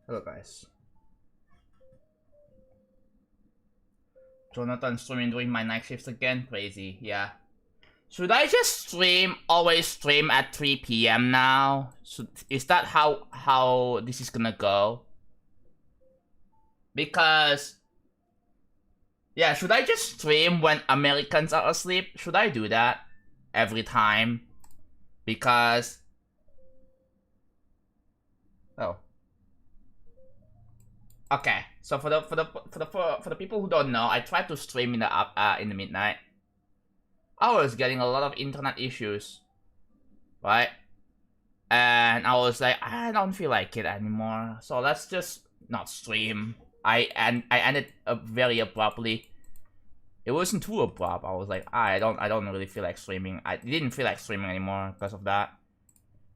Hello guys. Jonathan streaming during my night shifts again? Crazy, yeah. Should I just always stream at 3 p.m. now? Is that how this is gonna go? Because, yeah, should I just stream when Americans are asleep? Should I do that every time? Because, oh. Okay, so for the people who don't know, I tried to stream in the midnight. I was getting a lot of internet issues, right? And I was like, I don't feel like it anymore, so let's just not stream. I ended up very abruptly. It wasn't too abrupt. I was like, I don't really feel like streaming. I didn't feel like streaming anymore because of that.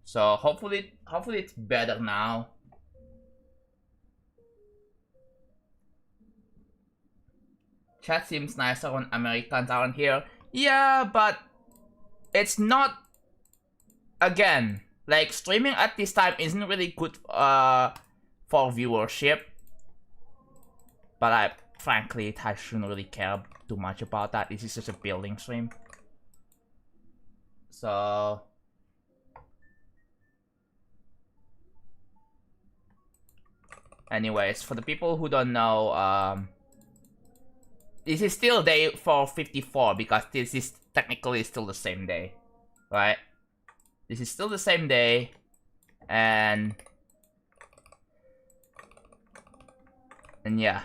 So hopefully it's better now. Chat seems nicer when Americans aren't here. Yeah, but it's not. Again, like streaming at this time isn't really good for viewership. But frankly, I shouldn't really care too much about that. This is just a building stream. So anyways, for the people who don't know, this is still day 454 because this is technically still the same day, right? This is still the same day, and yeah.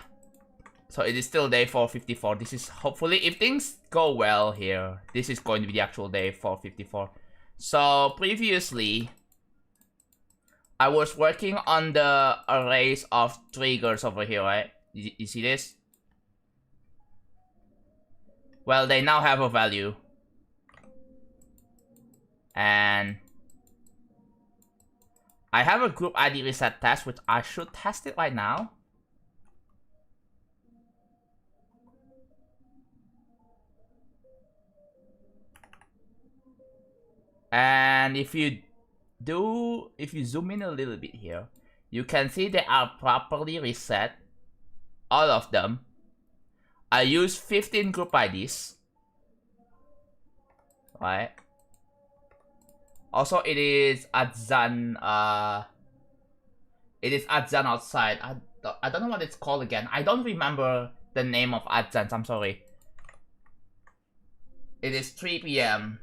So it is still day 454. This is hopefully, if things go well here, this is going to be the actual day 454. So previously, I was working on the arrays of triggers over here, right? You see this? Well, they now have a value. And I have a group ID reset test, which I should test it right now. And if you zoom in a little bit here, you can see they are properly reset. All of them. I use 15 group IDs. Right. Also, it is Adzan. It is Adzan outside. I don't know what it's called again. I don't remember the name of Adzan. I'm sorry. It is 3 p.m.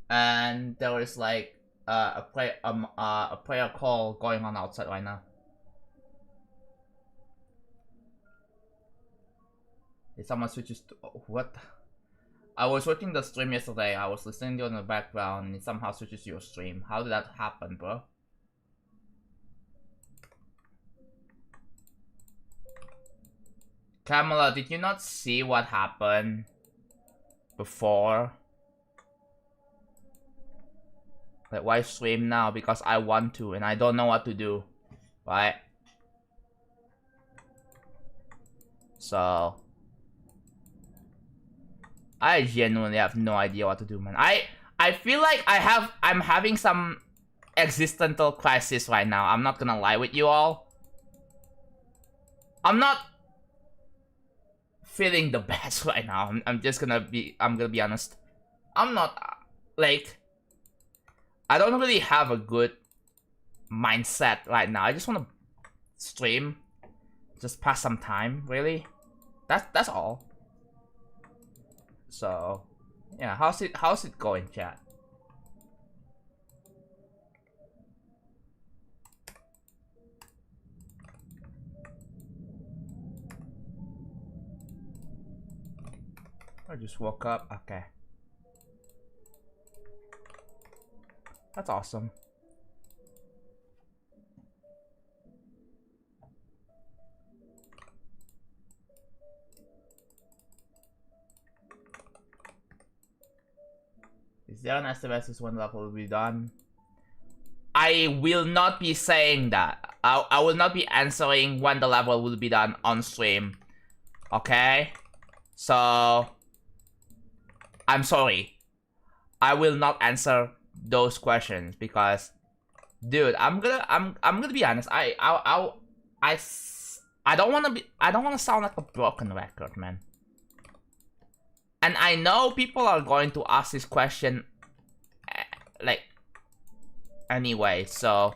and there is like a prayer call going on outside right now. If someone switches to what? I was watching the stream yesterday. I was listening to it in the background, and it somehow switches to your stream. How did that happen, bro? Kamala, did you not see what happened before? Like, why stream now? Because I want to, and I don't know what to do, right? So I genuinely have no idea what to do, man. I feel like I'm having some existential crisis right now. I'm not gonna lie with you all. I'm not feeling the best right now. I'm gonna be honest. I'm not like, I don't really have a good mindset right now. I just want to stream, just pass some time, really. That's all. So, yeah, how's it going, chat? I just woke up. Okay. That's awesome. Is there an SMS when level will be done? I will not be saying that. I will not be answering when the level will be done on stream. Okay? So I'm sorry. I will not answer those questions because, dude, I'm gonna be honest. I don't want to sound like a broken record, man. And I know people are going to ask this question, like, anyway, so.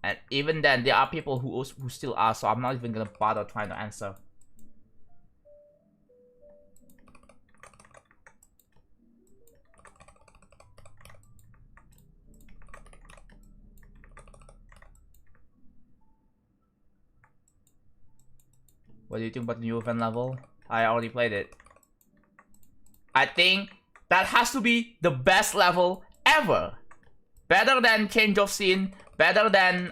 And even then, there are people who still ask, so I'm not even gonna bother trying to answer. What do you think about the new event level? I already played it. I think that has to be the best level ever. Better than Change of Scene, better than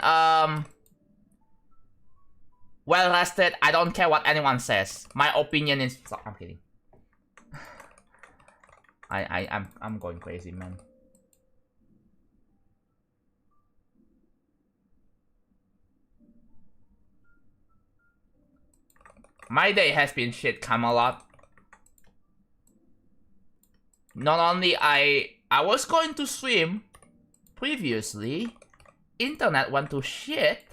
Well Rested. I don't care what anyone says. My opinion is, I'm kidding. I'm going crazy, man. My day has been shit, Camelot. Not only I was going to stream previously, internet went to shit.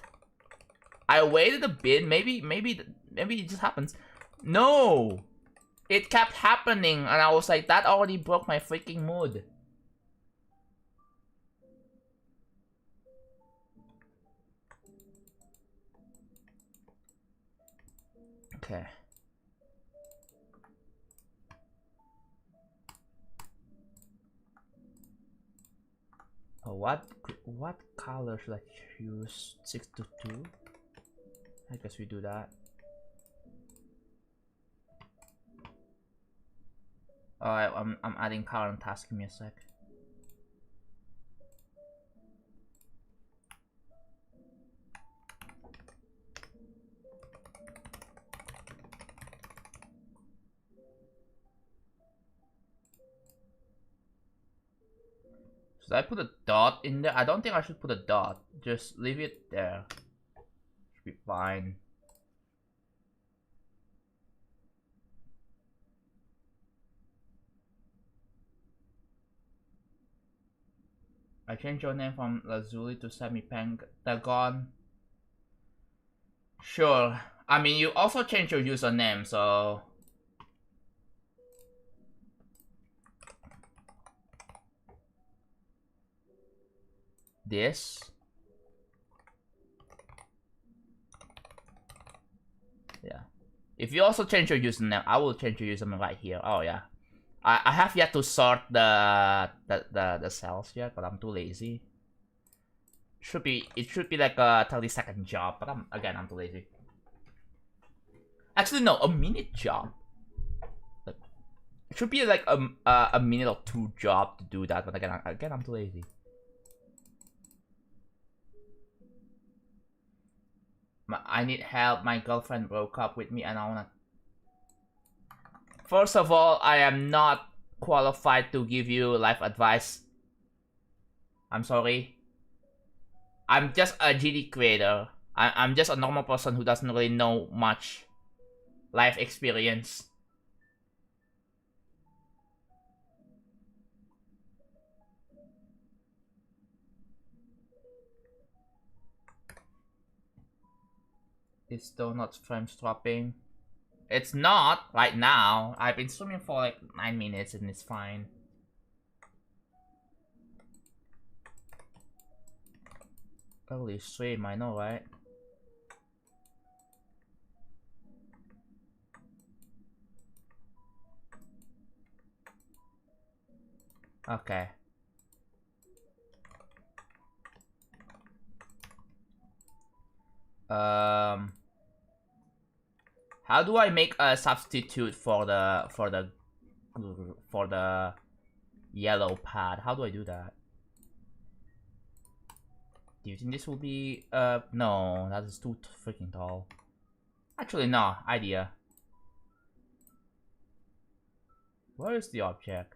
I waited a bit, maybe it just happens. No! It kept happening and I was like, that already broke my freaking mood. Okay. Oh, what color should I choose? 6 to 2? I guess we do that. Alright, I'm adding current task. Give me a sec. Should I put a dot in there? I don't think I should put a dot. Just leave it there. Should be fine. I changed your name from Lazuli to Semi-Pentagon. Sure. I mean, you also changed your username, so... This. Yeah. If you also change your username, I will change your username right here. Oh yeah. I have yet to sort the cells yet, but I'm too lazy. It should be like a 30-second job, but I'm too lazy. Actually no, a minute job. It should be like a minute or two job to do that, but again I'm too lazy. I need help. My girlfriend broke up with me and I wanna... First of all, I am not qualified to give you life advice. I'm sorry. I'm just a GD creator. I'm just a normal person who doesn't really know much life experience. Is donuts frame swapping? It's not right now. I've been streaming for like 9 minutes and it's fine. Early stream, I know, right? Okay. How do I make a substitute for the yellow pad? How do I do that? Do you think this will be no, that is too freaking tall. Actually no, idea. Where is the object?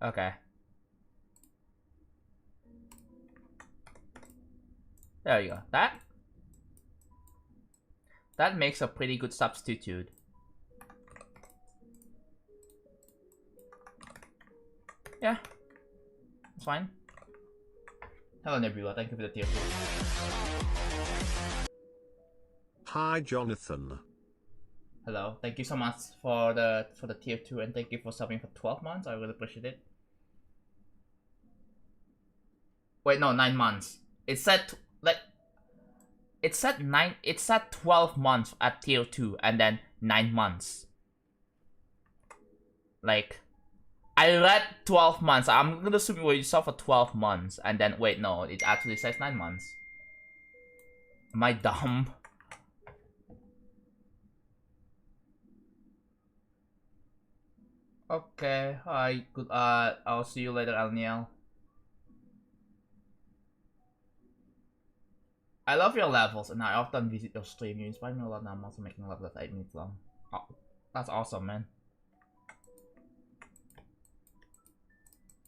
Okay. There you go. That makes a pretty good substitute. Yeah. It's fine. Hello Nebula, thank you for the tier 2. Hi Jonathan. Hello, thank you so much for the tier 2 and thank you for subbing for 12 months. I really appreciate it. Wait, no, 9 months. It said like it said 12 months at tier 2 and then 9 months. Like I read 12 months. I'm gonna assume you saw for 12 months and then wait, no, it actually says 9 months. Am I dumb? Okay, hi, good, I'll see you later, Alniel. I love your levels, and I often visit your stream. You inspire me a lot, and I'm also making a level that's 8 minutes long. Oh, that's awesome, man.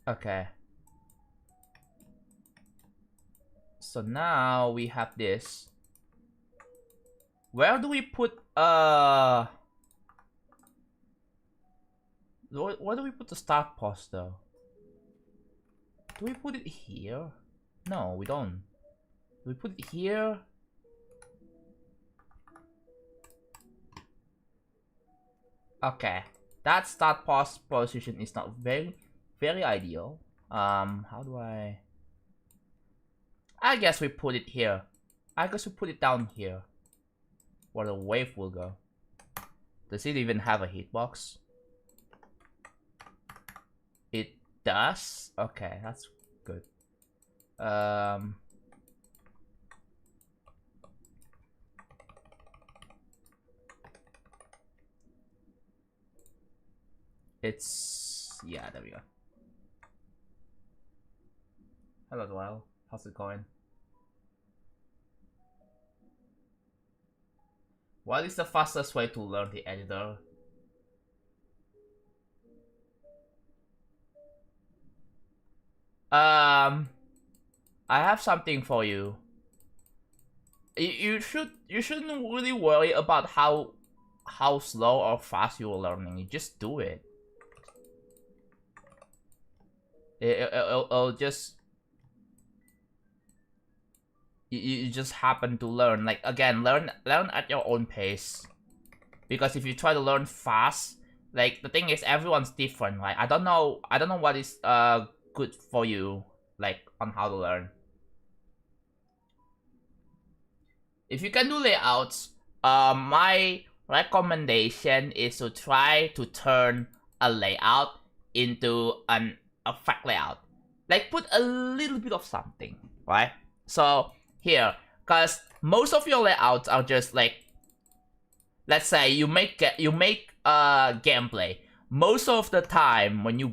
Okay. So now we have this. Where do we put, where do we put the start pause, though? Do we put it here? No, we don't. Do we put it here? Okay. That start pause position is not very ideal. How do I guess we put it here. I guess we put it down here. Where the wave will go. Does it even have a hitbox? It does? Okay, that's good. It's... yeah, there we go. Hello, Doyle. How's it going? What is the fastest way to learn the editor? I have something for you. You shouldn't really worry about how slow or fast you're learning. You just do it. It'll just... You just happen to learn. Like, again, learn at your own pace. Because if you try to learn fast, like, the thing is, everyone's different, right? I don't know what is good for you, like, on how to learn. If you can do layouts, my recommendation is to try to turn a layout into an effect layout. Like, put a little bit of something, right? So here, because most of your layouts are just like, let's say you make gameplay. Most of the time when you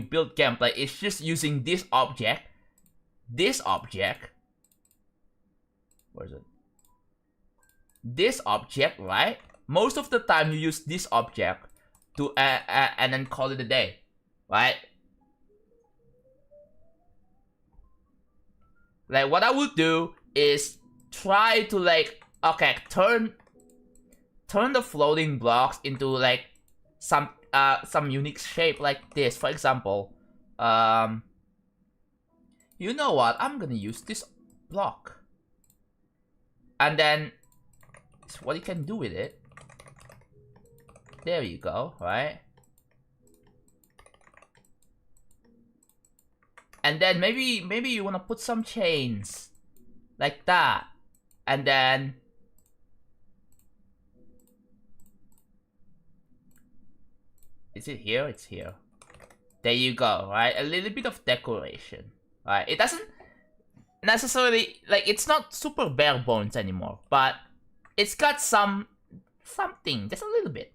build gameplay, it's just using this object, where is it? This object, right? Most of the time you use this object to and then call it a day, right? Like, what I would do is try to, like, okay, turn the floating blocks into, like, some unique shape like this. For example, you know what? I'm gonna use this block, and then what you can do with it. There you go, right? And then maybe you wanna put some chains like that, and then is it here? It's here. There you go, right? A little bit of decoration, right? It doesn't necessarily, like, it's not super bare bones anymore, but it's got something, just a little bit.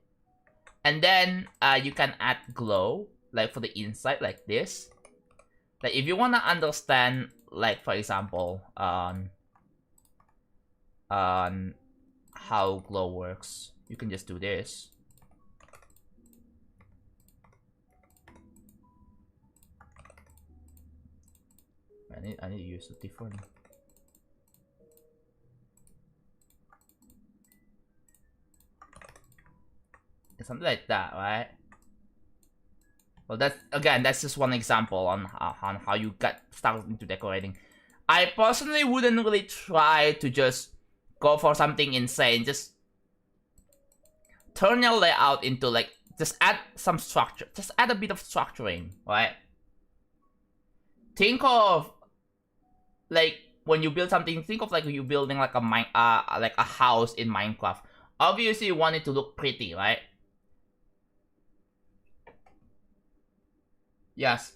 And then you can add glow, like, for the inside, like this. Like, if you wanna understand, like, for example, on how glow works, you can just do this. I need to use a different. Something like that, right? Well, that's just one example on how you get started into decorating. I personally wouldn't really try to just go for something insane. Just turn your layout into like, just add some structure. Just add a bit of structuring, right? Think of like when you build something. Think of like you building like a house in Minecraft. Obviously, you want it to look pretty, right? Yes,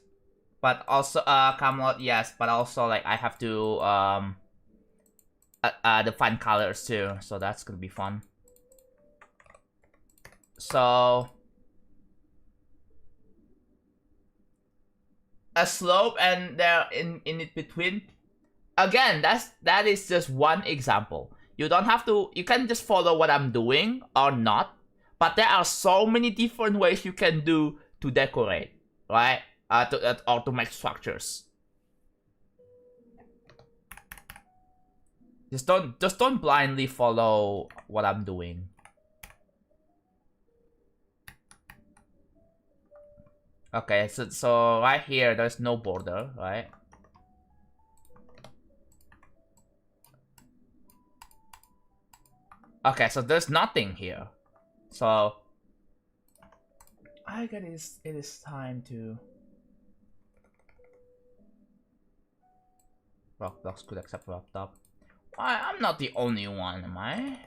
but also Camelot. Yes, but also like I have to define colors too, so that's gonna be fun. So a slope and there in it between. Again, that is just one example. You don't have to. You can just follow what I'm doing or not. But there are so many different ways you can do to decorate, right? Or to make structures. Just don't blindly follow what I'm doing. Okay, so right here there's no border, right? Okay, so there's nothing here. So I guess it is time to rock blocks could accept rock top. I'm not the only one, am I?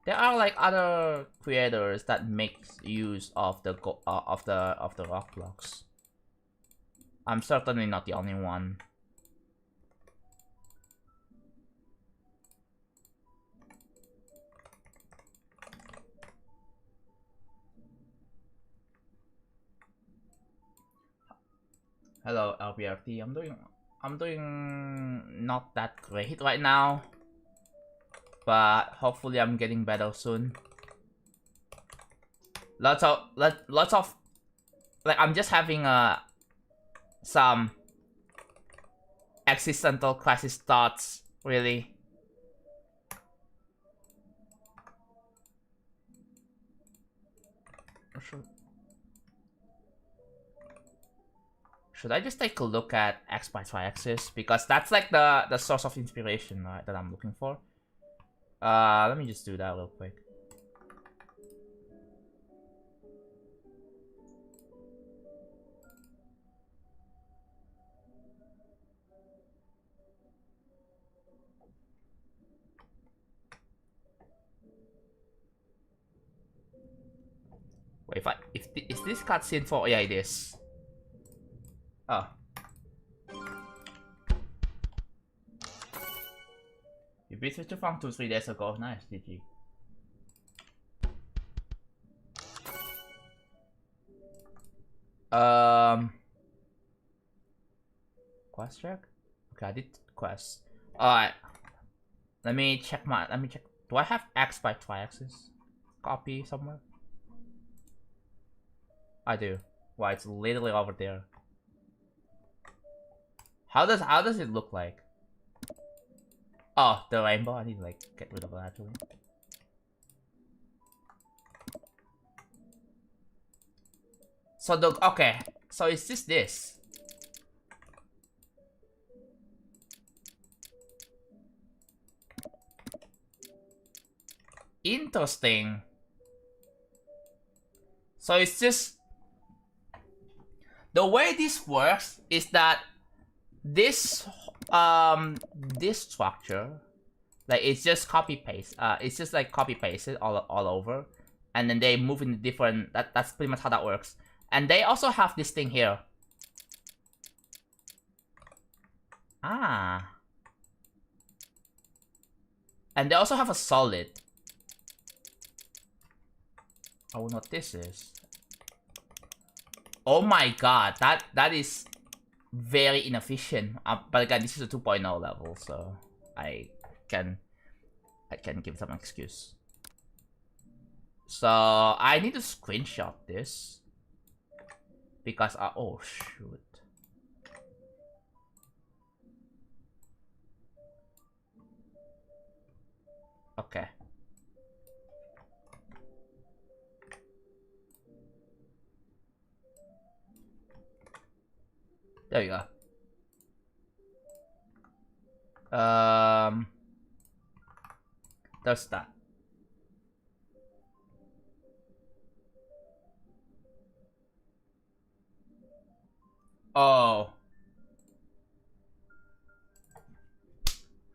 There are like other creators that make use of the rock blocks. I'm certainly not the only one. Hello, LBRT. I'm doing not that great right now, but hopefully I'm getting better soon. Lots of like I'm just having some existential crisis thoughts, really. Should I just take a look at X by Y-axis? Because that's like the source of inspiration, right, that I'm looking for. Let me just do that real quick. Wait, is this cutscene for? Yeah, it is. Oh. You beat Switch from 2-3 days ago. Nice, GG. Quest check? Okay, I did quest. Alright. Let me check. Do I have X by Y-axis? Copy somewhere? I do. Why, it's literally over there. How does it look like? Oh, the rainbow. I need to like get rid of that actually. So okay. So it's just this. Interesting. So it's just the way this works is that this structure, like it's just copy paste. It's just like copy pasted all over, and then they move in different. That's pretty much how that works. And they also have this thing here. Ah. And they also have a solid. I wonder what this is. Oh my god, that is very inefficient. But again, this is a 2.0 level, so I can give some excuse. So I need to screenshot this because oh shoot. Okay. There we go. There's that. Oh.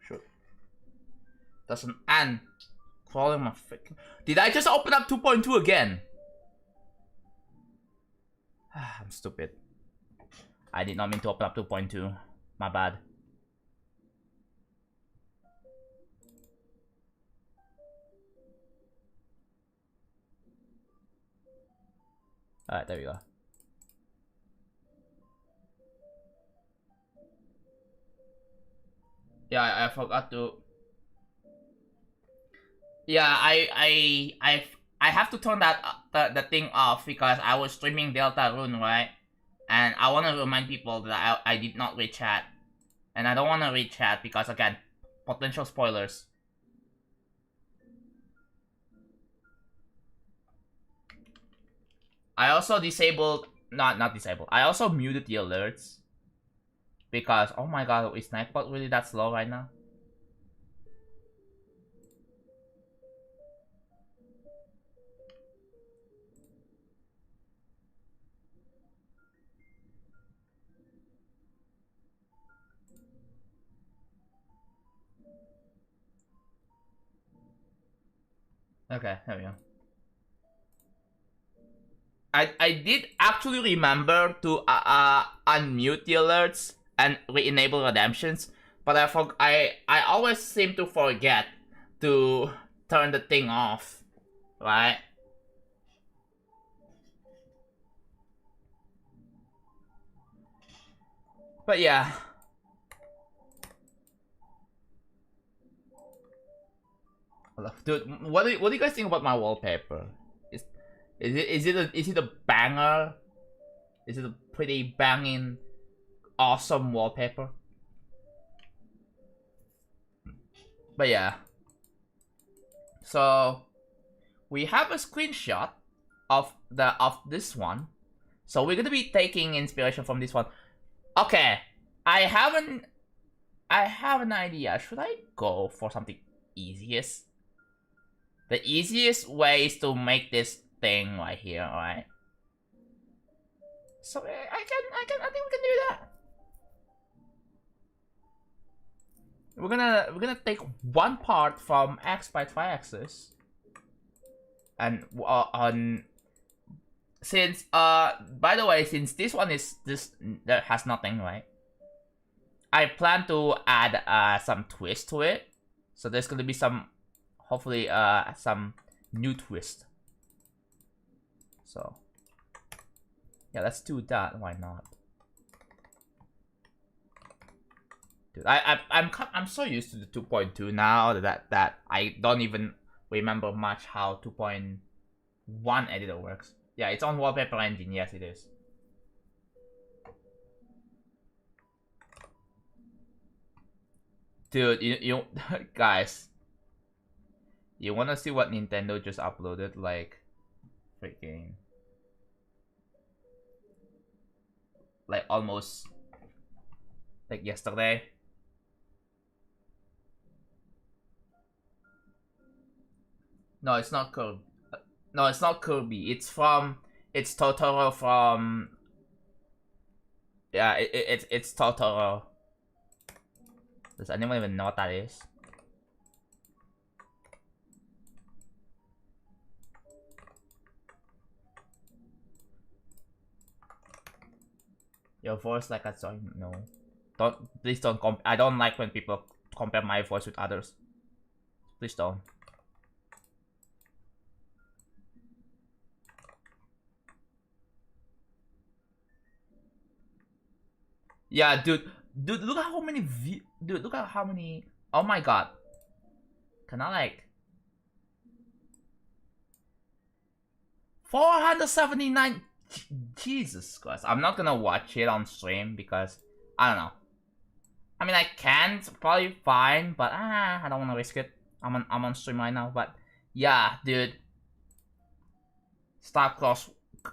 Shoot. There's an ant crawling my freaking. Did I just open up 2.2 again? I'm stupid. I did not mean to open up 2.2. My bad. Alright, there we go. Yeah, I forgot to. Yeah, I have to turn that the thing off because I was streaming Deltarune, right? And I want to remind people that I did not read chat, and I don't want to read chat because again, potential spoilers. I also disabled, not disabled. I also muted the alerts because oh my god, is Nightbot really that slow right now? Okay, there we go. I did actually remember to unmute the alerts and re-enable redemptions, but I always seem to forget to turn the thing off, right? But yeah. Dude, what do you guys think about my wallpaper? Is it a banger? Is it a pretty banging, awesome wallpaper? But yeah. So we have a screenshot of this one. So we're gonna be taking inspiration from this one. Okay, I have an idea. Should I go for something easiest? The easiest way is to make this thing right here, alright? So I think we can do that. We're gonna take one part from X by y-axis, and since by the way, since this one is that has nothing, right? I plan to add some twist to it, so there's gonna be some, hopefully some new twist. So yeah, let's do that. Why not? Dude, I'm so used to the 2.2 now that I don't even remember much how 2.1 editor works. Yeah, it's on Wallpaper Engine. Yes, it is. Dude, you guys, you wanna see what Nintendo just uploaded? Like, freaking, like almost like yesterday. No, it's not Kirby. No, it's not Kirby. It's Totoro from. Yeah, it's Totoro. Does anyone even know what that is? Your voice like a song? No. Please don't I don't like when people compare my voice with others. Please don't. Yeah, dude, look at how many dude, look at how many. Oh my god. Can I like 479? Jesus Christ. I'm not gonna watch it on stream because I don't know. I mean, I can, it's probably fine, but I don't want to risk it. I'm on stream right now, but yeah, dude.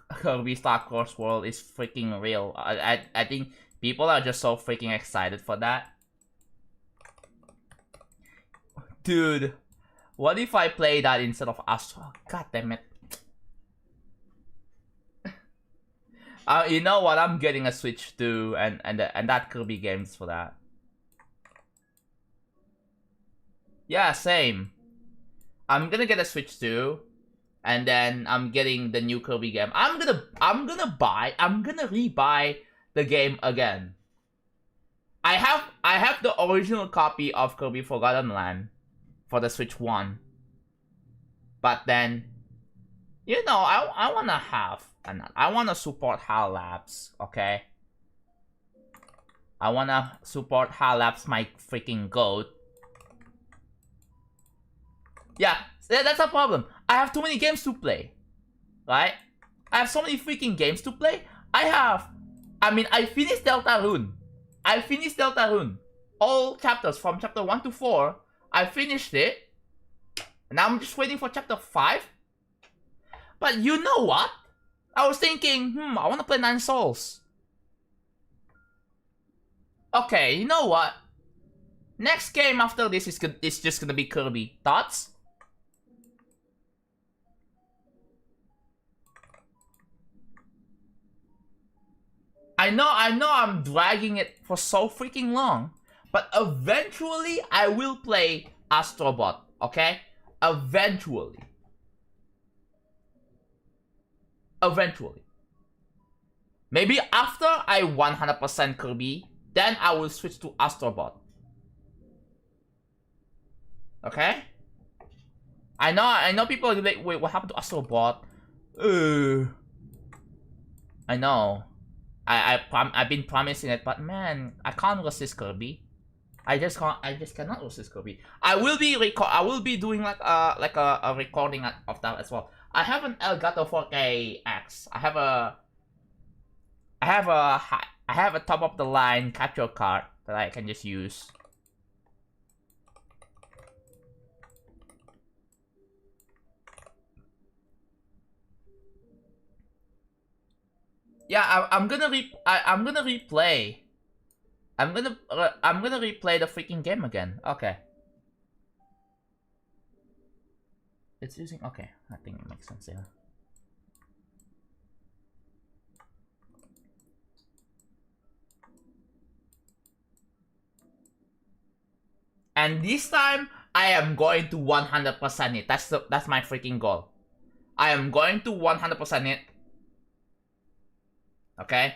Kirby Star Cross World is freaking real. I think people are just so freaking excited for that. Dude, what if I play that instead of Astro? God damn it. You know what? I'm getting a Switch too, and that Kirby games for that. Yeah, same. I'm gonna get a Switch too, and then I'm getting the new Kirby game. I'm gonna rebuy the game again. I have the original copy of Kirby Forgotten Land for the Switch 1. But then, you know, I wanna have, I wanna support HAL Labs, okay? I wanna support HAL Labs, my freaking goat. Yeah, that's a problem. I have too many games to play, right? I have so many freaking games to play. I finished Deltarune. All chapters from chapter 1 to 4. I finished it. And now I'm just waiting for chapter 5. But you know what? I was thinking, I want to play 9 Souls. Okay, you know what? Next game after this is just gonna be Kirby. Thoughts? I know I'm dragging it for so freaking long, but eventually I will play Astrobot, okay? Eventually. Maybe after I 100% Kirby, then I will switch to Astrobot. Okay? I know people are like, wait, what happened to Astrobot? I know. I've been promising it, but man, I can't resist Kirby. I just cannot resist Kirby. I will be doing like a recording of that as well. I have an Elgato 4K-X. I have a top of the line capture card that I can just use. Yeah, I'm gonna replay. I'm gonna replay the freaking game again. Okay. It's using, okay, I think it makes sense, yeah. And this time, I am going to 100% it. That's my freaking goal. I am going to 100% it. Okay.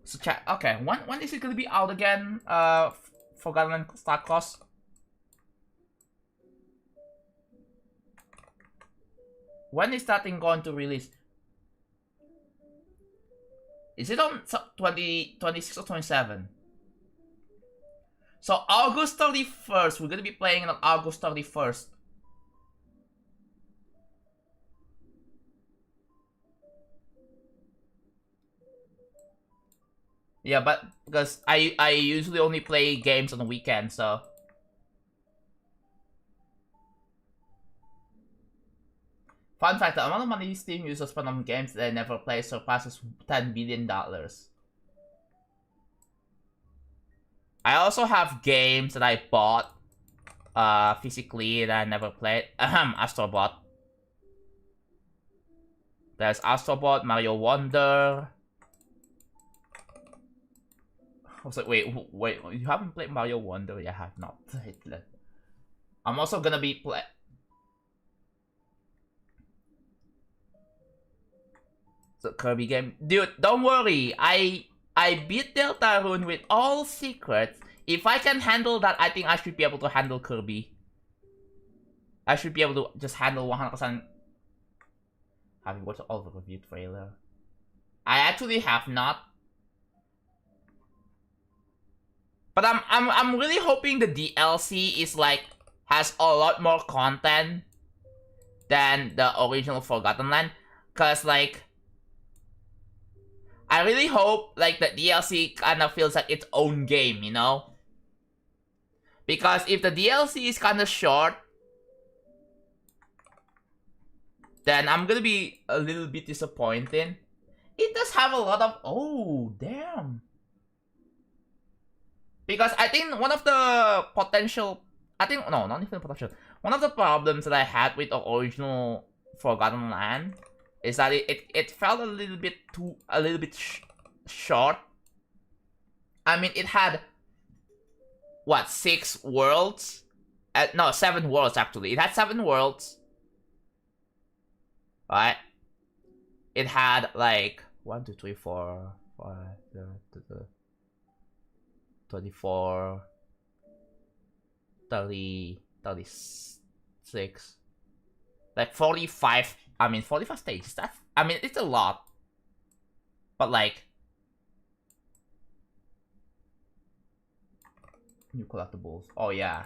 So chat. Okay, when is it gonna be out again? Forgotten Star Cross. When is that thing going to release? Is it on 26 or 27? So August 31st. We're gonna be playing it on August 31st. Yeah, but because I usually only play games on the weekend, so. Fun fact, the amount of money Steam users spend on games they never play surpasses $10 billion. I also have games that I bought physically that I never played. Astrobot. There's Astrobot, Mario Wonder. I was like, wait, you haven't played Mario Wonder? Yeah, I have not played that. I'm also gonna be So Kirby game. Dude, don't worry. I beat Deltarune with all secrets. If I can handle that, I think I should be able to handle Kirby. I should be able to just handle 100%. Have you watched all the review trailer? I actually have not. But I'm really hoping the DLC is like has a lot more content than the original Forgotten Land, cause like I really hope like the DLC kind of feels like its own game, you know? Because if the DLC is kind of short, then I'm gonna be a little bit disappointed. It does have a lot of, oh damn. Because I think one of the potential, no, not even potential. One of the problems that I had with the original Forgotten Land is that it felt a little bit short. I mean, it had what, 6 worlds? No, 7 worlds actually. It had 7 worlds. Right? It had like 1, 2, 3, 4, 5, 24, 30, 36, like 45. I mean, 45 stages. I mean, it's a lot. But like, new collectibles. Oh yeah.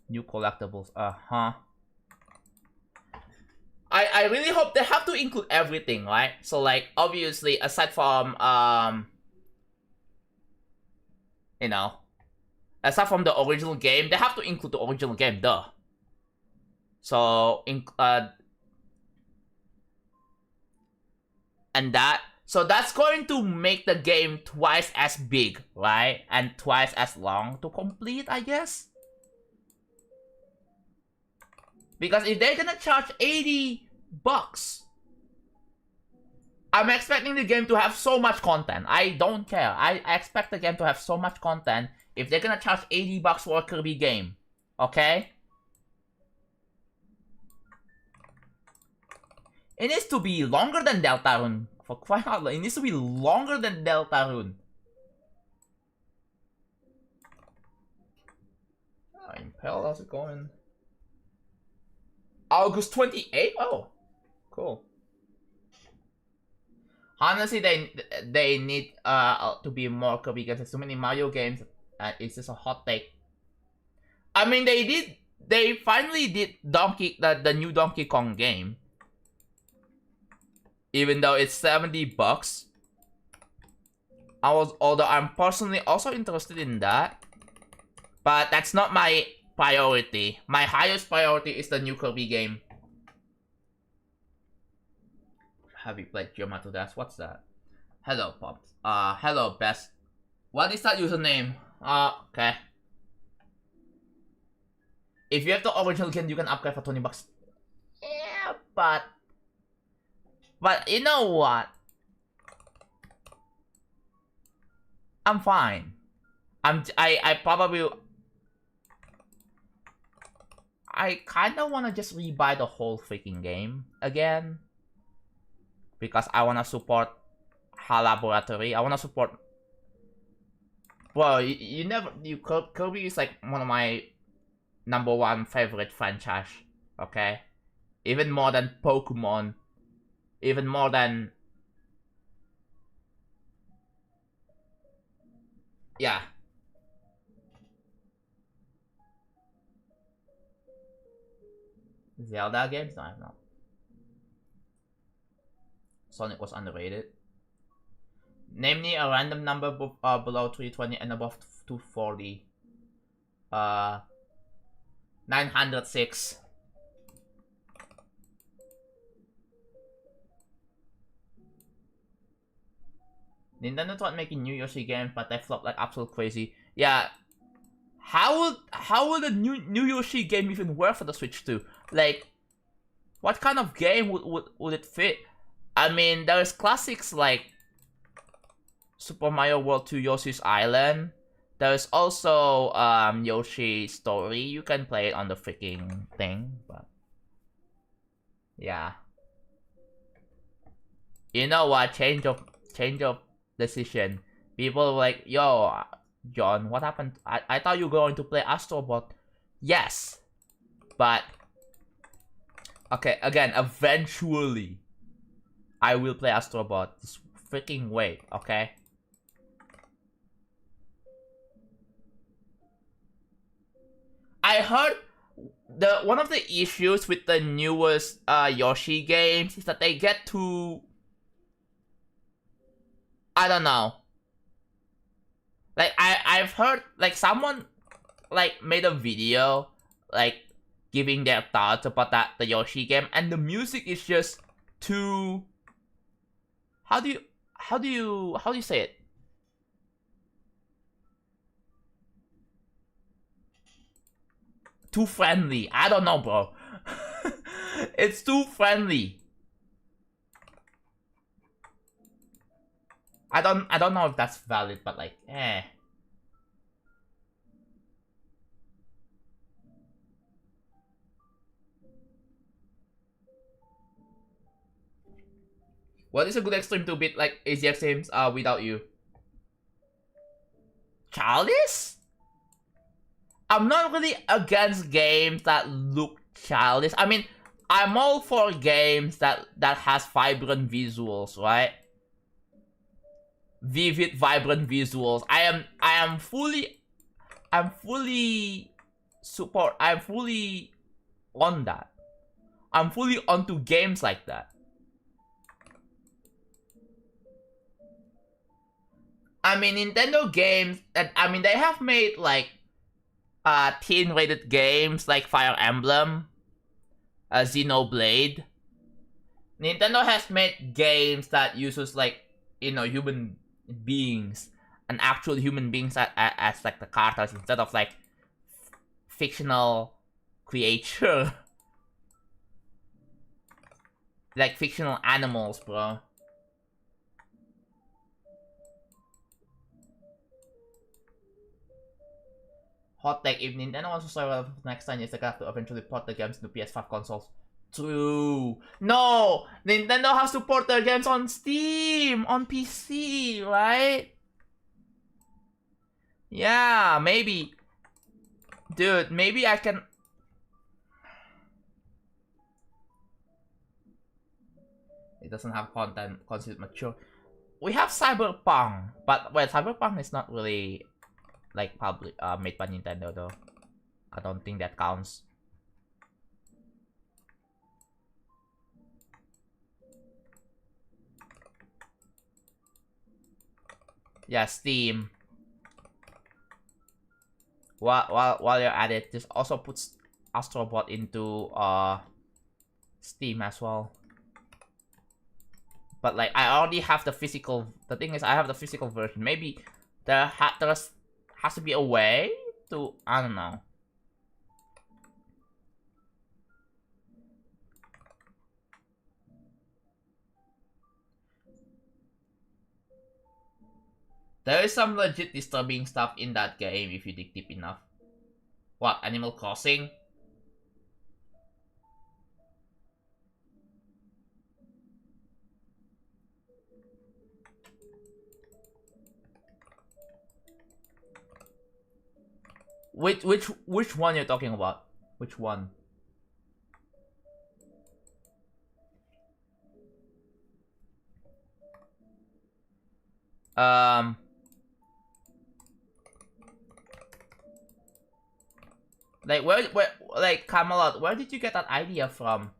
New collectibles. I really hope they have to include everything, right? So like, obviously, aside from you know, aside from the original game, they have to include the original game, duh. So and so that's going to make the game twice as big, right? And twice as long to complete, I guess. Because if they're gonna charge $80, I'm expecting the game to have so much content. I don't care. I expect the game to have so much content if they're gonna charge $80 for a Kirby game. Okay? It needs to be longer than Deltarune. For crying out loud, it needs to be longer than Deltarune. Oh, Impel, how's it going? August 28th? Oh, cool. Honestly, they need to be more Kirby games. There's too many Mario games. It's just a hot take. I mean, they finally did the new Donkey Kong game. Even though it's $70. Although I'm personally also interested in that. But that's not my priority. My highest priority is the new Kirby game. Have you played Geometry Dash? What's that? Hello, Pops. Hello, Best. What is that username? Okay. If you have the original game, you can upgrade for $20. Yeah, but you know what? I'm fine. I probably... I kinda wanna just rebuy the whole freaking game again. Because I wanna support HAL Laboratory. I wanna support... Well, Kirby is like one of my #1 favorite franchise. Okay? Even more than Pokemon. Even more than... Yeah. Zelda games? No, I'm not. Sonic was underrated. Name me a random number below 320 and above 240. 906. Nintendo tried making new Yoshi games, but they flopped like absolute crazy. Yeah. How would a new Yoshi game even work for the Switch 2? Like, what kind of game would it fit? I mean, there's classics like Super Mario World 2 Yoshi's Island. There's also Yoshi Story. You can play it on the freaking thing, but yeah. You know what? Change of decision. People were like, yo, John, what happened? I thought you were going to play Astrobot. Yes, but okay, again, eventually I will play Astrobot. Just freaking wait, okay? I heard one of the issues with the newest Yoshi games is that they get too... I don't know. Like, I've heard, like, someone, like, made a video, like, giving their thoughts about the Yoshi game, and the music is just too... How do you say it? too friendly. I don't know, bro. It's too friendly. I don't know if that's valid, but like, eh. What is a good extreme 2-bit like easy extremes without you? Childish? I'm not really against games that look childish. I mean, I'm all for games that has vibrant visuals, right? Vivid, vibrant visuals. I'm fully on that. I'm fully onto games like that. I mean, Nintendo games, I mean, they have made like teen-rated games like Fire Emblem, Xenoblade. Nintendo has made games that uses like, you know, human beings, and actual human beings as like the characters instead of like fictional creature. Like fictional animals, bro. Hot take, if Nintendo wants to survive for the next 10 years, they have to eventually port the games to PS5 consoles. True. No! Nintendo has to port their games on Steam, on PC, right? Yeah, maybe. Dude, maybe I can... It doesn't have content considered mature. We have Cyberpunk, but well, Cyberpunk is not really like public made by Nintendo though. I don't think that counts. Yeah, Steam. While you're at it, just also puts Astro Bot into Steam as well. But like, I already have the physical. The thing is, I have the physical version. Maybe there has to be a way to, I don't know. There is some legit disturbing stuff in that game if you dig deep enough. What, Animal Crossing? Which one you're talking about? Which one? Like where like Camelot, where did you get that idea from?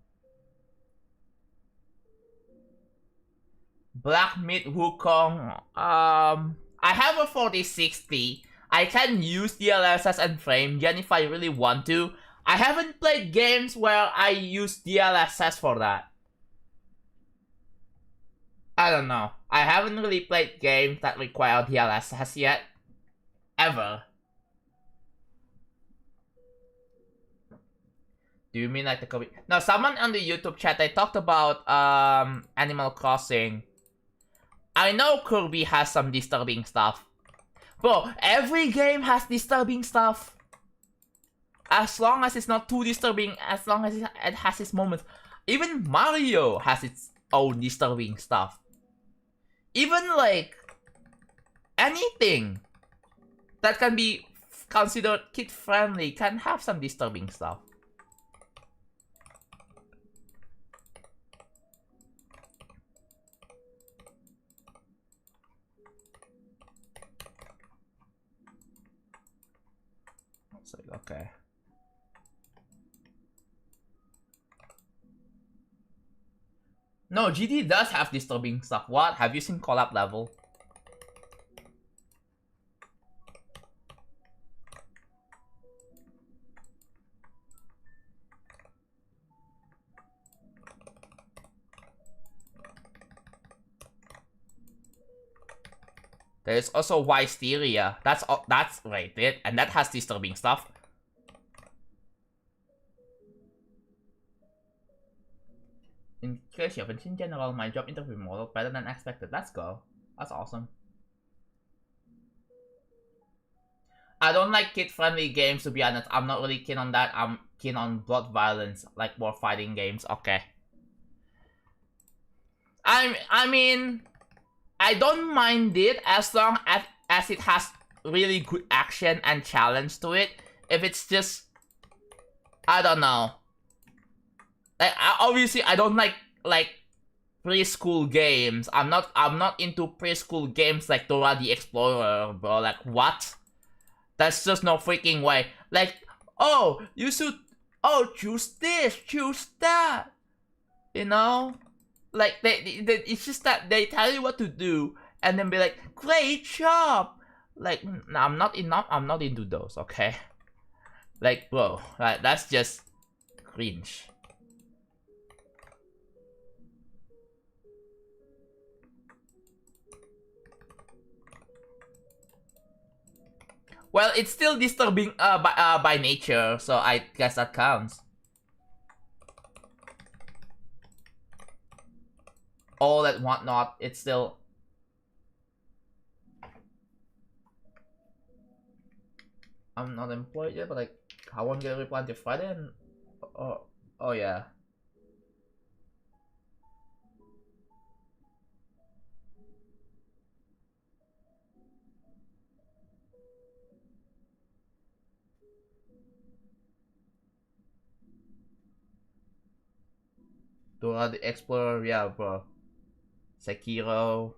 Black Myth Wukong. I have a 4060. I can use DLSS and frame gen if I really want to. I haven't played games where I use DLSS for that. I don't know. I haven't really played games that require DLSS yet. Ever. Do you mean like the Kirby? No, someone on the YouTube chat, they talked about Animal Crossing. I know Kirby has some disturbing stuff. Bro, every game has disturbing stuff. As long as it's not too disturbing, as long as it has its moments. Even Mario has its own disturbing stuff. Even like anything that can be considered kid-friendly can have some disturbing stuff. So, okay. No, GD does have disturbing stuff. What? Have you seen collab level? There's also Wisteria. That's rated, and that has disturbing stuff. In case you haven't, in general, my job interview model better than expected. Let's go. That's awesome. I don't like kid-friendly games, to be honest. I'm not really keen on that. I'm keen on blood violence, like more fighting games. Okay. I mean, I don't mind it as long as it has really good action and challenge to it. If it's just, I don't know. Like, obviously, I don't like preschool games. I'm not into preschool games like Dora the Explorer, bro. Like, what? That's just no freaking way. Like, oh, you should, oh, choose this, choose that. You know? Like, it's just that they tell you what to do, and then be like, great job. Like, I'm not into those, okay? Like, bro, like, that's just cringe. Well, it's still disturbing by nature, so I guess that counts. All that whatnot, it's still. I'm not employed yet, but like, I won't get a reply until Friday, and oh yeah. Dora the Explorer, yeah, bro. Sekiro.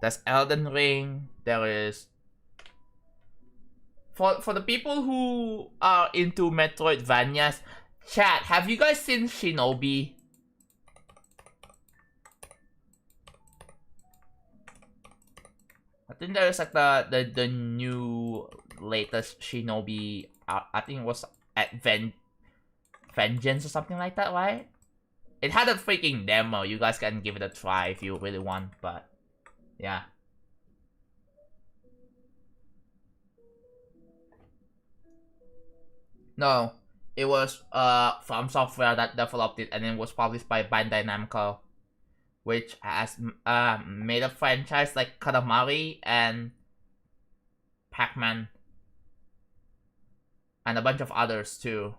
There's Elden Ring. There is. For the people who are into Metroidvanias, chat, have you guys seen Shinobi? I think there's like the new latest Shinobi. I think it was at Vengeance or something like that, right? It had a freaking demo. You guys can give it a try if you really want, but yeah. No, it was From Software that developed it, and it was published by Bandai Namco, which has made a franchise like Katamari and Pac-Man, and a bunch of others too.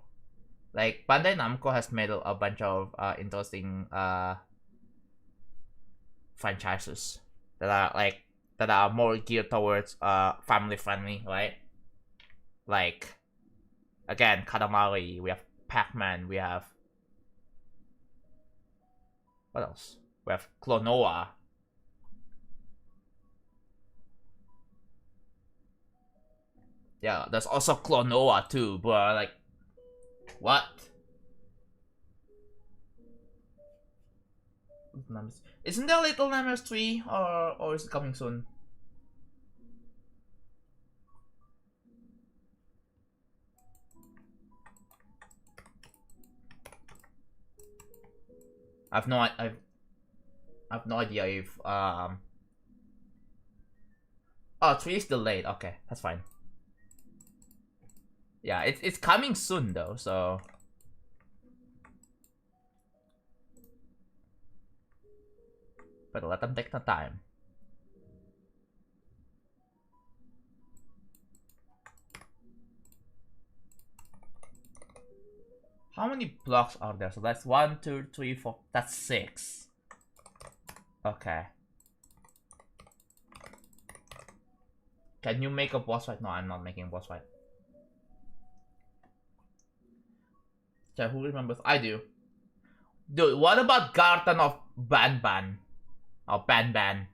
Like, Bandai Namco has made a bunch of interesting franchises that are more geared towards family friendly, right? Like, again, Katamari, we have Pac-Man, we have, what else? We have Klonoa. Yeah, there's also Klonoa too, but like, what? Isn't there Little Nightmares 3 or is it coming soon? I've no idea if oh, 3 is delayed. Okay, that's fine. Yeah, it's coming soon though, so better let them take the time. How many blocks are there? So that's 1, 2, 3, 4. That's 6. Okay. Can you make a boss fight? No, I'm not making a boss fight. Okay, who remembers? I do. Dude, what about Garden of Banban? Oh, Banban.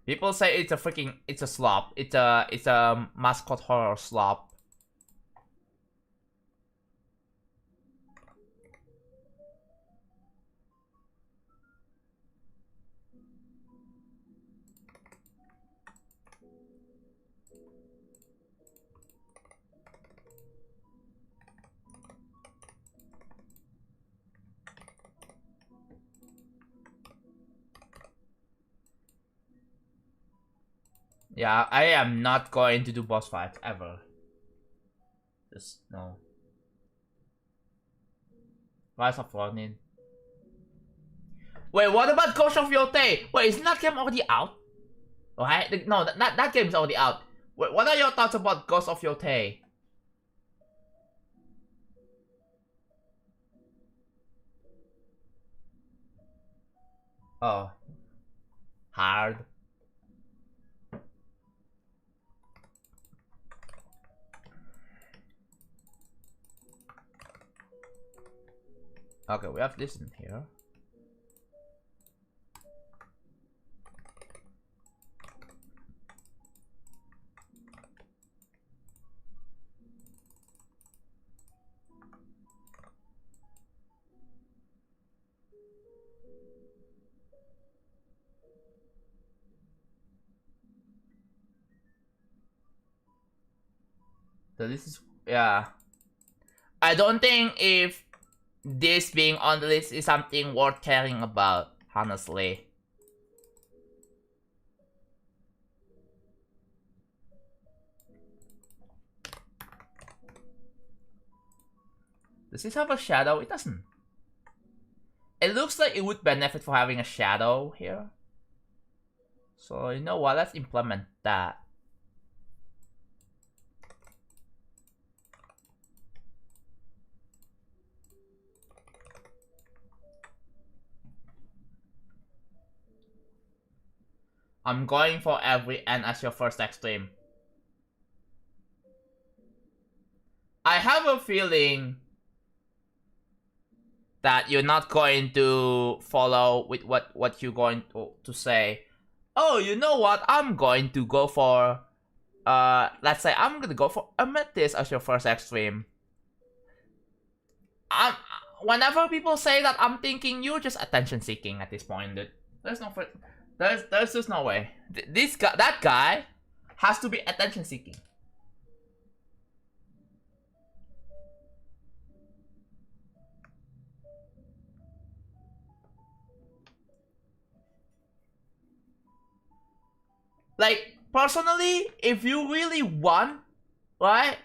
People say it's a slop. It's a mascot horror slop. Yeah, I am not going to do boss fights ever. Just no. Rise of Ronin. Wait, what about Ghost of Yotei? Wait, isn't that game already out? Right? No, that game's already out. Wait, what are your thoughts about Ghost of Yotei? Oh. Hard. Okay, we have this in here. So this is, yeah. I don't think if this being on the list is something worth caring about, honestly. Does this have a shadow? It doesn't. It looks like it would benefit for having a shadow here. So you know what, let's implement that. I'm going for every N as your first extreme. I have a feeling that you're not going to follow with what you're going to say. Oh, you know what? I'm going to go for let's say I'm gonna go for Amethyst as your first extreme. Whenever people say that, I'm thinking you're just attention seeking at this point, dude. There's just no way. That guy has to be attention seeking. Like, personally, if you really want, right?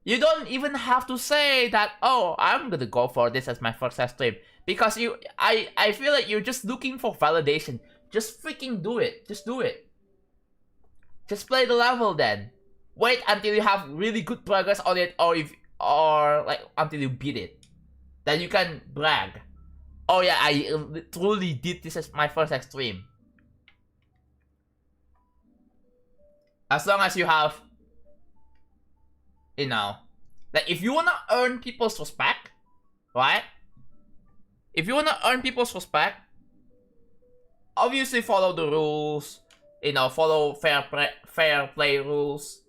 You don't even have to say that, oh, I'm gonna go for this as my first stream. Because I feel like you're just looking for validation. Just freaking do it. Just do it. Just play the level then. Wait until you have really good progress on it, or like until you beat it. Then you can brag. Oh yeah, I truly did this as my first extreme. As long as you have, you know, like if you wanna earn people's respect, right? If you wanna earn people's respect, obviously follow the rules, you know, follow fair play rules.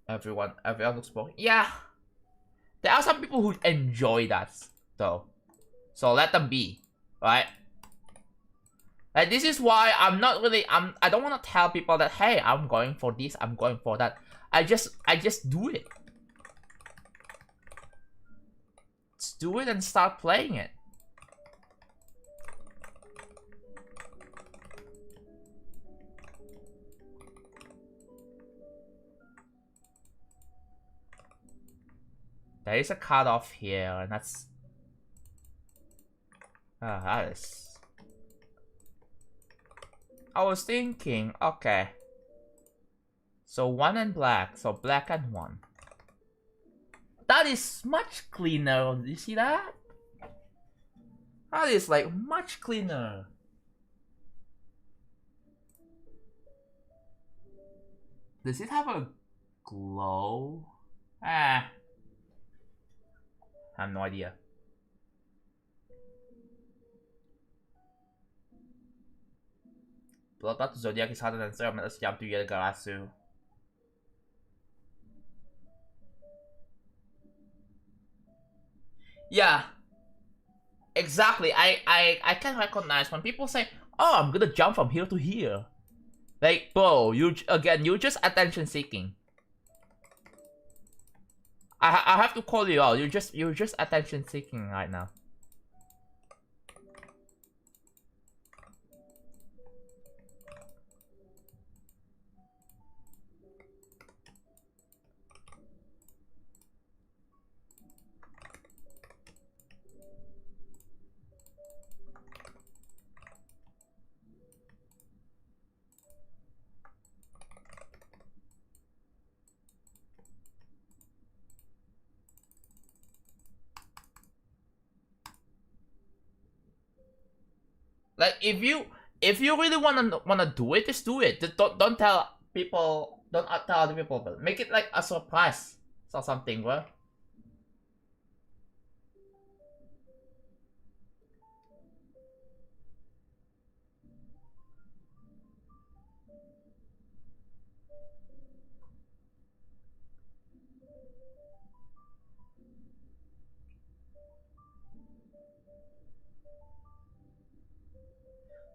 Everyone looks boring. Yeah, there are some people who enjoy that though, so let them be, right? Like, this is why I'm not really, I don't want to tell people that, hey, I'm going for this, I'm going for that. I just do it. Just do it and start playing it. There is a cutoff here, and that's... that is... I was thinking, okay. So 1 and black, so black and 1. That is much cleaner, you see that? That is like much cleaner. Does it have a glow? I have no idea. Bloodbath to Zodiac is harder than Serum. Let's jump to Yelgarasu. Yeah. Exactly. I can recognize when people say, oh, I'm gonna jump from here to here. Like, bro, you're just attention seeking. I have to call you out. You're just attention seeking right now. Like if you really wanna do it, just do it. Just don't tell people. Don't tell other people. But make it like a surprise or something, bro.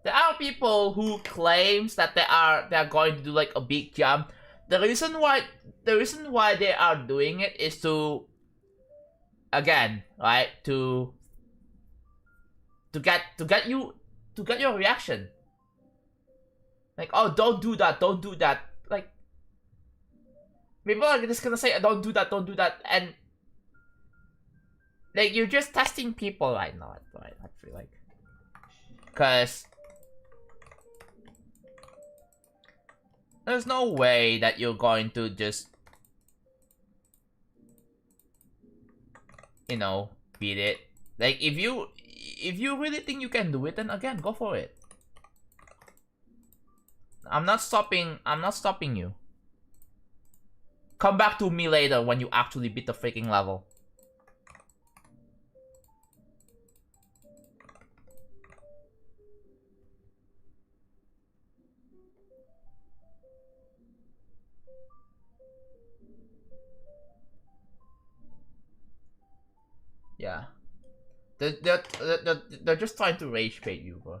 There are people who claims that they are going to do like a big jump. The reason why they are doing it is to, again, right, to get your reaction. Like, oh, don't do that, don't do that. Like, people are just gonna say, don't do that, and like you're just testing people right now, right? I feel like, cause there's no way that you're going to just, you know, beat it. Like, if you really think you can do it, then again, go for it. I'm not stopping you. Come back to me later when you actually beat the freaking level. Yeah. They're just trying to rage bait you, bro.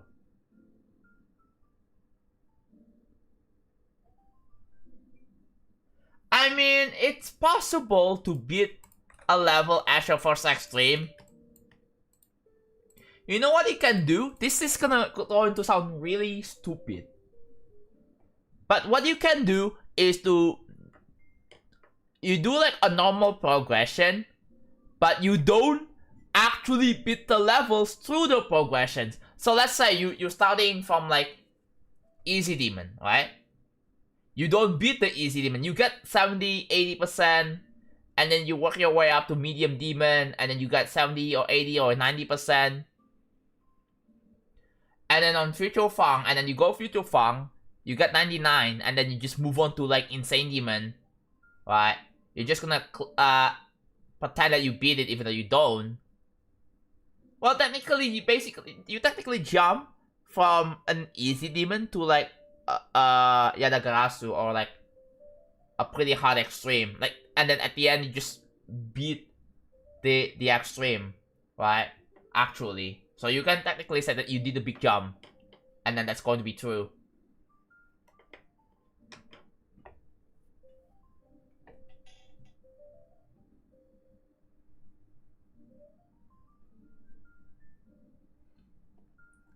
I mean, it's possible to beat a level as your first extreme. You know what you can do? This is going to sound really stupid. But what you can do is you do like a normal progression, but you don't actually beat the levels through the progressions. So let's say you're starting from like easy demon, right? You don't beat the easy demon. You get 70, 80%, and then you work your way up to medium demon, and then you get 70 or 80 or 90%. And then on Future Fang, and then you go Future Fang, you get 99, and then you just move on to like Insane Demon, right? You're just gonna pretend that you beat it even though you don't. Well, technically, you technically jump from an easy demon to like Yadagarasu, or like a pretty hard extreme. Like, and then at the end you just beat the extreme, right? Actually, so you can technically say that you did a big jump, and then that's going to be true.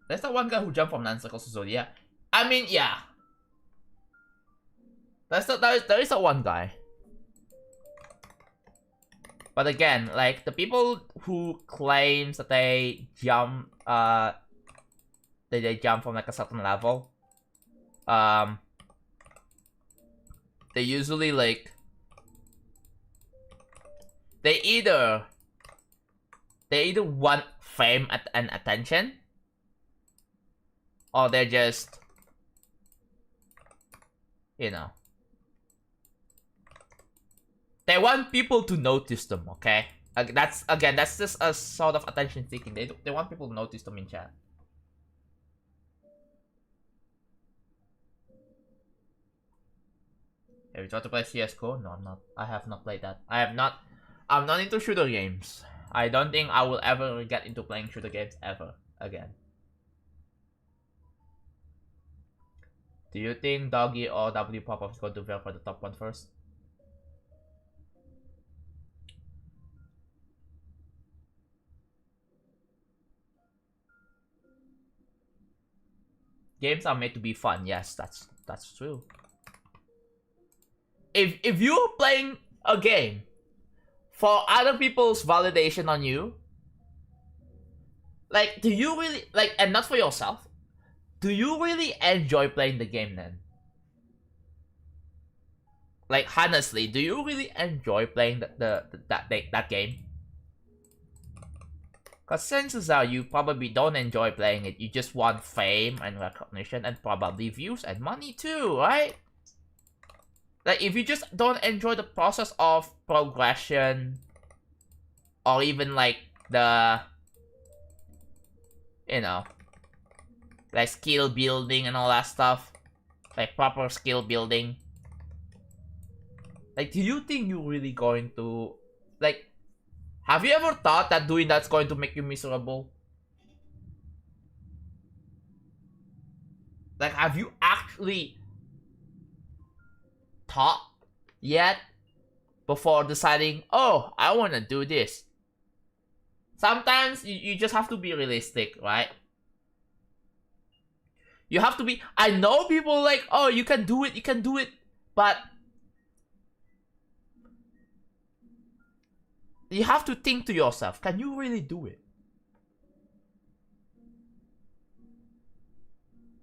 There's that one guy who jumped from 9 circles to Zodiac. I mean, yeah. There is a one guy. But again, like, the people who claims that they jump, they jump from like a certain level, they usually like, they either want fame and attention, or they're just, you know, they want people to notice them, okay? That's just a sort of attention seeking. They want people to notice them in chat. Have you tried to play CSGO? No, I'm not. I have not played that. I'm not into shooter games. I don't think I will ever get into playing shooter games ever again. Do you think Doggy or W Pop is going to vie for the top one first? Games are made to be fun. Yes, that's true. If you're playing a game for other people's validation on you, like, do you really, like, and not for yourself, do you really enjoy playing the game then? Like, honestly, do you really enjoy playing that game? Because chances are you probably don't enjoy playing it. You just want fame and recognition and probably views and money too, right? Like, if you just don't enjoy the process of progression, or even like the, you know, like skill building and all that stuff, like proper skill building, like, do you think you're really going to, like, have you ever thought that doing that's going to make you miserable? Like, have you actually thought yet before deciding, oh, I want to do this? Sometimes you just have to be realistic, right? You have to be, I know people like, oh, you can do it, but you have to think to yourself, can you really do it?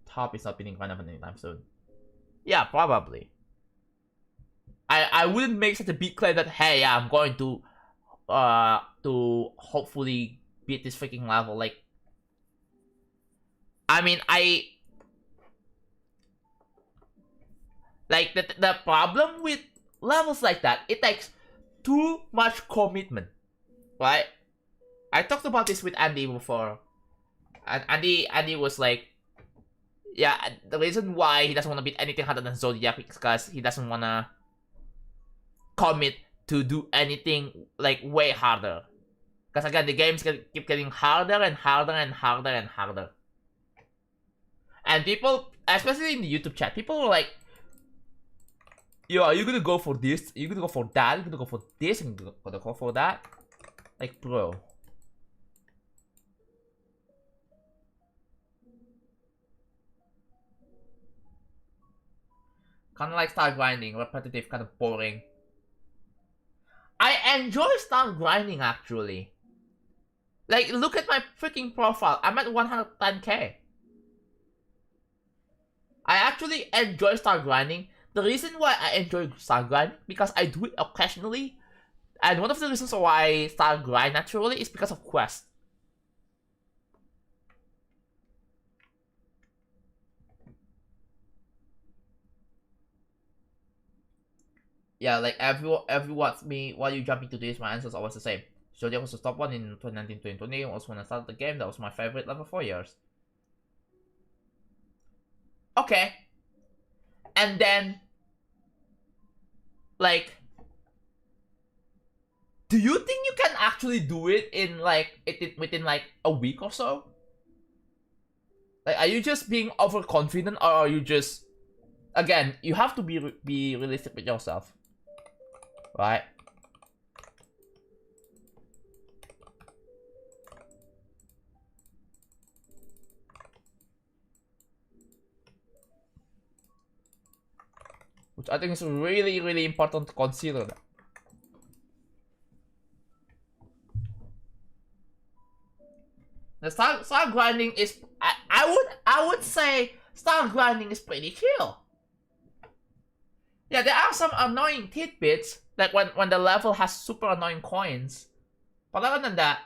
Top is not beating Final Fantasy anytime soon. Yeah, probably. I wouldn't make such a big claim that, hey, yeah, I'm going to hopefully beat this freaking level. Like, I mean, like, the problem with levels like that, it takes too much commitment, right? I talked about this with Andy before, and Andy was like, yeah, the reason why he doesn't want to beat anything harder than Zodiac is because he doesn't want to commit to do anything like way harder. Because again, the games keep getting harder and harder and harder and harder. And people, especially in the YouTube chat, people were like, yo, are you gonna go for this? Are you gonna go for that? Are you gonna go for this? And you gonna go for that? Like, bro. Kinda like star grinding, repetitive, kind of boring. I enjoy star grinding actually. Like, look at my freaking profile. I'm at 110k. I actually enjoy star grinding. The reason why I enjoy star grinding, because I do it occasionally. And one of the reasons why I star grind naturally is because of quests. Yeah, like everyone asks me, why you jumping to this? My answer is always the same. Zodiac was the top one in 2019-2020. Also, when I started the game, that was my favorite level for years. Okay. And then, like, do you think you can actually do it in like within like a week or so? Like, are you just being overconfident, or are you just, again, you have to be realistic with yourself, right? Which I think is really, really important to consider that. The star grinding is, I would say star grinding is pretty chill. Yeah, there are some annoying tidbits, like when the level has super annoying coins. But other than that,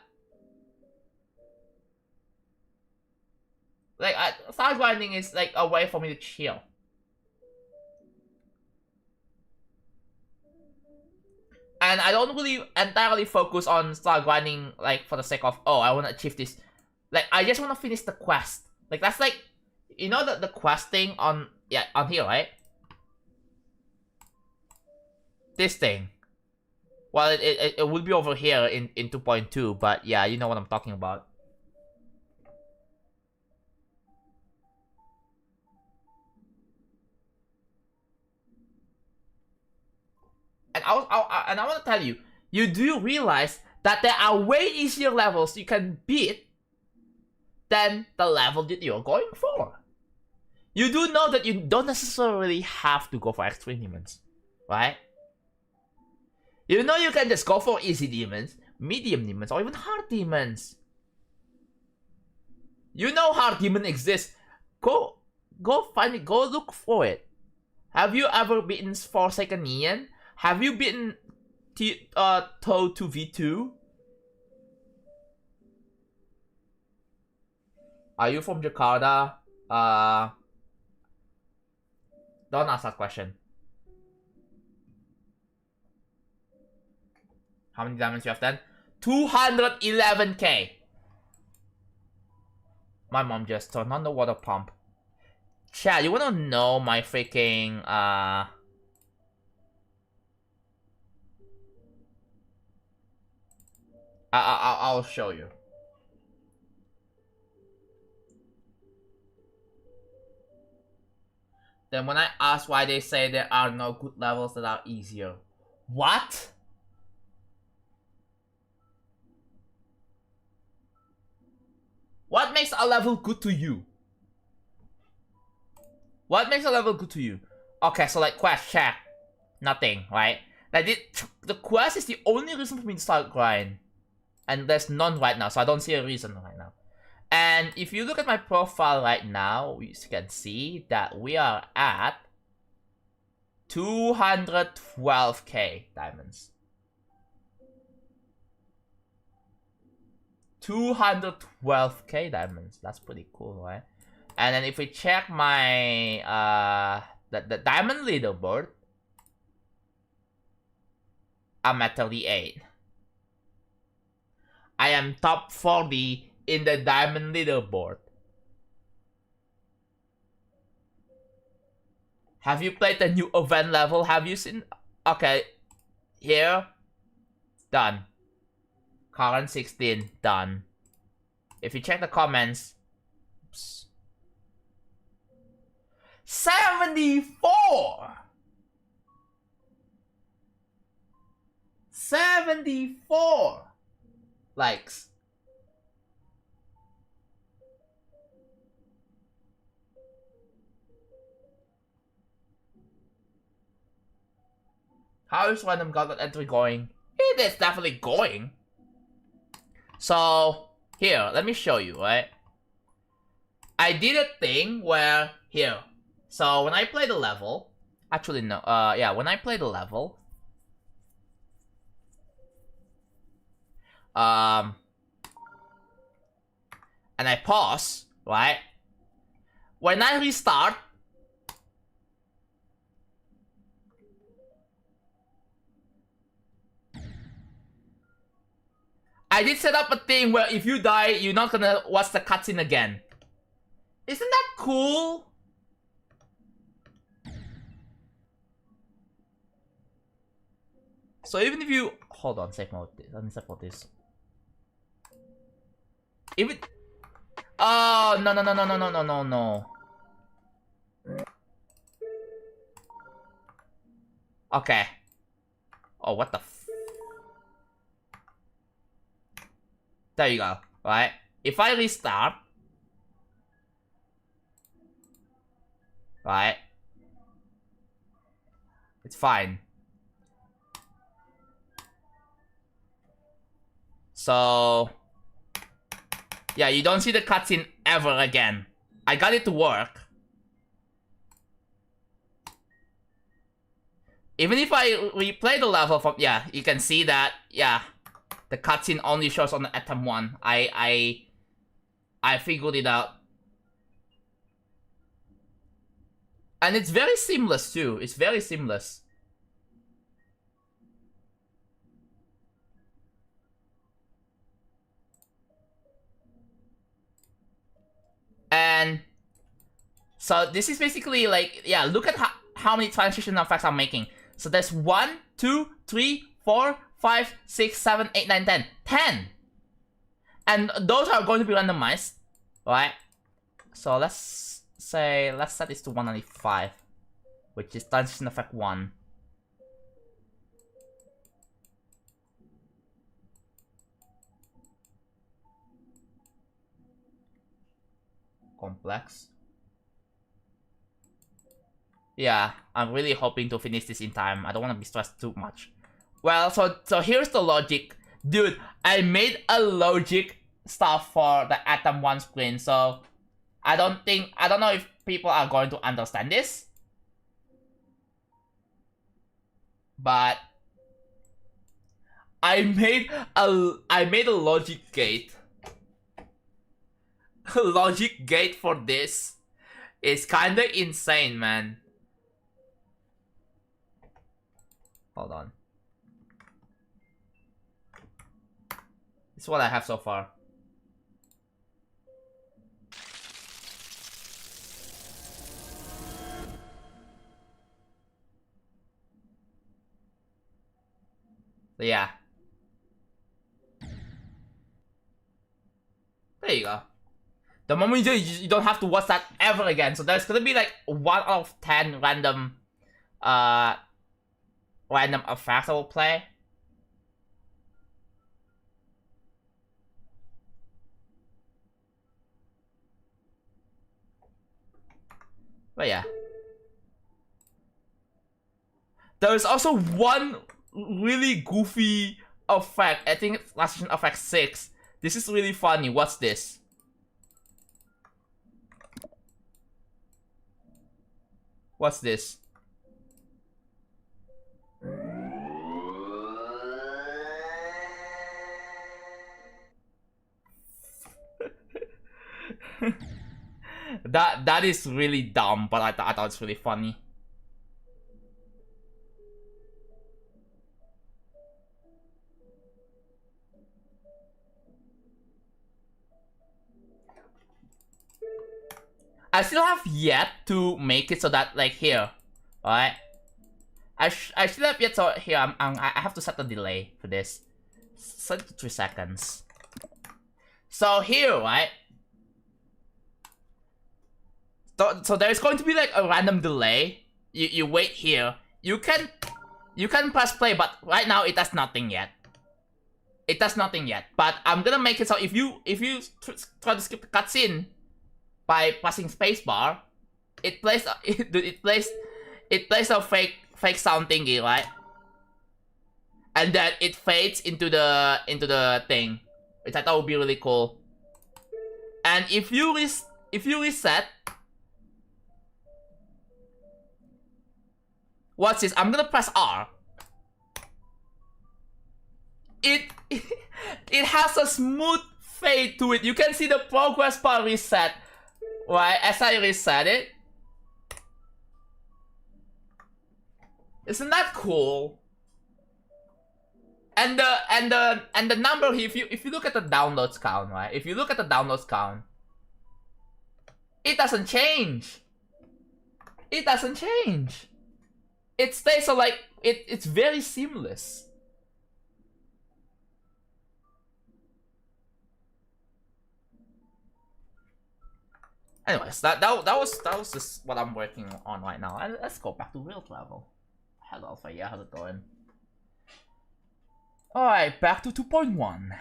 like, star grinding is like a way for me to chill. And I don't really entirely focus on star grinding like for the sake of, oh, I want to achieve this. Like, I just want to finish the quest. Like, that's like, you know, the quest thing on, yeah, on here, right? This thing. Well, it will be over here in 2.2, but yeah, you know what I'm talking about. And I want to tell you, you do realize that there are way easier levels you can beat than the level that you're going for. You do know that you don't necessarily have to go for extreme demons, right? You know you can just go for easy demons, medium demons, or even hard demons. You know hard demon exists. Go find it. Go look for it. Have you ever beaten Forsaken Neon? Have you beaten Toad 2v2? Are you from Jakarta? Don't ask that question. How many diamonds you have then? 211k. My mom just turned on the water pump. Chad, you wanna know my freaking I'll show you. Then when I ask why they say there are no good levels that are easier. What? What makes a level good to you? What makes a level good to you? Okay, so like quest, check. Nothing, right? Like the quest is the only reason for me to start grind. And there's none right now, so I don't see a reason right now. And if you look at my profile right now, you can see that we are at 212k diamonds. 212k diamonds. That's pretty cool, right? And then if we check my the diamond leaderboard, I'm at 38. I am top 40 in the diamond leaderboard. Have you played the new event level? Have you seen? Okay, here, done. Current 16, done. If you check the comments, oops, 74! 74 likes. How is random gauntlet entry going? It is definitely going. So, here, let me show you, right? I did a thing where, here. So, when I play the level, actually no, yeah, when I play the level, and I pause, right? When I restart, I did set up a thing where if you die, you're not gonna watch the cutscene again. Isn't that cool? So even if you... Hold on, save mode. Let me save mode this. Even... Oh, no. Okay. Oh, what the f... There you go, right? If I restart, right? It's fine. So, yeah, you don't see the cutscene ever again. I got it to work. Even if I replay the level from, yeah, you can see that, yeah, the cutscene only shows on the Atom 1. I figured it out. And it's very seamless too. It's very seamless. And so this is basically like, yeah, look at how many transition effects I'm making. So there's 1, 2, 3, 4, 5, 6, 7, 8, 9, 10. 10! And those are going to be randomized, right? So let's set this to 195, which is transition effect 1. Complex. Yeah, I'm really hoping to finish this in time. I don't want to be stressed too much. Well, so here's the logic. Dude, I made a logic stuff for the Atom 1 screen, so I don't know if people are going to understand this. But I made a logic gate logic gate for this is kinda insane, man. Hold on. This is what I have so far. So yeah. There you go. The moment you don't have to watch that ever again. So there's gonna be like 1 out of 10 random effects I will play. But yeah. There's also one really goofy effect. I think it's last effect 6. This is really funny. What's this? What's this? That is really dumb, but I thought it's really funny. I still have yet to make it so that, like, here, alright? I still have yet, so here, I have to set the delay for this. Set it to 3 seconds. So here, right? So there's going to be like a random delay. You wait here. You can press play, but right now it does nothing yet. It does nothing yet. But I'm gonna make it so if you try to skip the cutscene by pressing spacebar, it plays a fake sound thingy, right? And then it fades into the thing, which I thought would be really cool. And if you reset, watch this. I'm gonna press R. It has a smooth fade to it. You can see the progress bar reset, right? As I reset it. Isn't that cool? And the number here, if you look at the downloads count, right? If you look at the downloads count, it doesn't change. It doesn't change. It stays so like it's very seamless. Anyways, that was just what I'm working on right now. And let's go back to real level. Hello, yeah, how's it going? Alright, back to 2.1.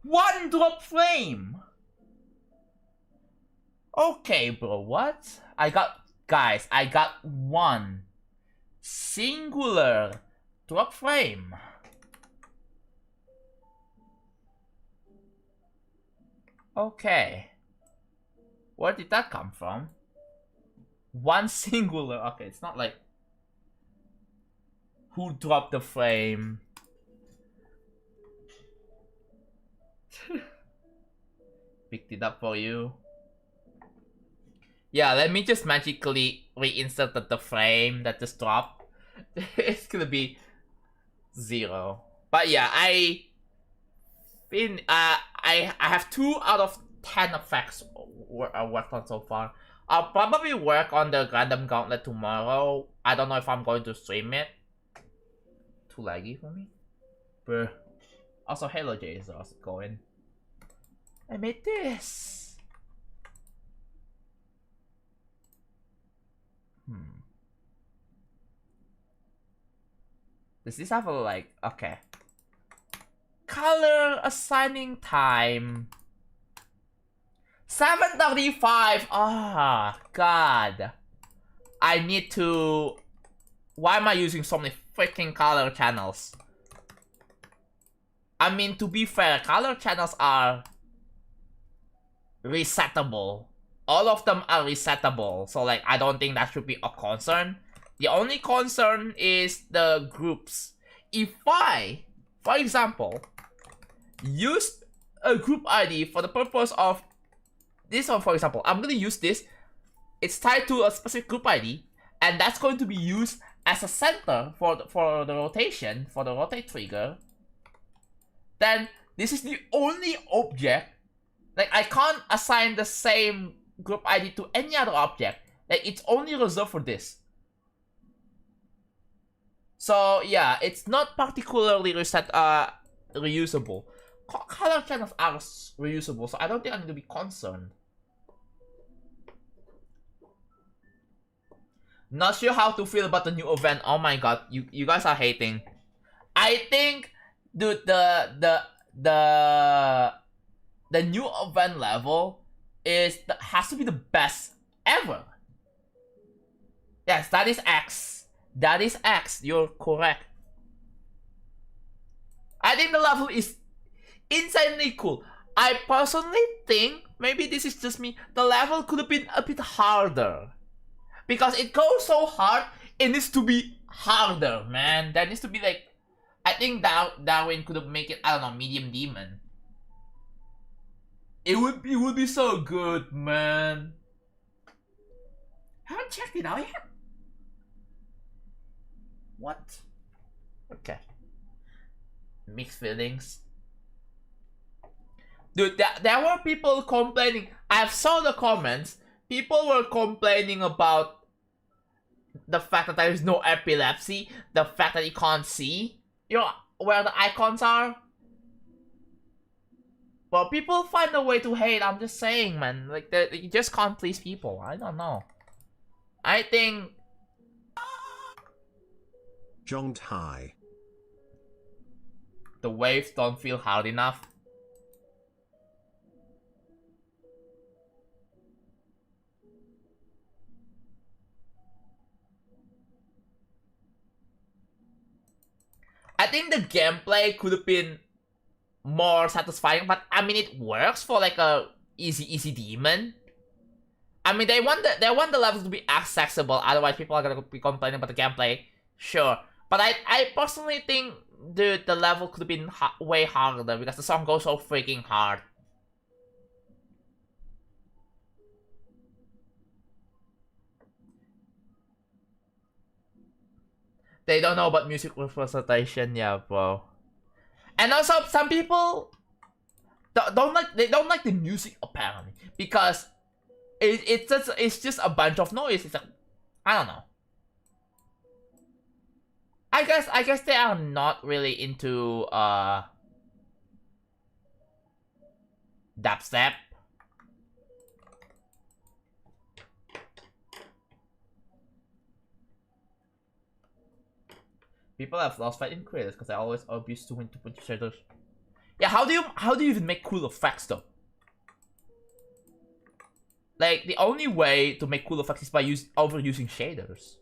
1 drop frame! Okay, bro, what? Guys, I got 1 singular drop frame. Okay. Where did that come from? 1 singular. Okay, it's not like who dropped the frame. Picked it up for you. Yeah, let me just magically reinsert the frame that just dropped. It's gonna be 0. But yeah, I have 2 out of 10 effects I worked on so far. I'll probably work on the random gauntlet tomorrow. I don't know if I'm going to stream it. Too laggy for me. Bruh. Also, Halo J is also going. I made this. Does this have a like, okay. Color assigning time. 7:35. Ah, God. I need to. Why am I using so many freaking color channels? I mean, to be fair, color channels are resettable. All of them are resettable. So, like, I don't think that should be a concern. The only concern is the groups. If I, for example, use a group ID for the purpose of this one, for example. I'm gonna use this. It's tied to a specific group ID, and that's going to be used as a center for the rotation, for the rotate trigger. Then this is the only object. Like, I can't assign the same group ID to any other object. Like, it's only reserved for this. So yeah, it's not particularly reusable. Color channels are reusable, so I don't think I need to be concerned. Not sure how to feel about the new event. Oh my god, you guys are hating. I think, dude, the new event level has to be the best ever. Yes, that is X. That is X. You're correct. I think the level is insanely cool. I personally think, maybe this is just me, the level could have been a bit harder. Because it goes so hard, it needs to be harder, man. That needs to be like, I think Darwin could have made it, I don't know, medium demon. It would be so good, man. Haven't checked it out yet. What? Okay. Mixed feelings. Dude, there were people complaining. I saw the comments. People were complaining about the fact that there is no epilepsy, the fact that you can't see, you know, where the icons are. Well, people find a way to hate. I'm just saying, man. Like, you just can't please people. I don't know. I think. Jont high. The waves don't feel hard enough. I think the gameplay could have been more satisfying, but I mean, it works for like a easy demon. I mean, they want the levels to be accessible, otherwise people are gonna be complaining about the gameplay. Sure, but I personally think the level could have been way harder because the song goes so freaking hard. They don't know about music representation, yeah, bro. And also, some people don't like the music apparently because it's just a bunch of noise. It's like, I don't know. I guess they are not really into dubstep. People have lost fight in creators because I always abuse too many shaders. Yeah, how do you even make cool effects though? Like, the only way to make cool effects is by overusing shaders.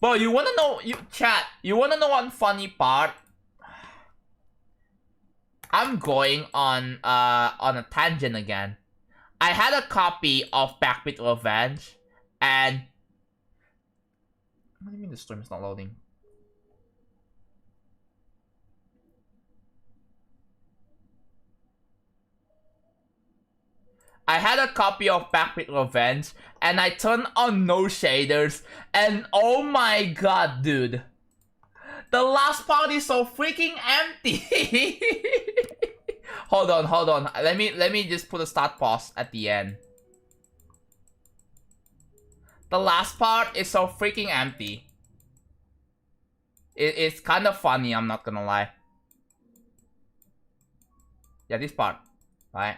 Bro, you wanna know, you wanna know one funny part? I'm going on a tangent again. I had a copy of Backbeat Revenge, and what do you mean the stream is not loading? I had a copy of Backbeat Revenge, and I turned on no shaders, and oh my god, dude. The last part is so freaking empty. Hold on. Let me just put a start pause at the end. The last part is so freaking empty. It's kind of funny, I'm not gonna lie. Yeah, this part, right?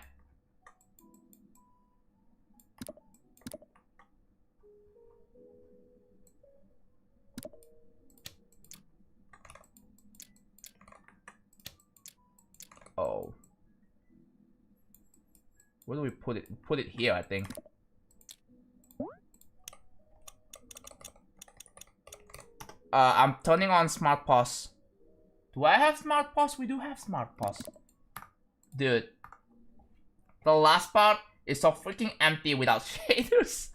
Oh. Where do we put it? Put it here, I think. I'm turning on smart pause. Do I have smart pause? We do have smart pause. Dude. The last part is so freaking empty without shaders.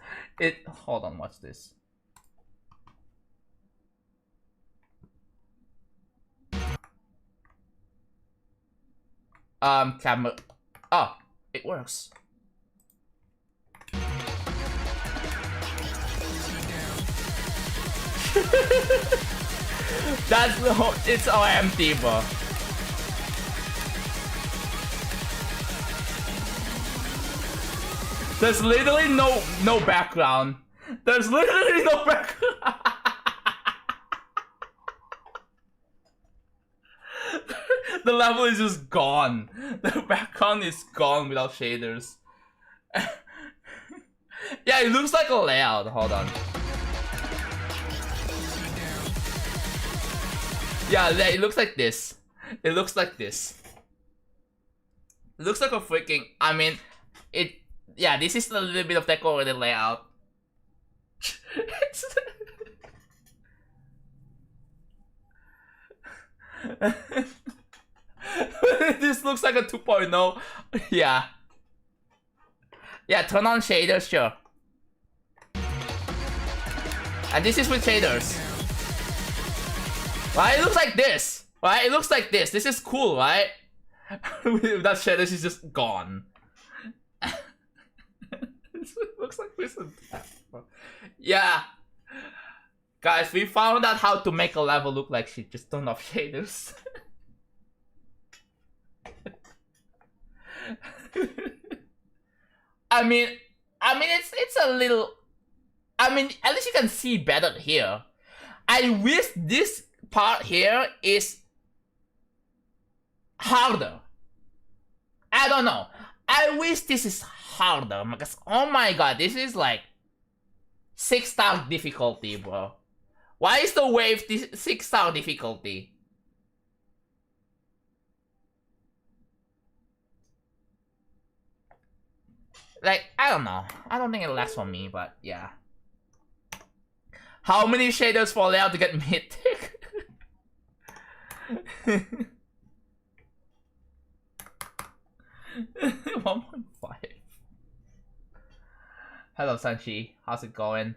Hold on, watch this. camera. Oh, it works. That's the whole, it's all empty, bro. There's literally no background. There's literally no background. The level is just gone. The background is gone without shaders. Yeah, it looks like a layout. Hold on. Yeah, it looks like this. It looks like this. It looks like a freaking. I mean, it. Yeah, this is a little bit of decorated layout. This looks like a 2.0. Yeah. Yeah, turn on shaders, sure. And this is with shaders. Right? It looks like this. Right? It looks like this. This is cool, right? Without shaders, is just gone. It looks like this. Yeah. Guys, we found out how to make a level look like shit. Just turn off shaders. I mean, it's a little. I mean, at least you can see better here. I wish this part here is harder. I don't know. I wish this is harder because oh my god, this is like 6-star difficulty, bro. Why is the wave 6-star difficulty? Like, I don't know. I don't think it lasts for me, but yeah. How many shaders for layout to get mythic? 1.5. Hello, Sanchi. How's it going?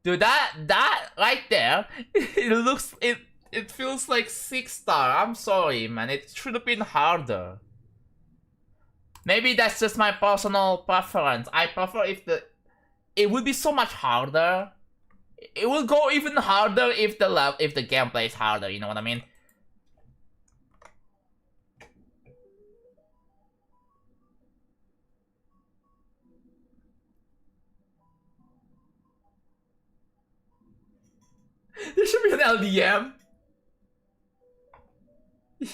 Dude, that right there, it feels like 6-star. I'm sorry, man. It should have been harder. Maybe that's just my personal preference. I prefer it would be so much harder. It will go even harder if the gameplay is harder. You know what I mean? There should be an LDM.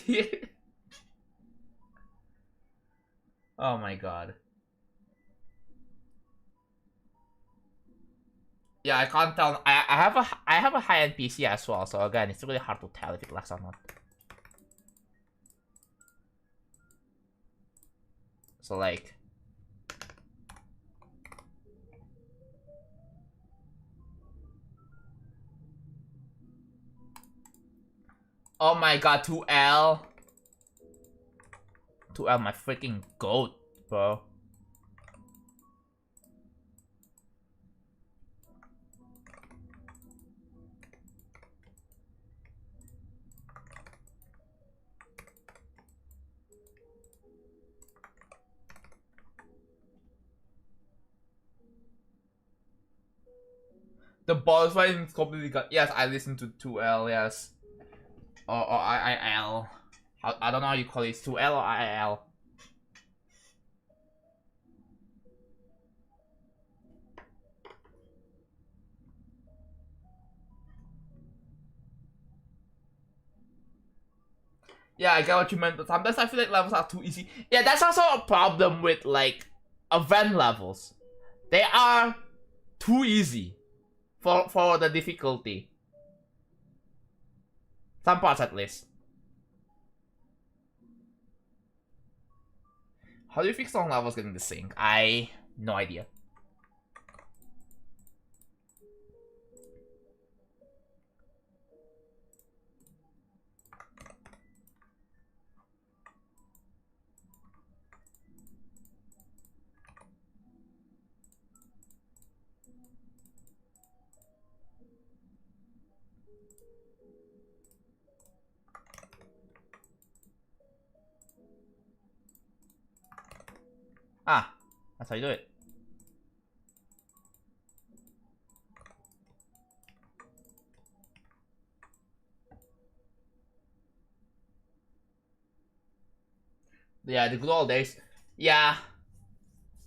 Yeah. Oh my god. Yeah, I can't tell. I have a high-end PC as well, so again, it's really hard to tell if it lags or not. So like, oh my god, 2L. 2L, my freaking goat, bro. The boss fight is completely got. Yes, I listened to 2L, yes. Or IIL. I don't know how you call it. It's 2L or IIL. Yeah, I get what you meant. But sometimes I feel like levels are too easy. Yeah, that's also a problem with like event levels. They are too easy for the difficulty. Some parts at least. How do you fix long levels getting the sync? No idea. Ah, that's how you do it. Yeah, the good old days. Yeah.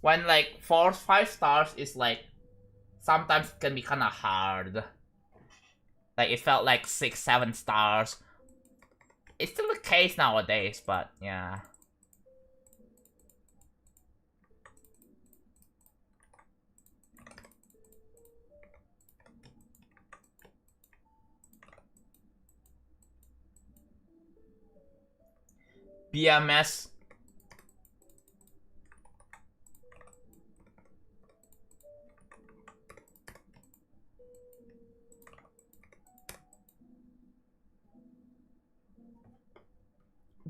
When like 4, 5 stars is like sometimes can be kinda hard. Like it felt like 6, 7 stars. It's still the case nowadays, but yeah. BMS.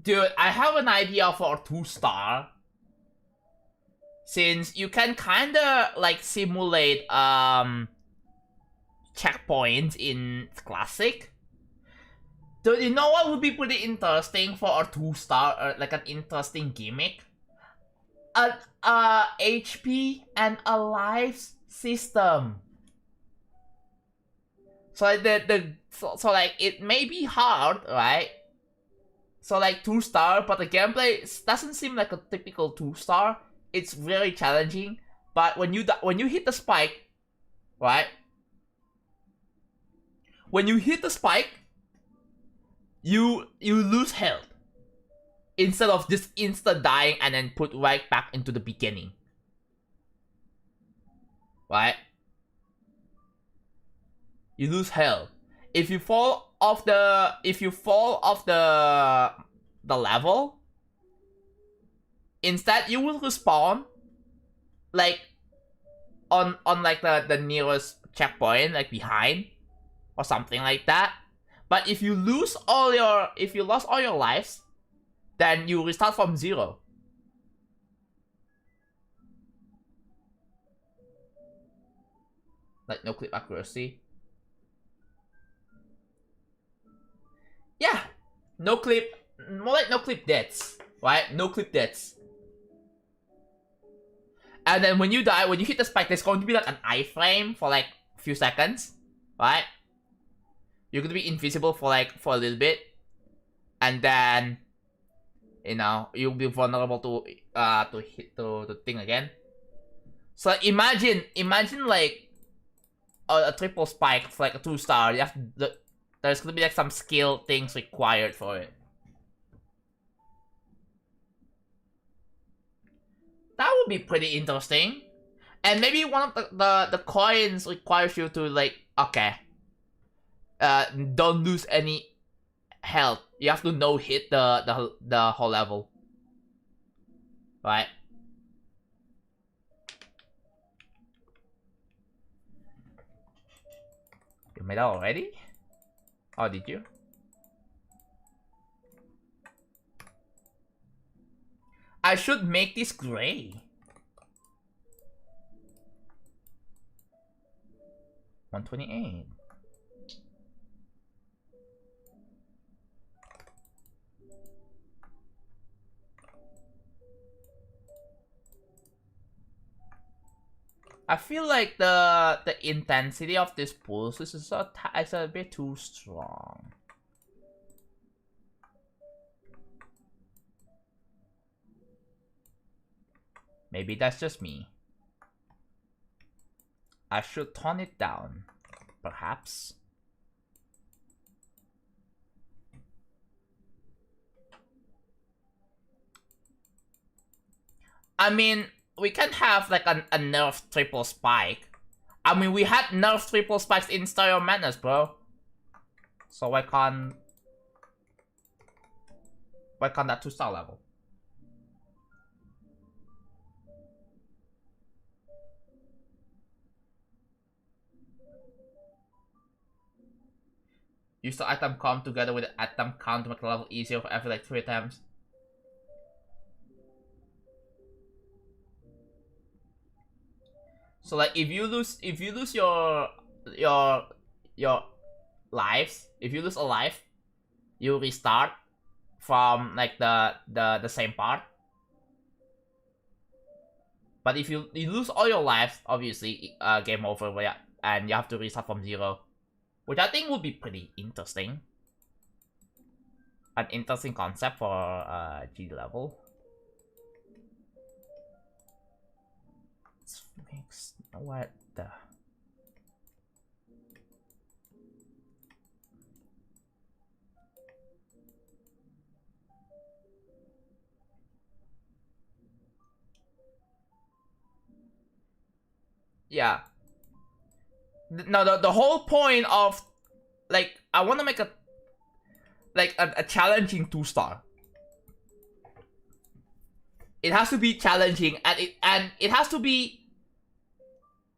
Dude, I have an idea for a 2-star. Since you can kinda like simulate checkpoints in classic. Dude, you know what would be pretty interesting for a 2-star, like an interesting gimmick? A HP and a life system. So like so like it may be hard, right? So like 2-star, but the gameplay doesn't seem like a typical 2-star. It's very challenging. But when you hit the spike, right? When you hit the spike, you lose health instead of just instant dying and then put right back into the beginning, right? You lose health if you fall off the level. Instead, you will respawn like on like the nearest checkpoint, like behind or something like that. But if you lost all your lives, then you restart from 0. Like no clip accuracy. Yeah, no clip, more like no clip deaths, right? No clip deaths. And then when you die, when you hit the spike, there's going to be like an iframe for like a few seconds, right? You're gonna be invisible for a little bit, and then you know you'll be vulnerable to hit the thing again. So imagine like a triple spike for like a 2-star. You have there's gonna be like some skill things required for it. That would be pretty interesting. And maybe one of the coins requires you to like, okay, don't lose any health. You have to no hit the whole level, right? You made that already? Oh, did you? I should make this gray. 128. I feel like the intensity of this pulse is a bit too strong. Maybe that's just me. I should tone it down, perhaps. I mean, we can have like a nerf triple spike. I mean, we had nerf triple spikes in Stereo Madness, bro. So why can't that 2-star level? Use the item count together with the item count to make the level easier for every like 3 attempts. So like if you lose your lives, if you lose a life, you restart from like the same part. But if you lose all your lives, obviously, game over, and you have to restart from 0. Which I think would be pretty interesting. An interesting concept for G level. Let's mix, what the... Yeah. No, the whole point of, like, I want to make a challenging 2-star. It has to be challenging, and it has to be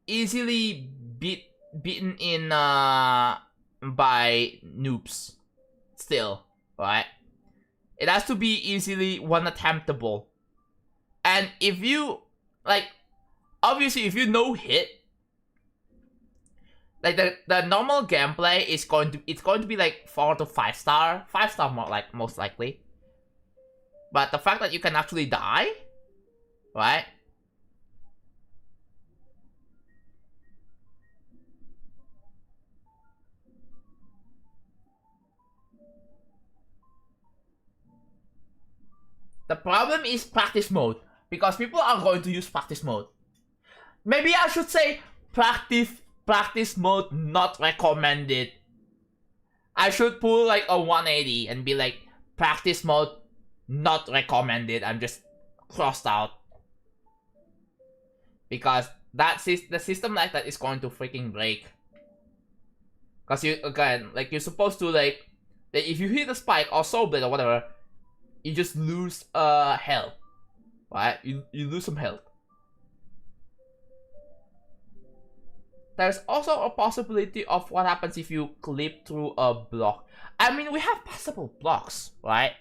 easily beaten in by noobs. Still, right? It has to be easily one-attemptable. And if you, like, obviously if you no hit, like the normal gameplay is going to be like 4 to 5 star, 5 star more, like, most likely. But the fact that you can actually die, right? The problem is practice mode, because people are going to use practice mode. Maybe I should say practice mode not recommended. I should pull like a 180 and be like, practice mode not recommended. I'm just crossed out. Because the system like that is going to freaking break. Because you, again, like, you're supposed to, like, if you hit a spike or soul blade or whatever, you just lose health. Right? You lose some health. There's also a possibility of what happens if you clip through a block. I mean, we have passable blocks, right?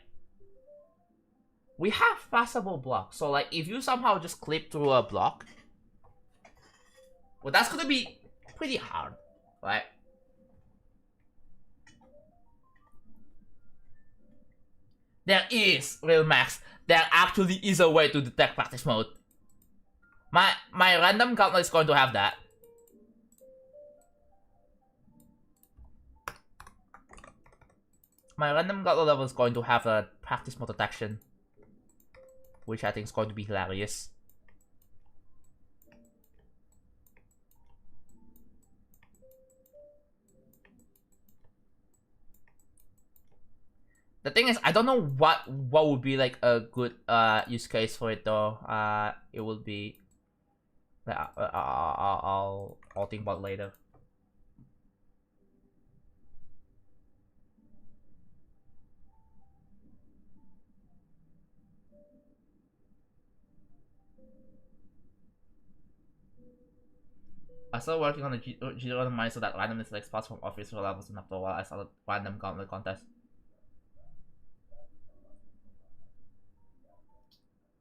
We have passable blocks. So, like, if you somehow just clip through a block, well, that's gonna be pretty hard, right? There is, remakes. There actually is a way to detect practice mode. My random gauntlet is going to have that. My random gauntlet level is going to have a practice mode detection, which I think is going to be hilarious. The thing is, I don't know what would be like a good use case for it though. It will be. I'll think about it later. I started working on the G randomizer so that randomly selects spots from officer levels, and after a while I started random gauntlet contest.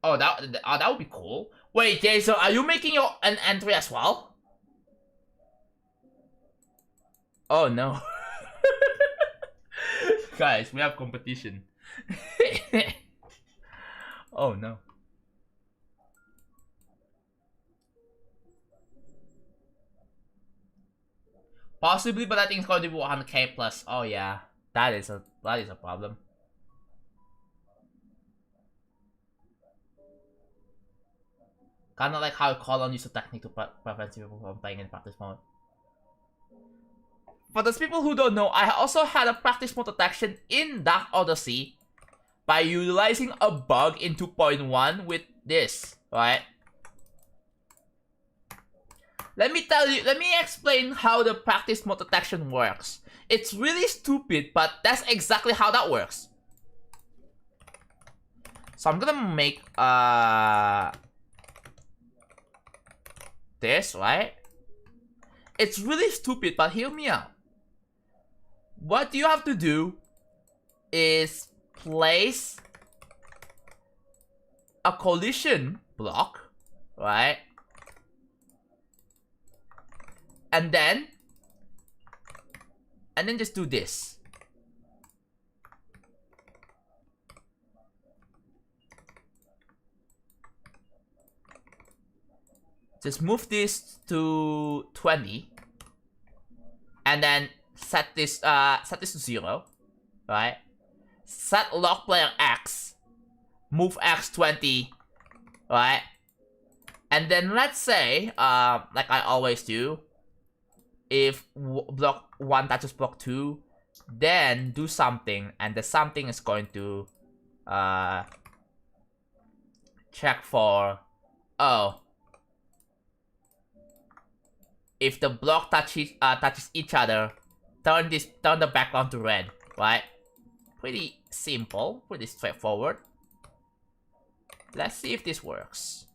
Oh, that would be cool. Wait, Jason, are you making an entry as well? Oh no. Guys, we have competition. Oh no. Possibly, but I think it's going to be 100k plus. Oh yeah, that is a problem. Kinda like how Colon used a technique to prevent people from playing in practice mode. For those people who don't know, I also had a practice mode detection in Dark Odyssey by utilizing a bug in 2.1 with this, right? Let me explain how the practice mode detection works. It's really stupid, but that's exactly how that works. So I'm gonna make this, right? It's really stupid, but hear me out. What you have to do is place a collision block, right? And then just do this. just move this to 20, and then set this to 0, right? Set lock player X, move X 20, right? And then let's say, like I always do, if block 1 touches block 2, then do something, and the something is going to check for, oh, if the block touches each other, turn the background to red, right? Pretty simple, pretty straightforward. Let's see if this works.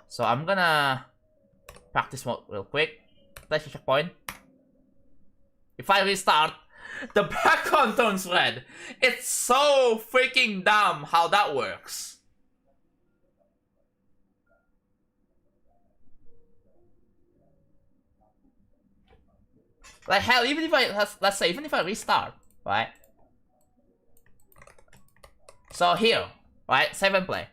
So I'm gonna practice mode real quick. Place a checkpoint. If I restart, the background turns red. It's so freaking dumb how that works. Like hell, even if let's say even if I restart, right? So here, right? Save and play.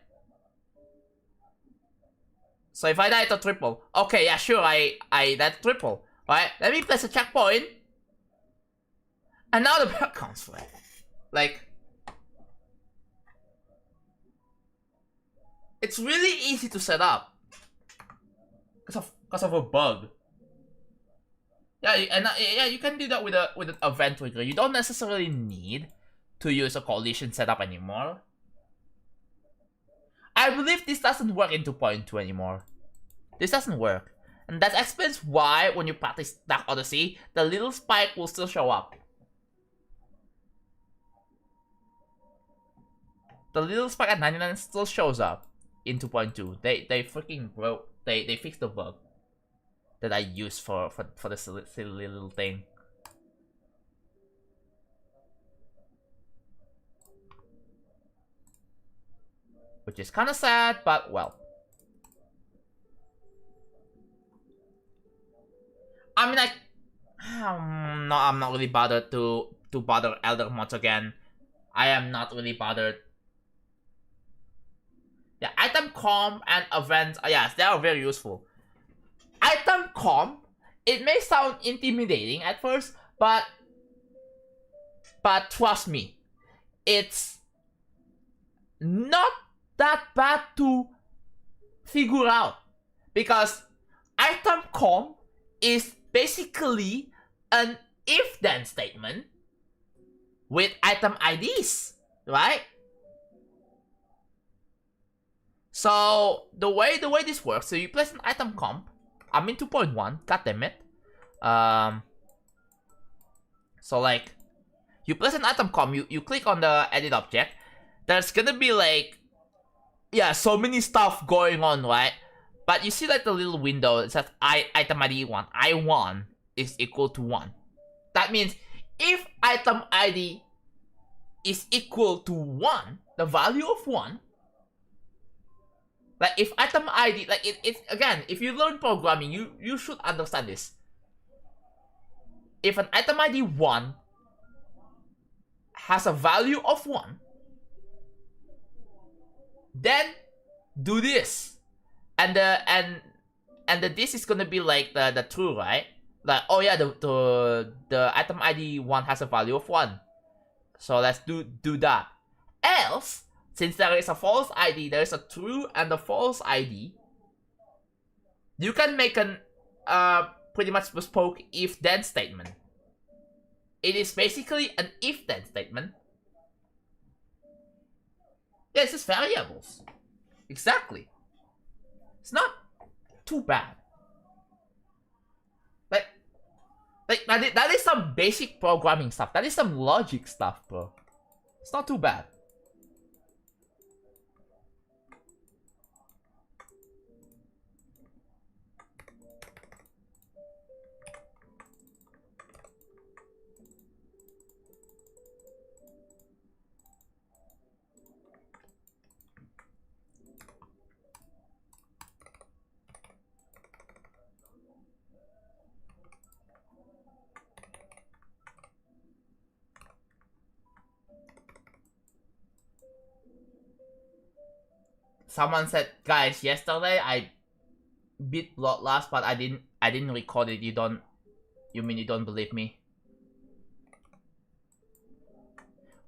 So if I die to triple, okay, yeah, sure, I died to triple, right? Let me place a checkpoint, and now the background's red. Like, it's really easy to set up because of a bug. Yeah, and yeah, you can do that with an event trigger. You don't necessarily need to use a collision setup anymore. I believe this doesn't work in 2.2 anymore. This doesn't work. And that explains why when you practice Dark Odyssey, the little spike will still show up. The little spike at 99 still shows up in 2.2. They freaking broke. They fixed the bug that I used for the silly little thing. Which is kind of sad, but well. I mean, like, no, I'm not really bothered to bother Elder mods again. I am not really bothered. Yeah, item comp and events, yes, they are very useful. Item comp, it may sound intimidating at first, but trust me, it's not that bad to figure out, because item comp is basically an if-then statement with item IDs, right? So the way this works, so you place an item comp. I'm in 2.1, god damn it. So like, you place an item comp, you click on the edit object. There's gonna be like, yeah, so many stuff going on, right? But you see like the little window, it says item ID 1. I1 is equal to 1. That means if item ID is equal to 1, the value of 1, like if item ID, like it's again, if you learn programming, you should understand this. If an item ID 1 has a value of 1, then do this. And the this is gonna be like the true, right? Like, oh yeah, the item ID 1 has a value of 1. So let's do that. Else, since there is a false ID, there is a true and a false ID, you can make an pretty much bespoke if-then statement. It is basically an if-then statement. Yeah, it's just variables. Exactly. It's not too bad. Like that is some basic programming stuff. That is some logic stuff, bro. It's not too bad. someone said, guys, yesterday I beat Bloodlust, but I didn't record it. You mean you don't believe me?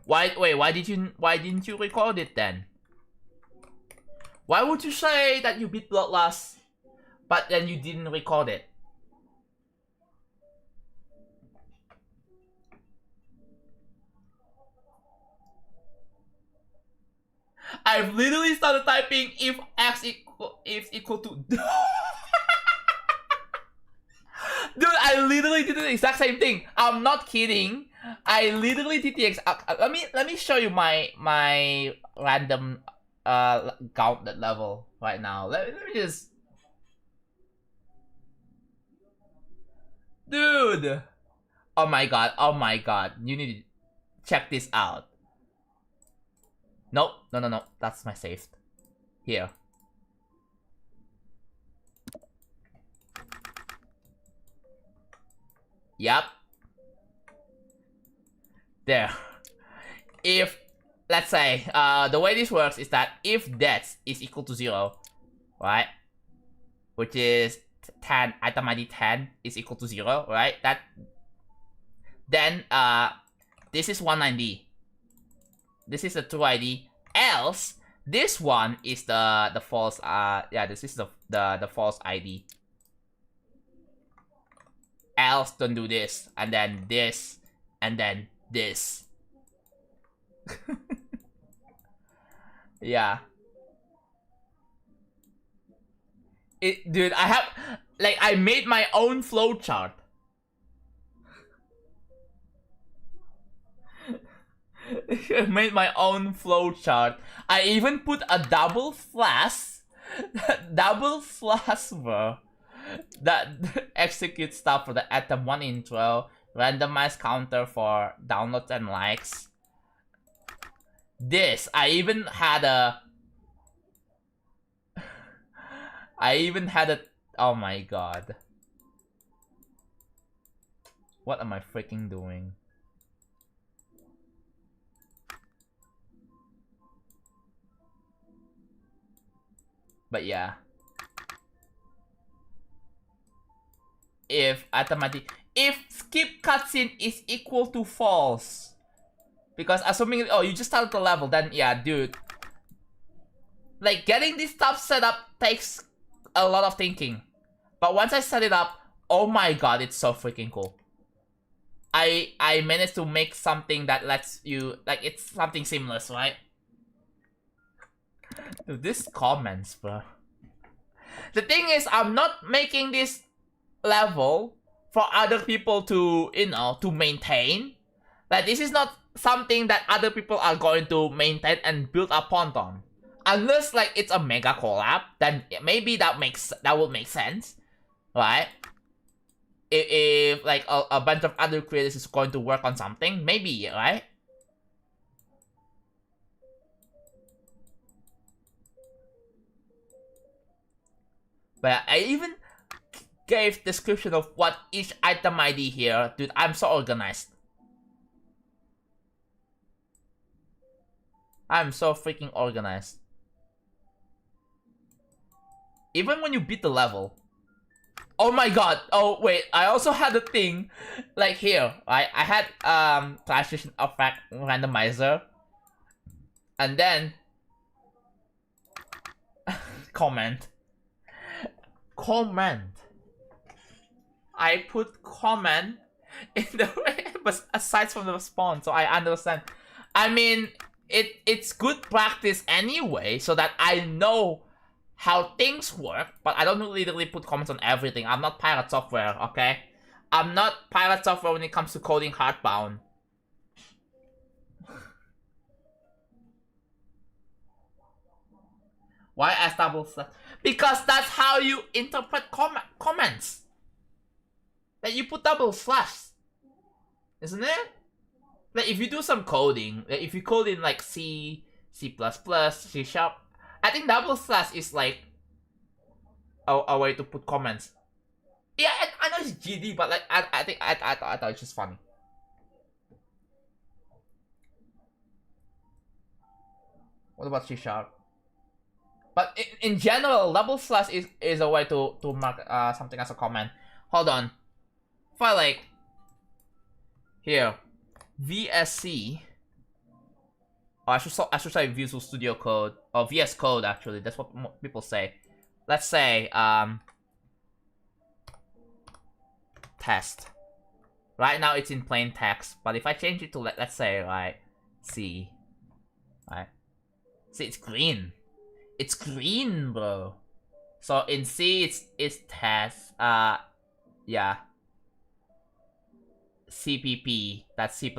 Why didn't you record it then? Why would you say that you beat Bloodlust, but then you didn't record it? I've literally started typing if x equal to Dude, I literally did the exact same thing. I'm not kidding. I literally did the exact. Let me show you my random gauntlet level right now. Let me just. Dude. Oh my god. Oh my god. You need to check this out. Nope. No. That's my saved. Here. Yep. There. If, let's say, the way this works is that if death is equal to 0, right? Which is 10, item ID 10 is equal to 0, right? Then, this is one ID. This is a true ID. Else, this one is the false, yeah, this is the false ID. Else, don't do this, and then this, and then this. Yeah. Dude, I made my own flowchart. I made my own flowchart. I even put a double slash, bro, that executes stuff for the atom 1 intro, randomized counter for downloads and likes. This, I even had a, oh my god. What am I freaking doing? But yeah. If skip cutscene is equal to false. Because assuming, oh, you just started the level, then yeah, dude. Like, getting this stuff set up takes a lot of thinking. But once I set it up, oh my god, it's so freaking cool. I managed to make something that lets you, like, it's something seamless, right? Dude, this comments, bro. The thing is, I'm not making this level for other people to, you know, to maintain. Like, this is not something that other people are going to maintain and build upon on. Unless, like, it's a mega collab, then maybe that would make sense, right? If like a bunch of other creators is going to work on something, maybe, right? But I even gave description of what each item ID here. Dude, I'm so organized. I'm so freaking organized. Even when you beat the level. Oh my god. Oh wait, I also had a thing like here, right? I had transition effect randomizer. And then comment. I put comment in the way, but aside from the response, so I understand. I mean, it's good practice anyway, so that I know how things work, but I don't literally put comments on everything. I'm not pirate software, okay? I'm not pirate software when it comes to coding hardbound. Why S double slash? Because that's how you interpret comments. Like, you put double slash, isn't it? Like, if you do some coding, like if you code in like C, C++, C#, I think double slash is like a way to put comments. Yeah, I know it's GD, but like I think I thought it's just funny. What about C#? But in general, double slash is a way to mark something as a comment. Hold on. If I like here VSC, or I should say Visual Studio Code or VS Code actually. That's what people say. Let's say test. Right now it's in plain text, but if I change it to let's say right C, right? See, it's green. It's green, bro. So in C it's test. Yeah. CPP. That's C++.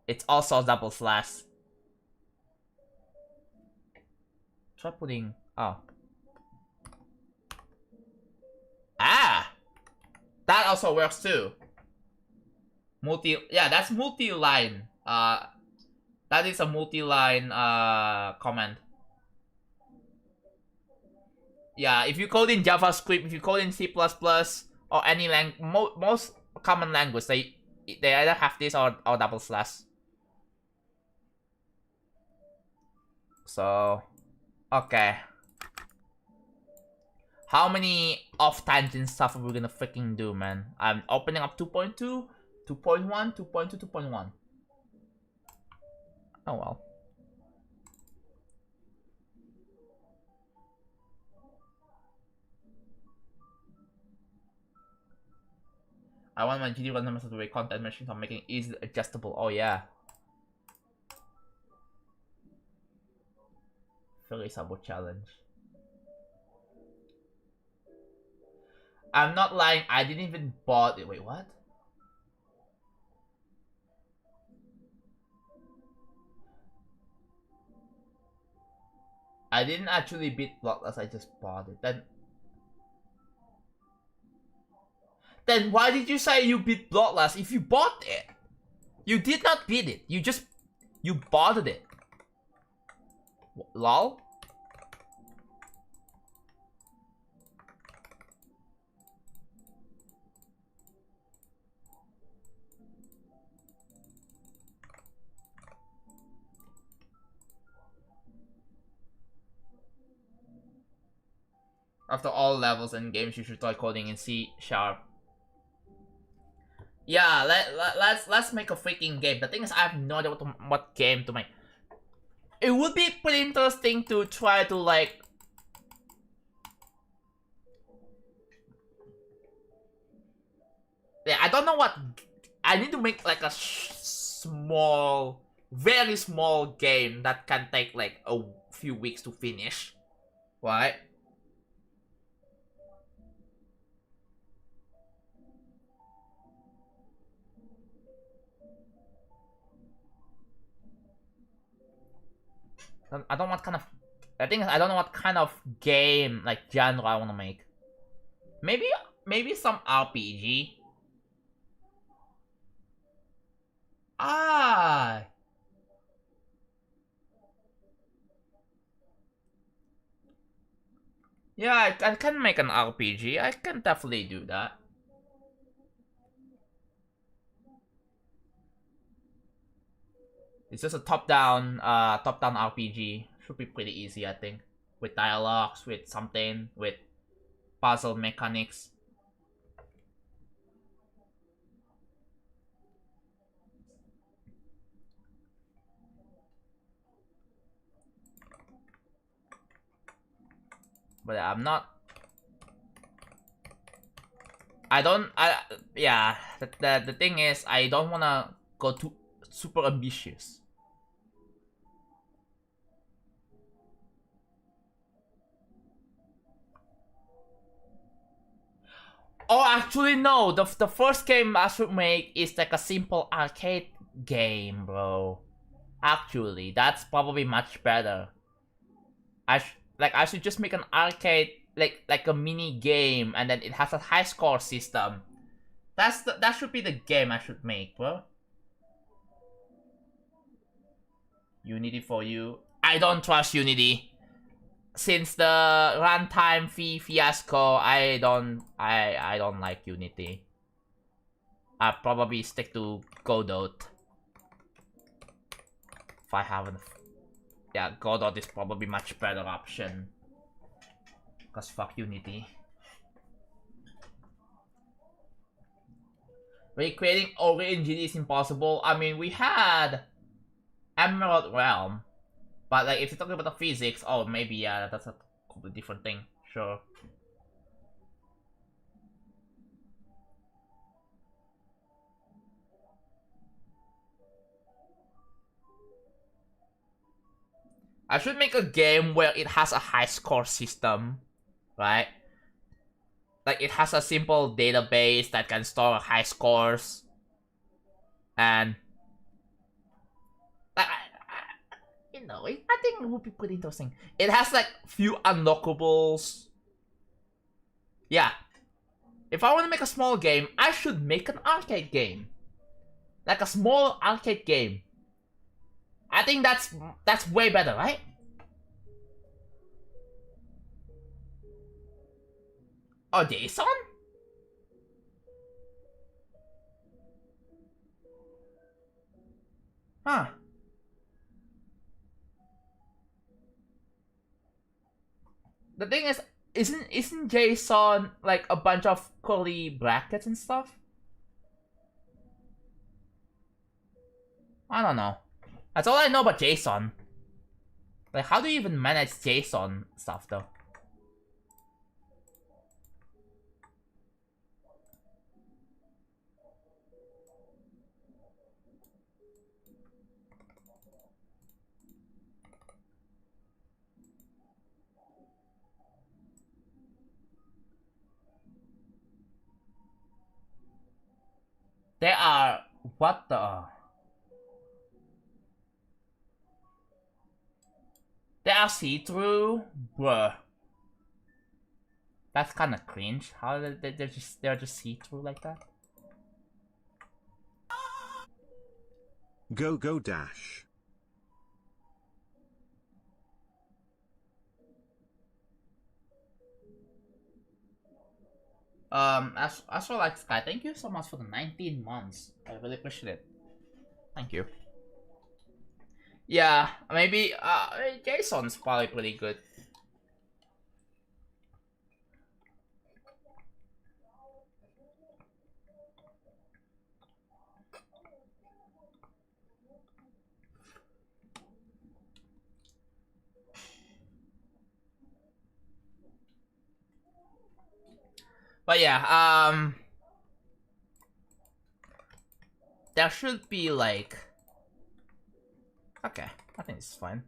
It's also double slash. Try putting. Oh. Ah. That also works too. Yeah, that's multi-line. That is a multi-line comment. Yeah, if you code in JavaScript, if you code in C++ or any most common language, they either have this or double slash. So, okay. How many off-tangent stuff are we gonna freaking do, man? I'm opening up 2.2, 2.1, 2.2, 2.1. Oh well. I want my GD random to be content machine for making easily adjustable. Oh yeah. Very sabo challenge. I'm not lying, I didn't even bought it. Wait, what? I didn't actually beat Blockless, I just bought it. Then why did you say you beat Blockless if you bought it? You did not beat it. You bought it. Lol? After all levels and games, you should try coding in C#. Yeah, let's make a freaking game. The thing is, I have no idea what game to make. It would be pretty interesting to try to like. Yeah, I don't know what. I need to make like a small, very small game that can take like a few weeks to finish, right? I don't know what kind of. I think I don't know what kind of game like genre I want to make. Maybe some RPG. Ah. Yeah, I can make an RPG. I can definitely do that. It's just a top-down RPG. Should be pretty easy, I think. With dialogues, with something, with puzzle mechanics. But I'm not. Yeah. The thing is, I don't wanna go too super ambitious. Oh, actually, no. The first game I should make is like a simple arcade game, bro. Actually, that's probably much better. I should just make an arcade like a mini game, and then it has a high score system. That should be the game I should make, bro. Unity for you. I don't trust Unity. Since the runtime fee fiasco, I don't like Unity. I'll probably stick to Godot. If I haven't. Yeah, Godot is probably much better option. Cause fuck Unity. Recreating Origin GD is impossible. I mean, we had Emerald Realm, but like if you're talking about the physics, oh maybe yeah, that's a completely different thing. Sure. I should make a game where it has a high score system, right? Like it has a simple database that can store high scores, and like you know, I think it would be pretty interesting. It has like few unlockables. Yeah, if I want to make a small game, I should make an arcade game, like a small arcade game. I think that's way better, right? Oh, Jason? Huh. The thing is, isn't JSON like a bunch of curly brackets and stuff? I don't know. That's all I know about JSON. Like, how do you even manage JSON stuff though? There are what the? They are see-through, bruh. That's kind of cringe. How they're just see-through like that? Go dash. As for like Sky, thank you so much for the 19 months. I really appreciate it. Thank you. Yeah, maybe Jason's probably pretty good. But yeah, there should be like, okay, I think it's fine.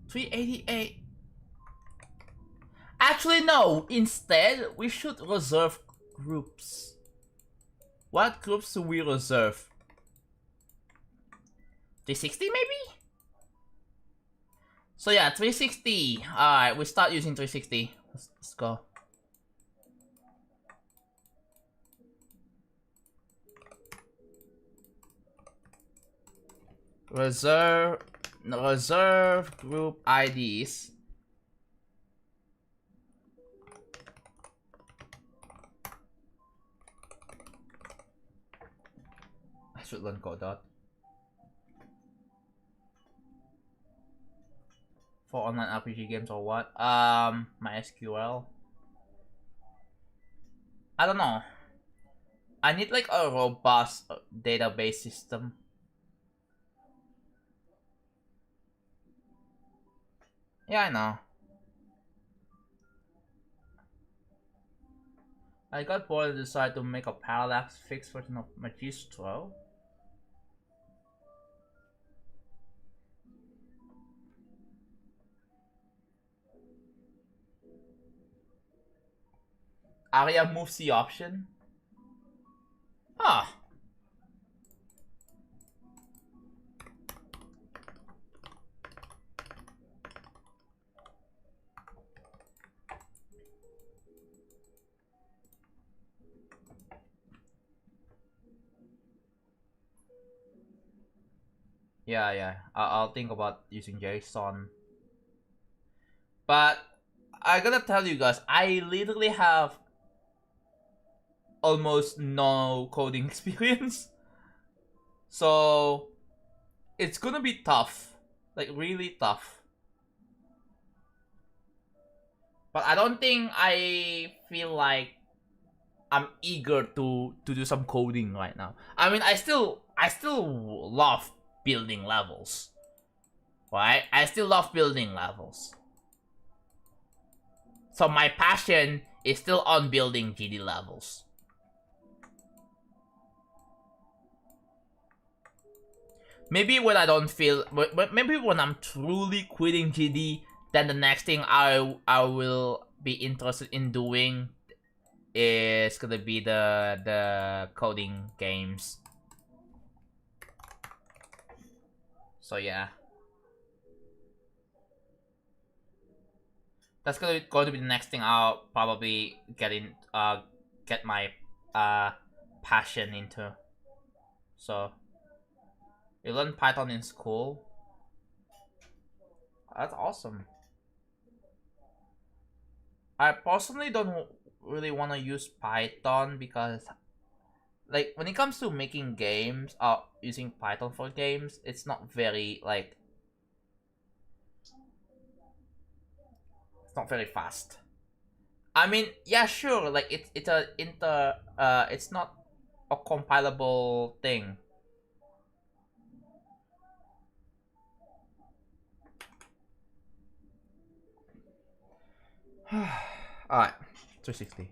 $388. Actually, no. Instead, we should reserve groups. What groups do we reserve? 360 maybe? So yeah, 360. Alright, we start using 360. Let's go. Reserve group IDs. I should learn Godot. For online RPG games or what? MySQL. I don't know. I need like a robust database system. Yeah, I know. I got bored and decided to make a parallax fixed version of Magistro. ARIA move C option? Huh. Yeah. I'll think about using JSON. But I gotta tell you guys, I literally have almost no coding experience. So it's gonna be tough. Like really tough. But I don't think I feel like I'm eager to do some coding right now. I mean, I still love building levels. Right? I still love building levels. So my passion is still on building GD levels. Maybe when I don't feel, maybe when I'm truly quitting GD, then the next thing I will be interested in doing is gonna be the coding games. So yeah, that's going to be the next thing I'll probably get my passion into. So you learn Python in school. That's awesome. I personally don't really want to use Python because, like, when it comes to making games, using Python for games, it's not very like, it's not very fast. I mean, yeah, sure, like it's not a compilable thing. Alright, 360.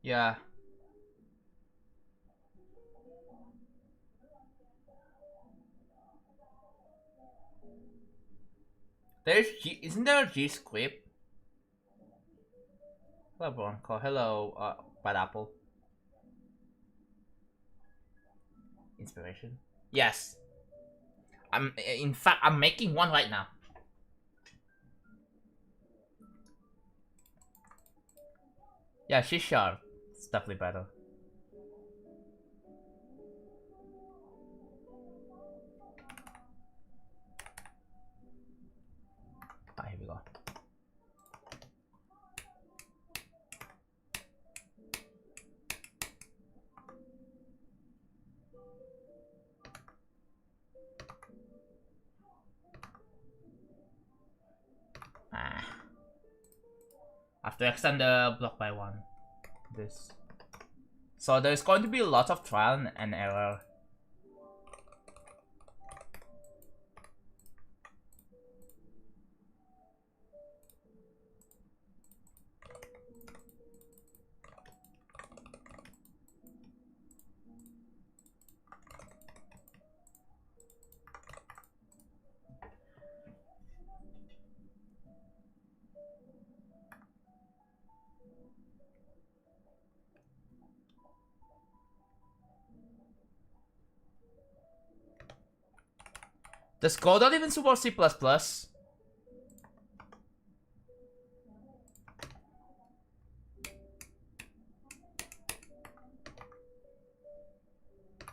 Yeah. Isn't there a G script? Hello, Bronco. Hello, Bad Apple. Inspiration. Yes. In fact, I'm making one right now. Yeah, she's sharp. It's definitely better. Here we go. I have to extend the block by one. This. So there's going to be a lot of trial and error. Does Go not even support C++?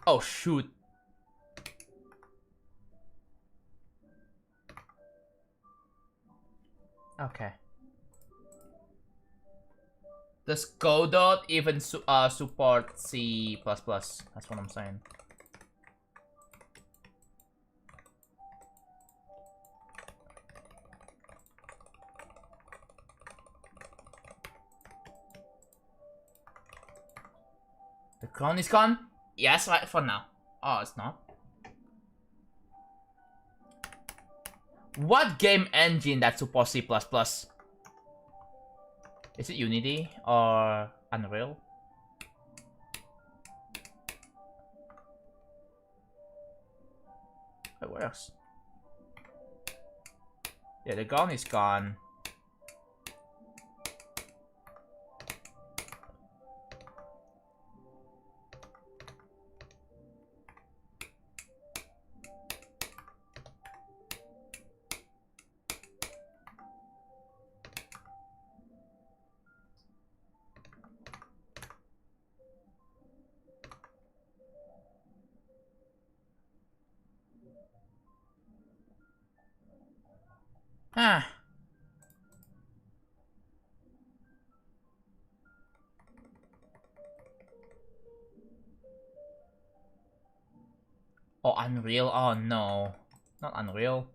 Oh shoot. Okay. Does Godot even support C++? That's what I'm saying. The crown is gone? Yes, right for now. Oh, it's not. What game engine that supports C++? Is it Unity or Unreal? It works. Yeah, the gun is gone. Ah. Oh, Unreal. Oh no. Not Unreal.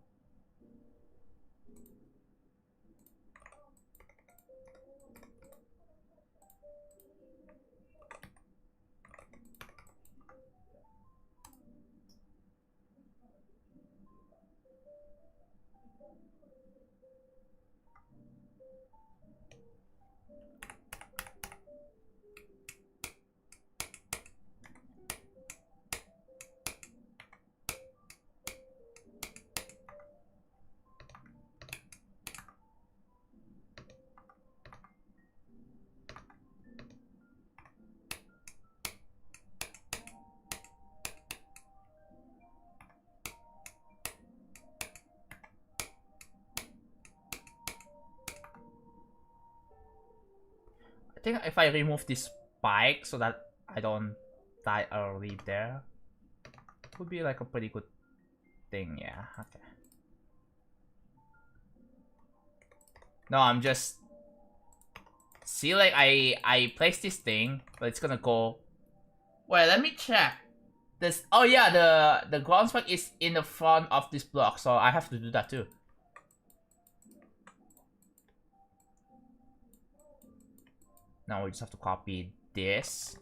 I think if I remove this spike so that I don't die early there, would be like a pretty good thing, yeah. Okay. No, I'm just see, like I place this thing, but it's gonna go. Wait, let me check. This. Oh yeah, the ground spike is in the front of this block, so I have to do that too. Now we just have to copy this.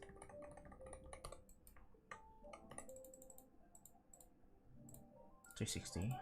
$360.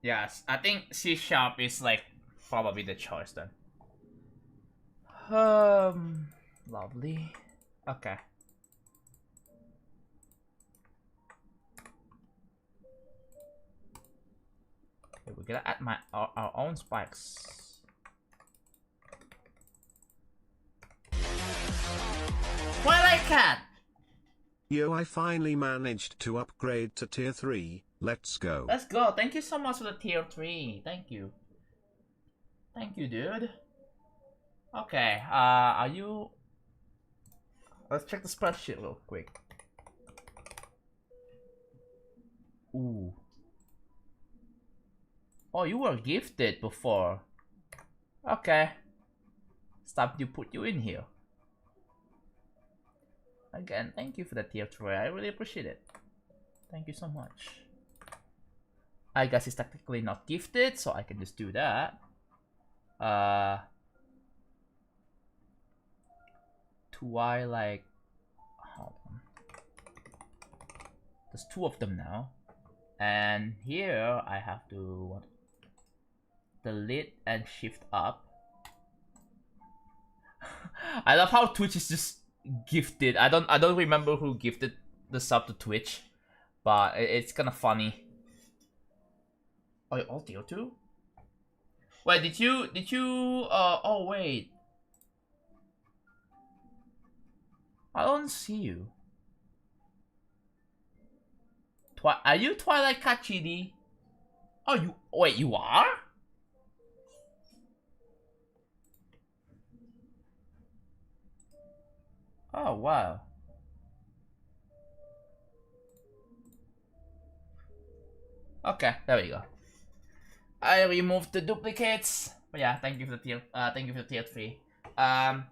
Yes, I think C# is like probably the choice then. Lovely. Okay. Okay, we're gonna add our own spikes. Twilight Cat! Yo, I finally managed to upgrade to tier 3. Let's go. Let's go. Thank you so much for the tier 3. Thank you. Thank you, dude. Okay, are you... Let's check the spreadsheet real quick. Ooh. Oh, you were gifted before. Okay. Stop you put you in here. Again, thank you for the tier 3. I really appreciate it. Thank you so much. I guess it's technically not gifted, so I can just do that. Twilight. Hold on. There's 2 of them now. And here I have to delete and shift up. I love how Twitch is just gifted. I don't remember who gifted the sub to Twitch, but it's kind of funny. Oh, you're all tier 2? Wait, did you oh wait. I don't see you. Are you Twilight Kachidi? Oh, wait, you are? Oh, wow. Okay, there we go. I removed the duplicates. But yeah, thank you for the tier. Thank you for the tier 3. By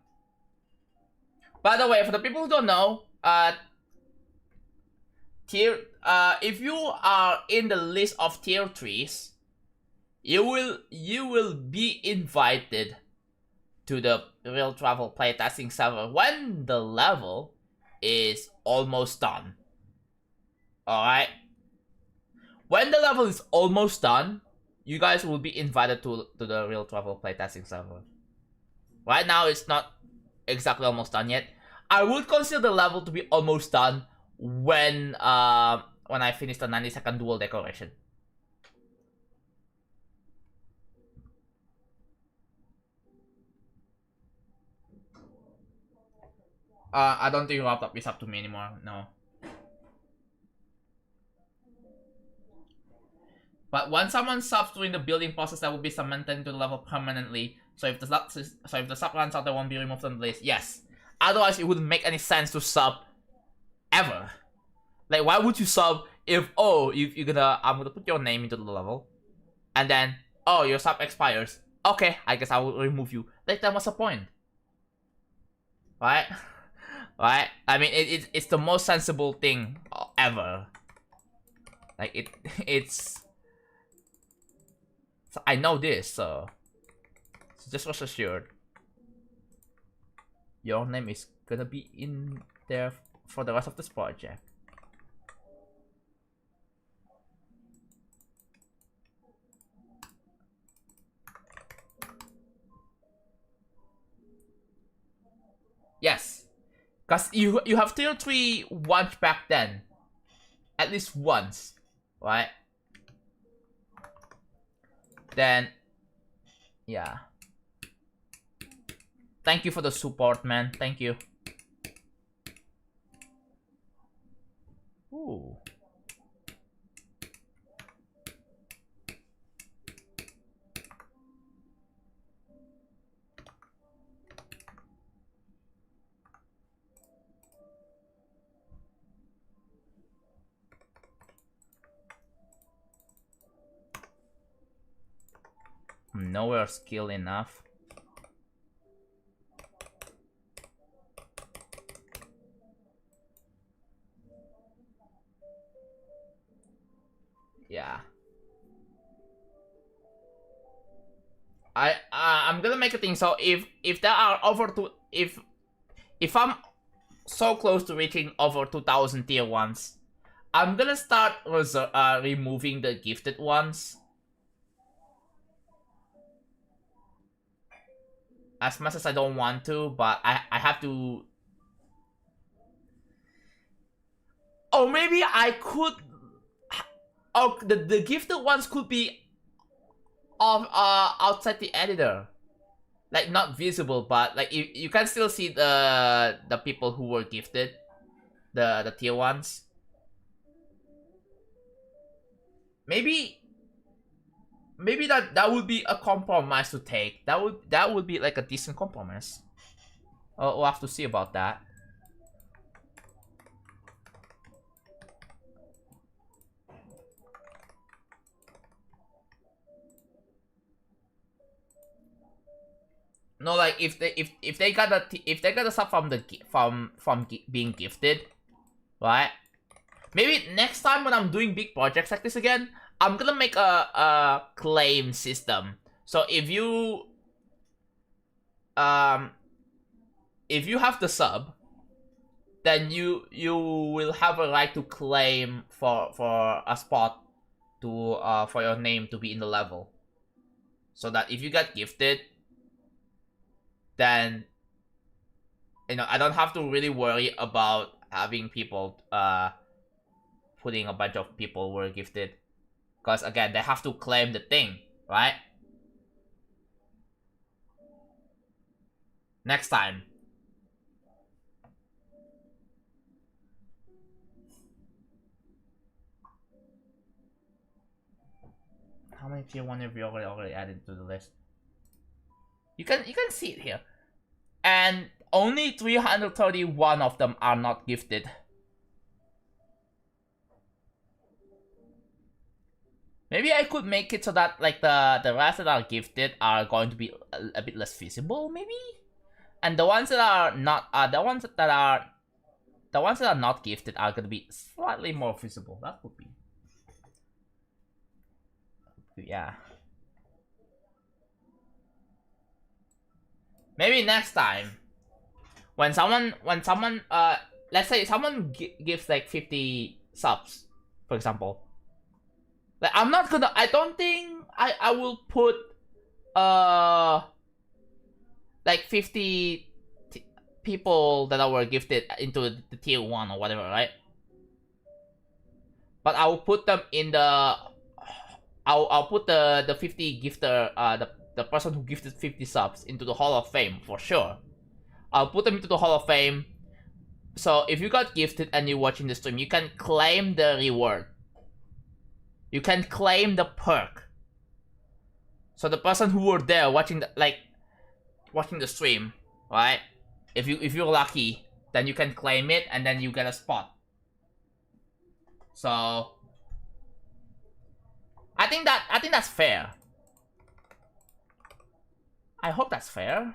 the way, for the people who don't know, if you are in the list of tier 3s, you will be invited to the real travel playtesting server when the level is almost done. Alright? When the level is almost done, you guys will be invited to the real travel playtesting server. Right now, it's not exactly almost done yet. I would consider the level to be almost done when I finish the 90-second dual decoration. I don't think laptop is up to me anymore, no. But once someone subs during the building process, that will be cemented into the level permanently. So if the sub runs out, they won't be removed from the list. Yes. Otherwise, it wouldn't make any sense to sub ever. Like, why would you sub if I'm gonna put your name into the level, and then your sub expires. Okay, I guess I will remove you. Like, that was the point, right? Right? I mean, it's the most sensible thing ever. Like it's. So I know this, so just rest assured, your name is gonna be in there for the rest of this project. Yes, cause you have tier 3 once back then, at least once, right? Then, yeah. Thank you for the support, man. Thank you. Ooh. I'm nowhere skilled enough. Yeah. I'm gonna make a thing. So if there are over if I'm so close to reaching over 2,000 tier 1s, I'm gonna start removing the gifted ones. As much as I don't want to, but I have to. Or maybe I could. Oh, the gifted ones could be of outside the editor, like not visible, but like you can still see the people who were gifted, the tier 1s. Maybe that would be a compromise to take. That would be like a decent compromise. We'll have to see about that. No, like if they got a sub from being gifted, right? Maybe next time when I'm doing big projects like this again, I'm gonna make a claim system. So if you have the sub, then you will have a right to claim for a spot to for your name to be in the level. so that if you get gifted, then I don't have to really worry about having people putting a bunch of people who were gifted, because again they have to claim the thing, right? Next time. How many tier 1 have you already added to the list? You can see it here. And only 331 of them are not gifted. Maybe I could make it so that like the rest that are gifted are going to be a bit less visible, maybe? And the ones that are not the ones that are not gifted are gonna be slightly more visible. That would be, yeah. Maybe next time, when someone let's say someone gives like 50 subs, for example. Like I don't think I will put like 50 people that were gifted into the tier 1 or whatever, right? But I will put them in the I'll put the 50 gifter the person who gifted 50 subs into the Hall of Fame for sure. I'll put them into the Hall of Fame. So if you got gifted and you're watching the stream, you can claim the reward. You can claim the perk. So the person who were there watching the stream, right? If you're lucky, then you can claim it and then you get a spot. So I think that's fair. I hope that's fair.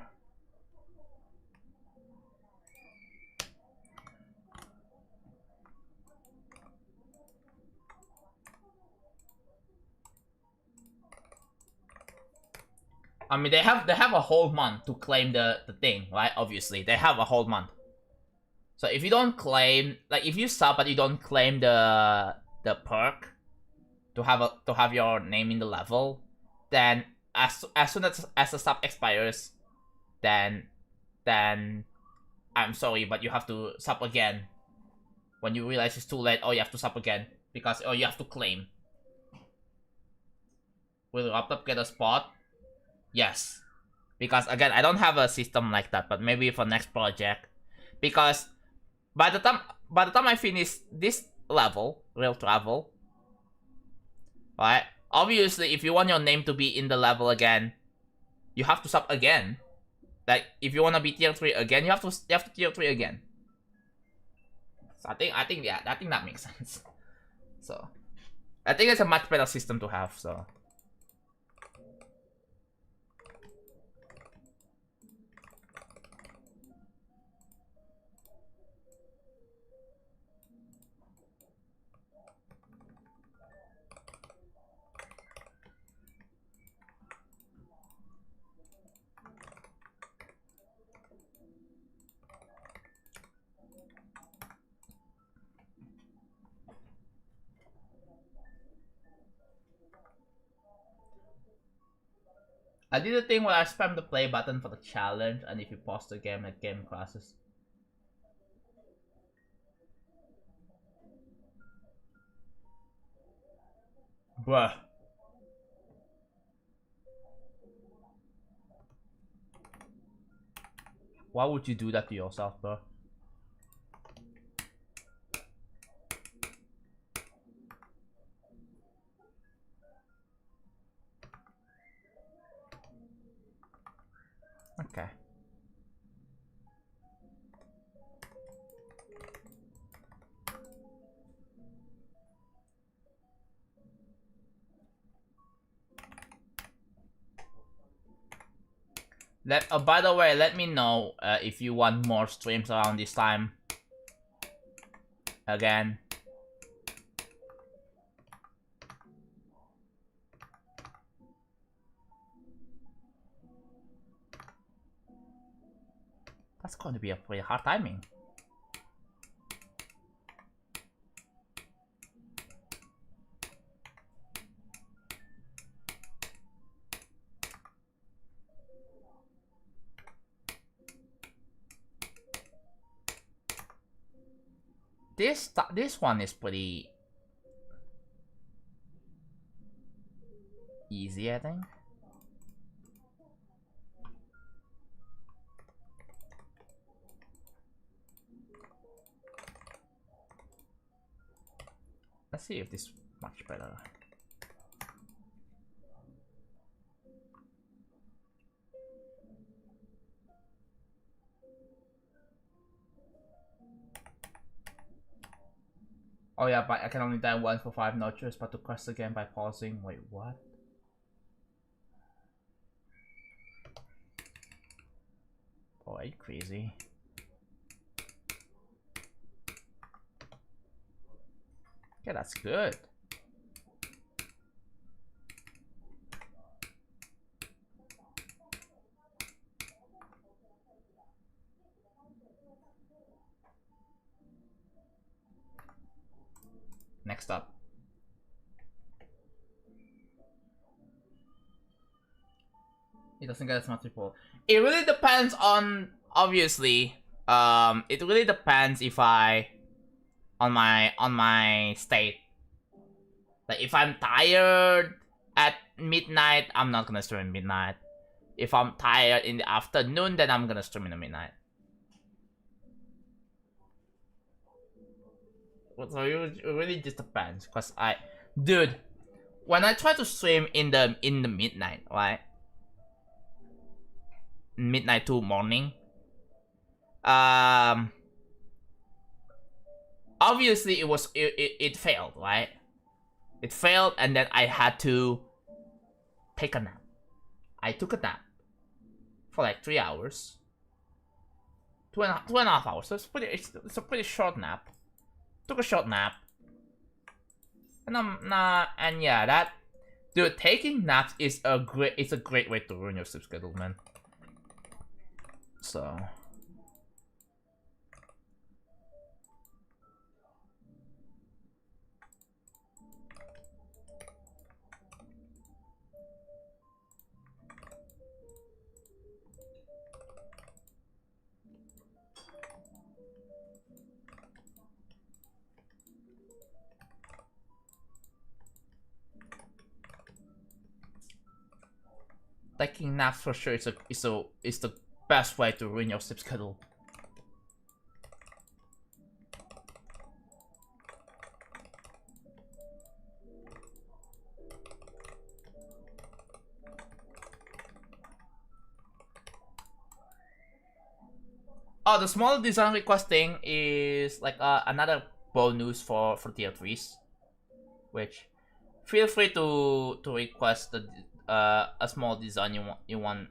I mean, they have a whole month to claim the thing, right? Obviously, they have a whole month. So if you don't claim, like if you sub but you don't claim the perk to have your name in the level, then as soon as the sub expires, then I'm sorry, but you have to sub again. When you realize it's too late, you have to sub again because you have to claim. Will laptop get a spot? Yes, because again I don't have a system like that, but maybe for next project, because by the time I finish this level, real travel, right? Obviously, if you want your name to be in the level again, you have to sub again. Like if you want to be tier 3 again, you have to tier 3 again. So I think that makes sense. So I think it's a much better system to have. So. I did a thing where I spam the play button for the challenge, and if you pause the game, the game crashes. Bruh. Why would you do that to yourself, bro? Okay. By the way, let me know if you want more streams around this time. Again. That's going to be a pretty hard timing. this one is pretty easy, I think. Let's see if this is much better. Oh yeah, but I can only die once for 5 notches, but to quest again by pausing. Wait, what? Oh, are you crazy? Okay, that's good. Next up. It doesn't get as much people. It really depends on, obviously. It really depends if I on my state. Like if I'm tired at midnight, I'm not gonna stream at midnight. If I'm tired in the afternoon, then I'm gonna stream in the midnight. So it really just depends, cause dude, when I try to stream in the midnight, right? Midnight to morning. Obviously it failed, right? It failed, and then I had to take a nap. I took a nap for like 3 hours, two and a half hours. So it's a pretty short nap. Took a short nap, and and yeah, that, dude, taking naps is a great way to ruin your sleep schedule, man. So. Taking naps for sure is the best way to ruin your sleep schedule. Oh, the small design request thing is like another bonus for tier 3s, which feel free to request a small design you want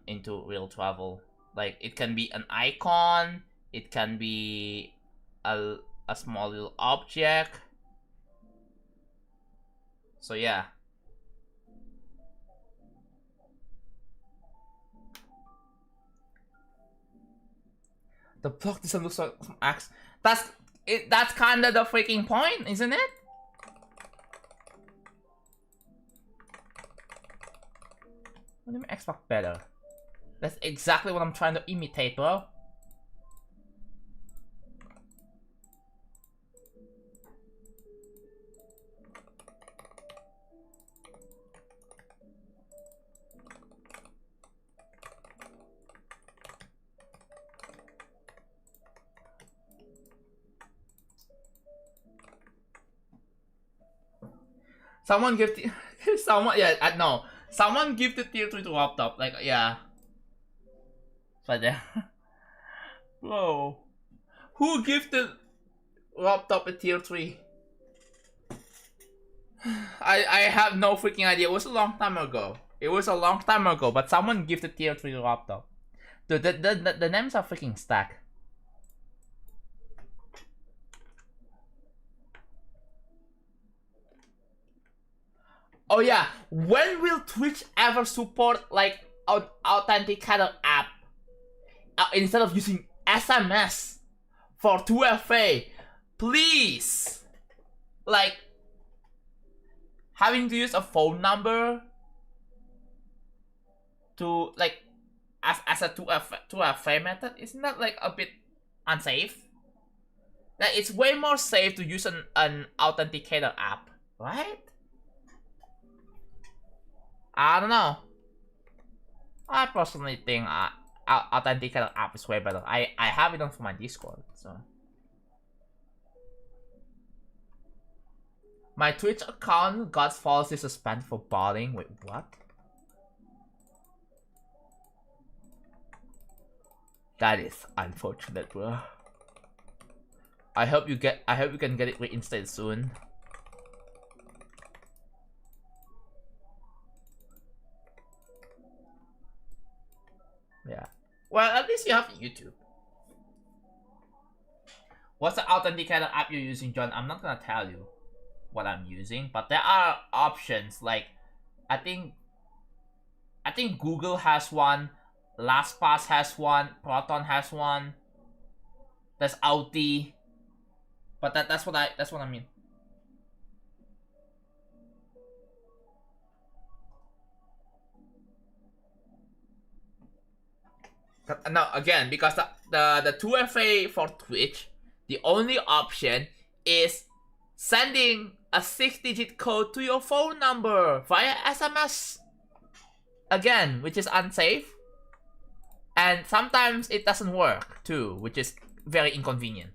into real travel. Like it can be an icon, it can be a small little object. So yeah. The block doesn't look like some axe. That's kinda the freaking point, isn't it? What do you mean Xbox better? That's exactly what I'm trying to imitate, bro. Someone give the someone, yeah, no. Someone give the tier 3 to laptop, like, yeah. It's right there. Bro. Who give the laptop a tier 3? I have no freaking idea. It was a long time ago. But someone give the tier 3 laptop. Dude, the names are freaking stacked. Oh yeah, when will Twitch ever support like an authenticator app instead of using SMS for 2FA? Please, like having to use a phone number to like as a 2FA method, isn't that like a bit unsafe? That it's way more safe to use an authenticator app, right? I don't know. I personally think authenticator app is way better. I have it on for my Discord, so. My Twitch account got falsely suspended for botting. Wait, what? That is unfortunate, bro. I hope you can get it reinstated soon. Yeah. Well, at least you have YouTube. What's the authenticator app you're using, John? I'm not gonna tell you what I'm using, but there are options like I think Google has one, LastPass has one, Proton has one. There's Authy, but that's what I mean. No, again, because the 2FA for Twitch, the only option is sending a 6-digit code to your phone number via SMS. Again, which is unsafe. And sometimes it doesn't work too, which is very inconvenient.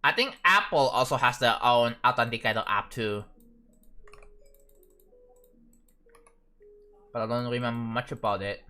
I think Apple also has their own authenticator app too. But I don't remember much about it.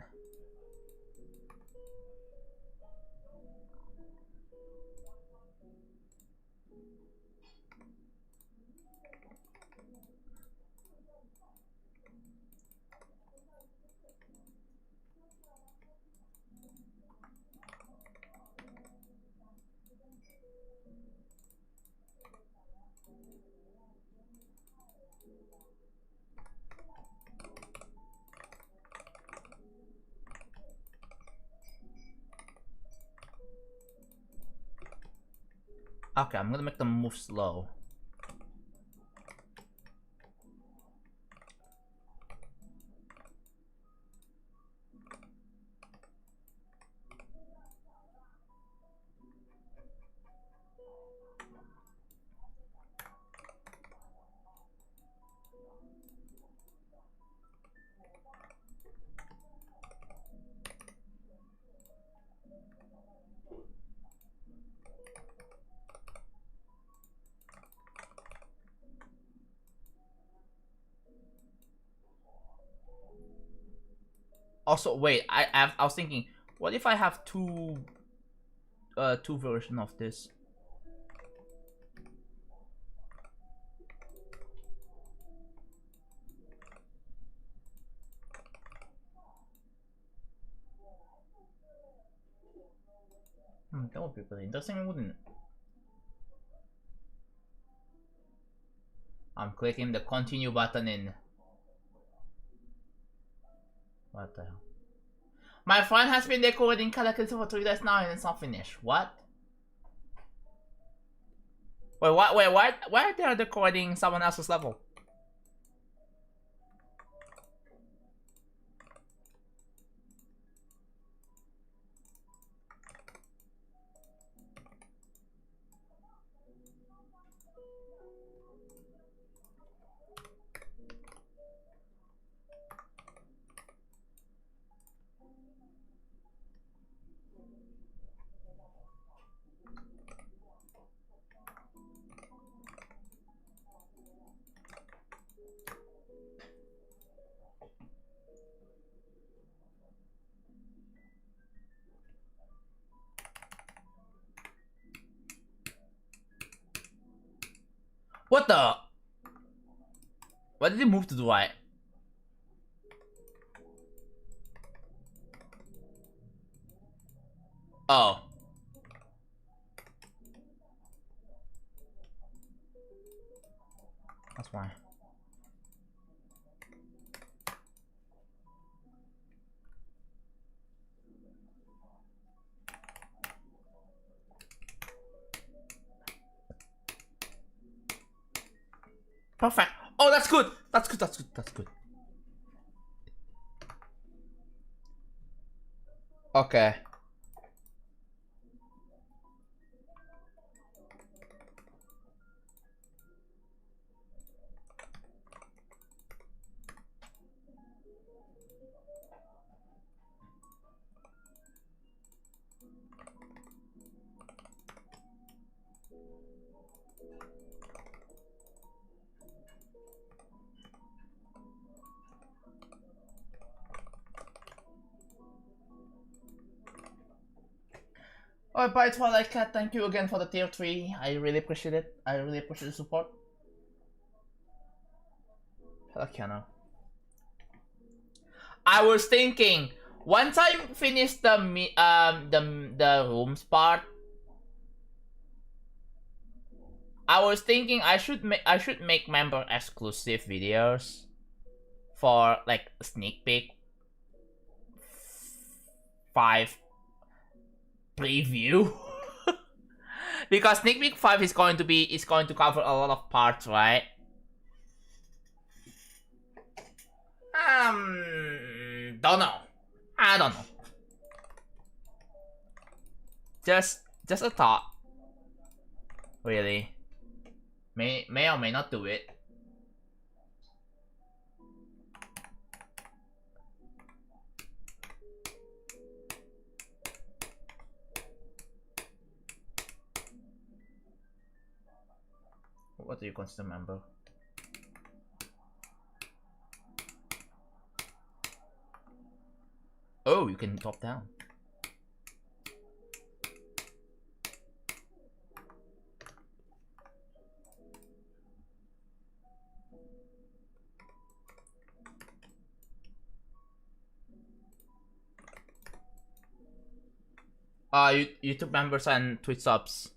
Okay, I'm gonna make them move slow. Also, wait, I was thinking, what if I have two versions of this? That would be pretty interesting, wouldn't it? I'm clicking the continue button in. What the hell? My friend has been decorating characters for 3 days now and it's not finished. What? Wait, what? Wait, why are they decorating someone else's level? What the? Why did he move to the right? Oh. That's why. Perfect. Oh, that's good. That's good. That's good. That's good. Okay. Alright, bye Twilight Cat, thank you again for the tier 3. I really appreciate it. I really appreciate the support. Hello, Keanu. I was thinking, once I finish the rooms part, I was thinking I should make member exclusive videos for like sneak peek 5 preview. Because sneak peek 5 is going to cover a lot of parts, right? Don't know. I don't know. Just a thought. Really. May or may not do it. What do you consider member? Oh, you can drop down. YouTube members and Twitch subs.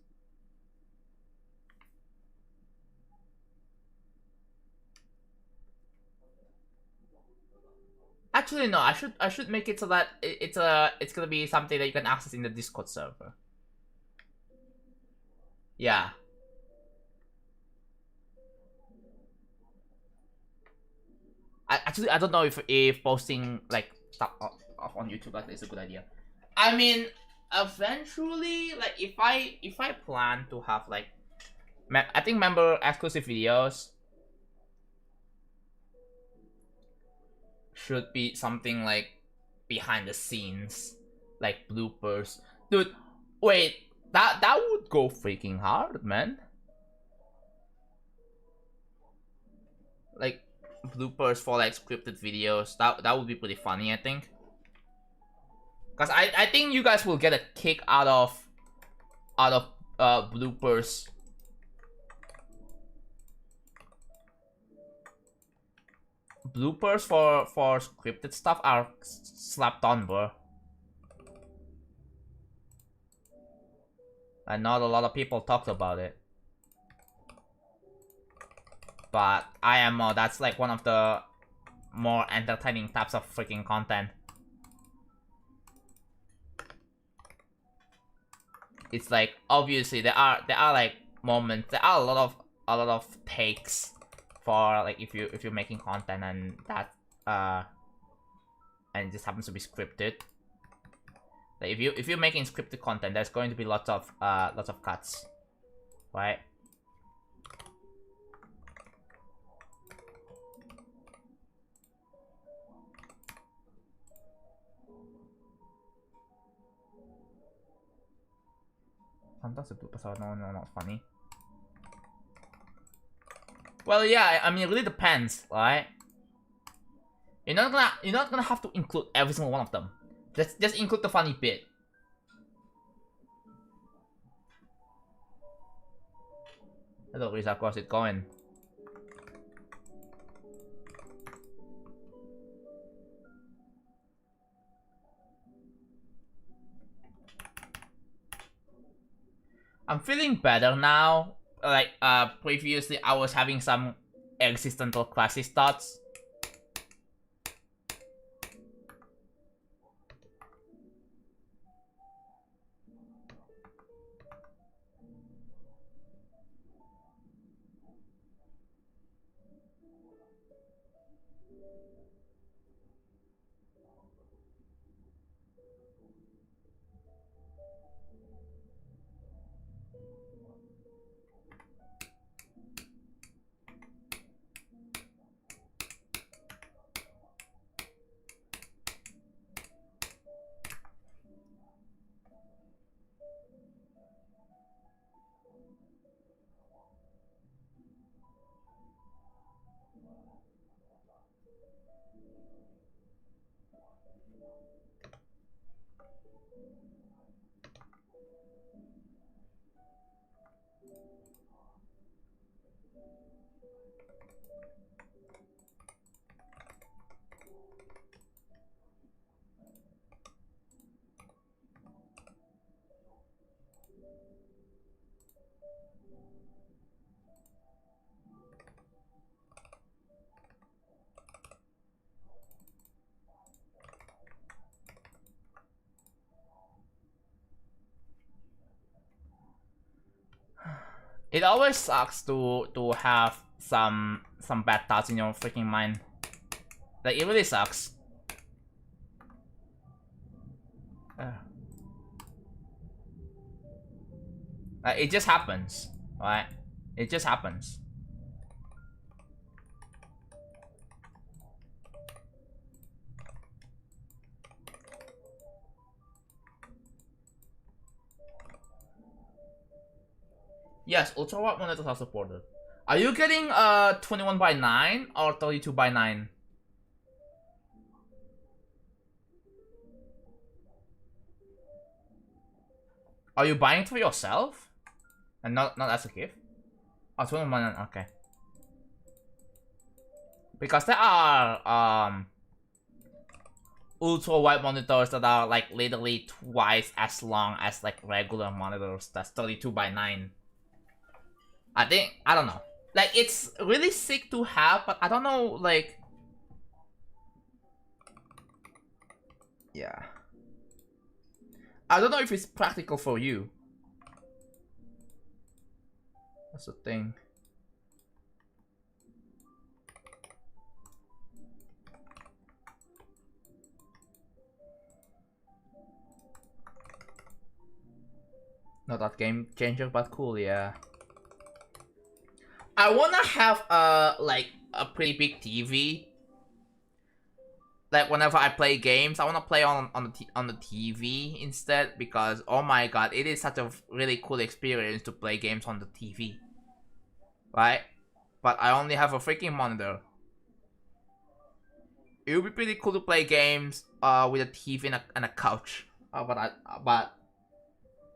Actually, no. I should make it so that it's gonna be something that you can access in the Discord server. Yeah. I don't know if posting like stuff on YouTube like that is a good idea. I mean, eventually, like if I plan to have like, I think member exclusive videos should be something like behind the scenes, like bloopers. Dude, wait, that would go freaking hard, man. Like bloopers for like scripted videos. That would be pretty funny, I think. Cause I think you guys will get a kick out of bloopers. Bloopers for scripted stuff are slapped on, bro. And not a lot of people talked about it. But IMO, that's like one of the more entertaining types of freaking content. It's like obviously there are like moments, there are a lot of takes for like if you're making content and that and it just happens to be scripted. Like if you're making scripted content, there's going to be lots of cuts, right? Sometimes the bloopers are not funny. Well, yeah, I mean, it really depends, right? You're not gonna have to include every single one of them. Just include the funny bit. Hello, Risa, how's it going? I'm feeling better now. Like previously I was having some existential crisis thoughts. It always sucks to have some bad thoughts in your freaking mind. Like, it really sucks. It just happens, right? It just happens. Yes, ultra wide monitors are supported. Are you getting 21:9 or 32:9? Are you buying it for yourself? And not as a gift? Oh, 21:9, okay. Because there are ultra wide monitors that are like literally twice as long as like regular monitors. That's 32:9. I don't know. Like, it's really sick to have, but I don't know, like... Yeah. I don't know if it's practical for you. That's the thing. Not that game changer, but cool, yeah. I wanna have like a pretty big TV. Like, whenever I play games, I wanna play on the TV instead, because oh my god, it is such a really cool experience to play games on the TV, right? But I only have a freaking monitor. It would be pretty cool to play games with a TV and a couch. But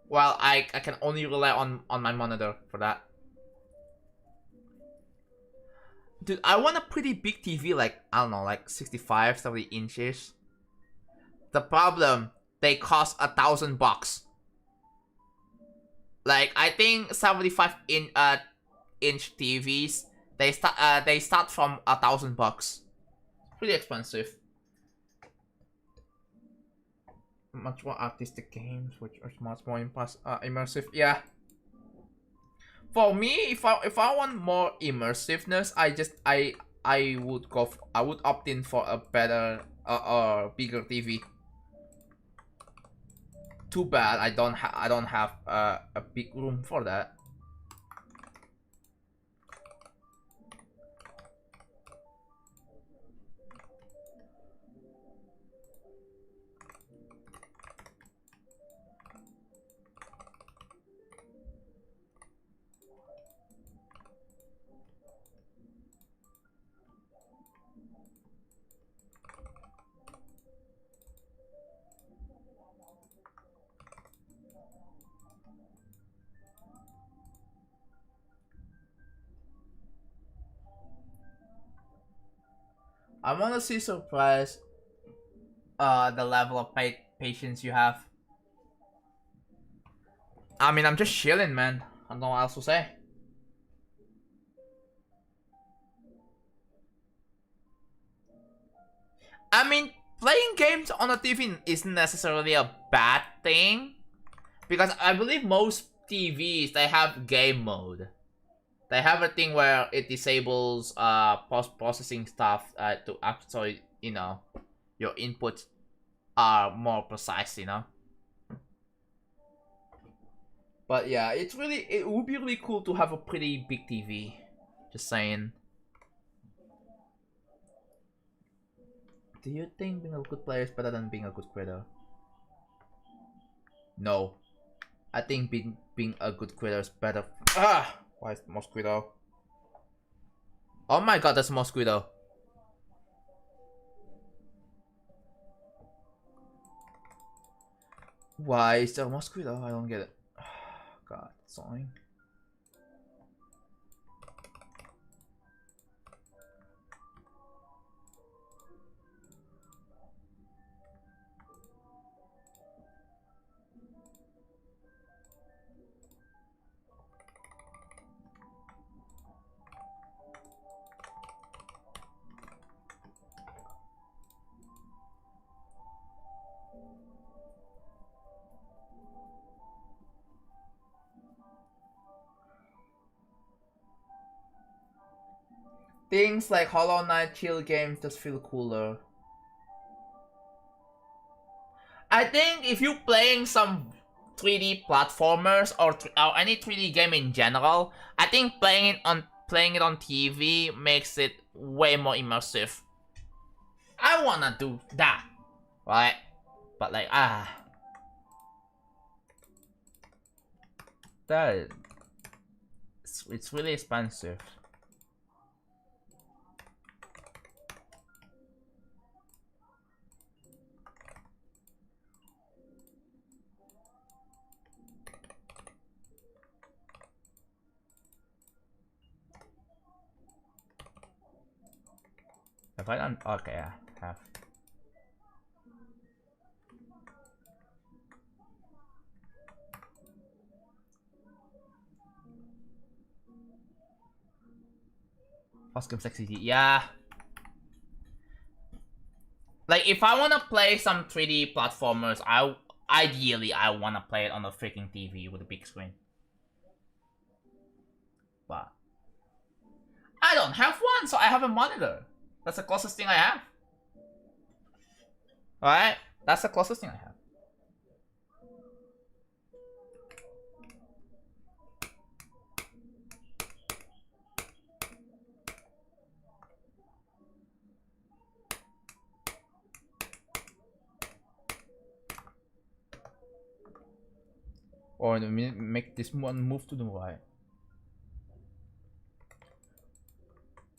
well, I can only rely on my monitor for that. Dude, I want a pretty big TV, like, I don't know, like 65, 70 inches. The problem, they cost $1,000. Like, I think 75 inch TVs, they start from $1,000. Pretty expensive. Much more artistic games, which are much more immersive. Yeah. For me, if I want more immersiveness, I would opt in for a better bigger TV. Too bad I don't have a big room for that. I'm honestly surprised the level of patience you have. I mean, I'm just chilling, man. I don't know what else to say. I mean, playing games on a TV isn't necessarily a bad thing, because I believe most TVs, they have game mode. They have a thing where it disables post-processing stuff to actually, you know, your inputs are more precise, you know. But yeah, it would be really cool to have a pretty big TV. Just saying. Do you think being a good player is better than being a good creator? No. I think being a good creator is better. Ah! Why is mosquito? Oh my god, that's a mosquito. Why is there a mosquito? I don't get it. God, it's annoying. Things like Hollow Knight chill games just feel cooler. I think if you're playing some 3D platformers or any 3D game in general, I think playing it on TV makes it way more immersive. I wanna do that, right? But like that it's really expensive. Have I done? Okay, I have. Fast game sexy, yeah. Like if I wanna play some 3D platformers, ideally I wanna play it on a freaking TV with a big screen. But I don't have one, so I have a monitor. That's the closest thing I have. Alright? That's the closest thing I have. Or make this one move to the right.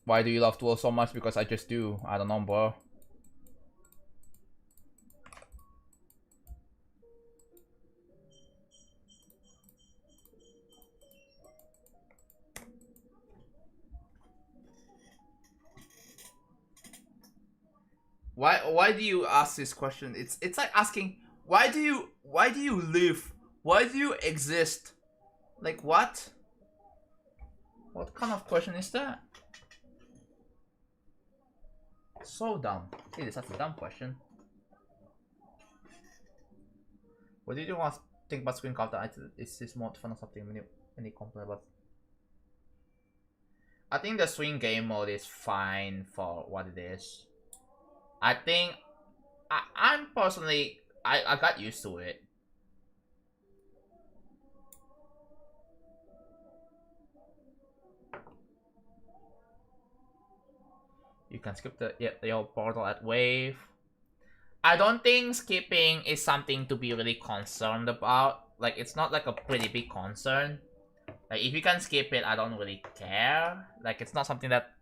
Why do you love Duel so much? Because I just do. I don't know, bro. Why do you ask this question? It's like asking why do you live? Why do you exist? Like what? What kind of question is that? So dumb. It is such a dumb question. What did you want to think about screen counter? Is this more fun or something? Any complaint about? I think the swing game mode is fine for what it is. I think I'm personally I got used to it. You can skip your portal at wave. I don't think skipping is something to be really concerned about. Like it's not like a pretty big concern. Like if you can skip it, I don't really care. Like it's not something that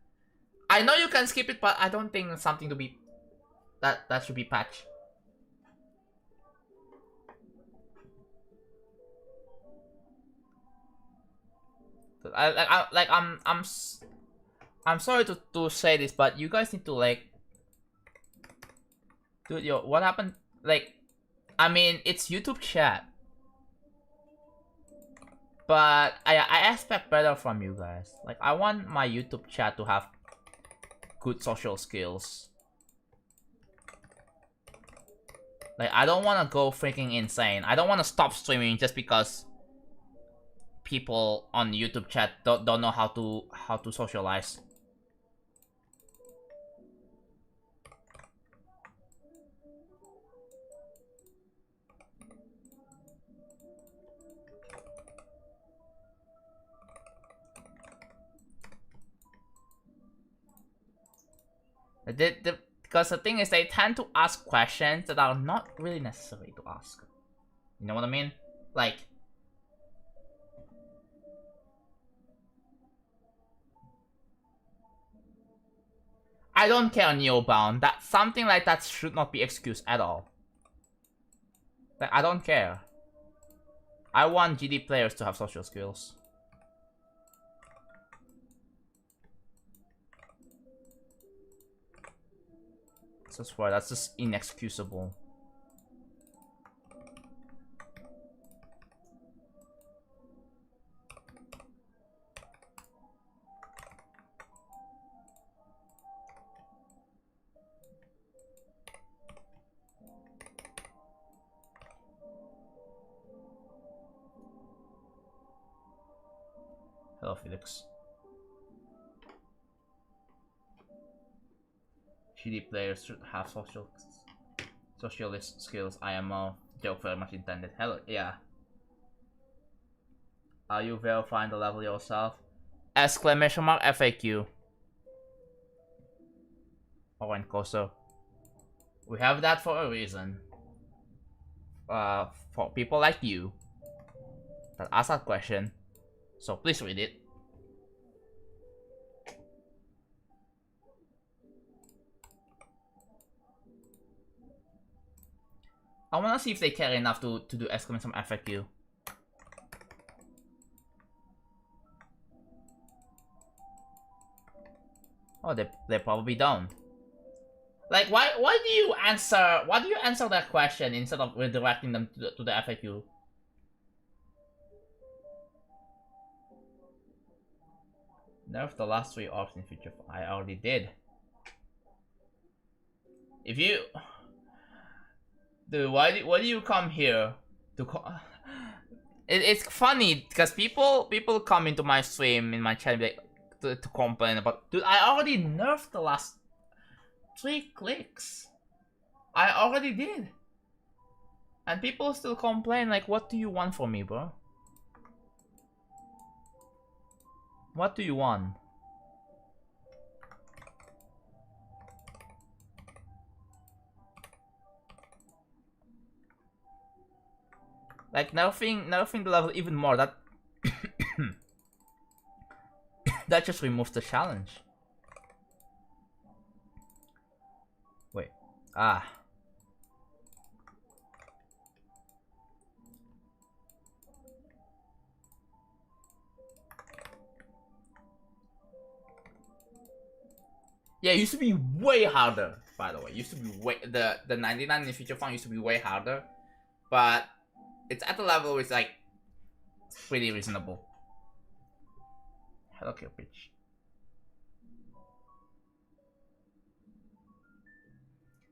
I know you can skip it, but I don't think it's something to be that should be patched. I'm sorry to say this, but you guys need to like, dude, what happened? Like, I mean, it's YouTube chat, but I expect better from you guys. Like, I want my YouTube chat to have good social skills. Like, I don't want to go freaking insane. I don't want to stop streaming just because people on YouTube chat don't know how to socialize. Because the thing is, they tend to ask questions that are not really necessary to ask. You know what I mean? Like, I don't care, Neobound. That something like that should not be excused at all. Like, I don't care. I want GD players to have social skills. I swear, that's just inexcusable. Hello, Felix. GD players should have socialist skills. IMO. Joke very much intended. Hello, yeah. Are you verifying the level yourself? Exclamation mark FAQ. Oh, and Koso. We have that for a reason. For people like you that ask that question. So please read it. I wanna see if they care enough to do exclamation FAQ. Oh, they probably don't. Like, why do you answer that question instead of redirecting them to the FAQ? Nerf the last 3 orbs in future. I already did. If you, dude, why do you come here to? It's funny because people come into my stream in my channel like, to complain about. Dude, I already nerfed the last 3 clicks. I already did, and people still complain. Like, what do you want from me, bro? What do you want? Like, nerfing the level even more, that that just removes the challenge. Wait. Ah. Yeah, it used to be way harder, by the way. It used to be way the 99 in the feature font used to be way harder, but it's at the level where it's like pretty reasonable. Hello, kill pitch.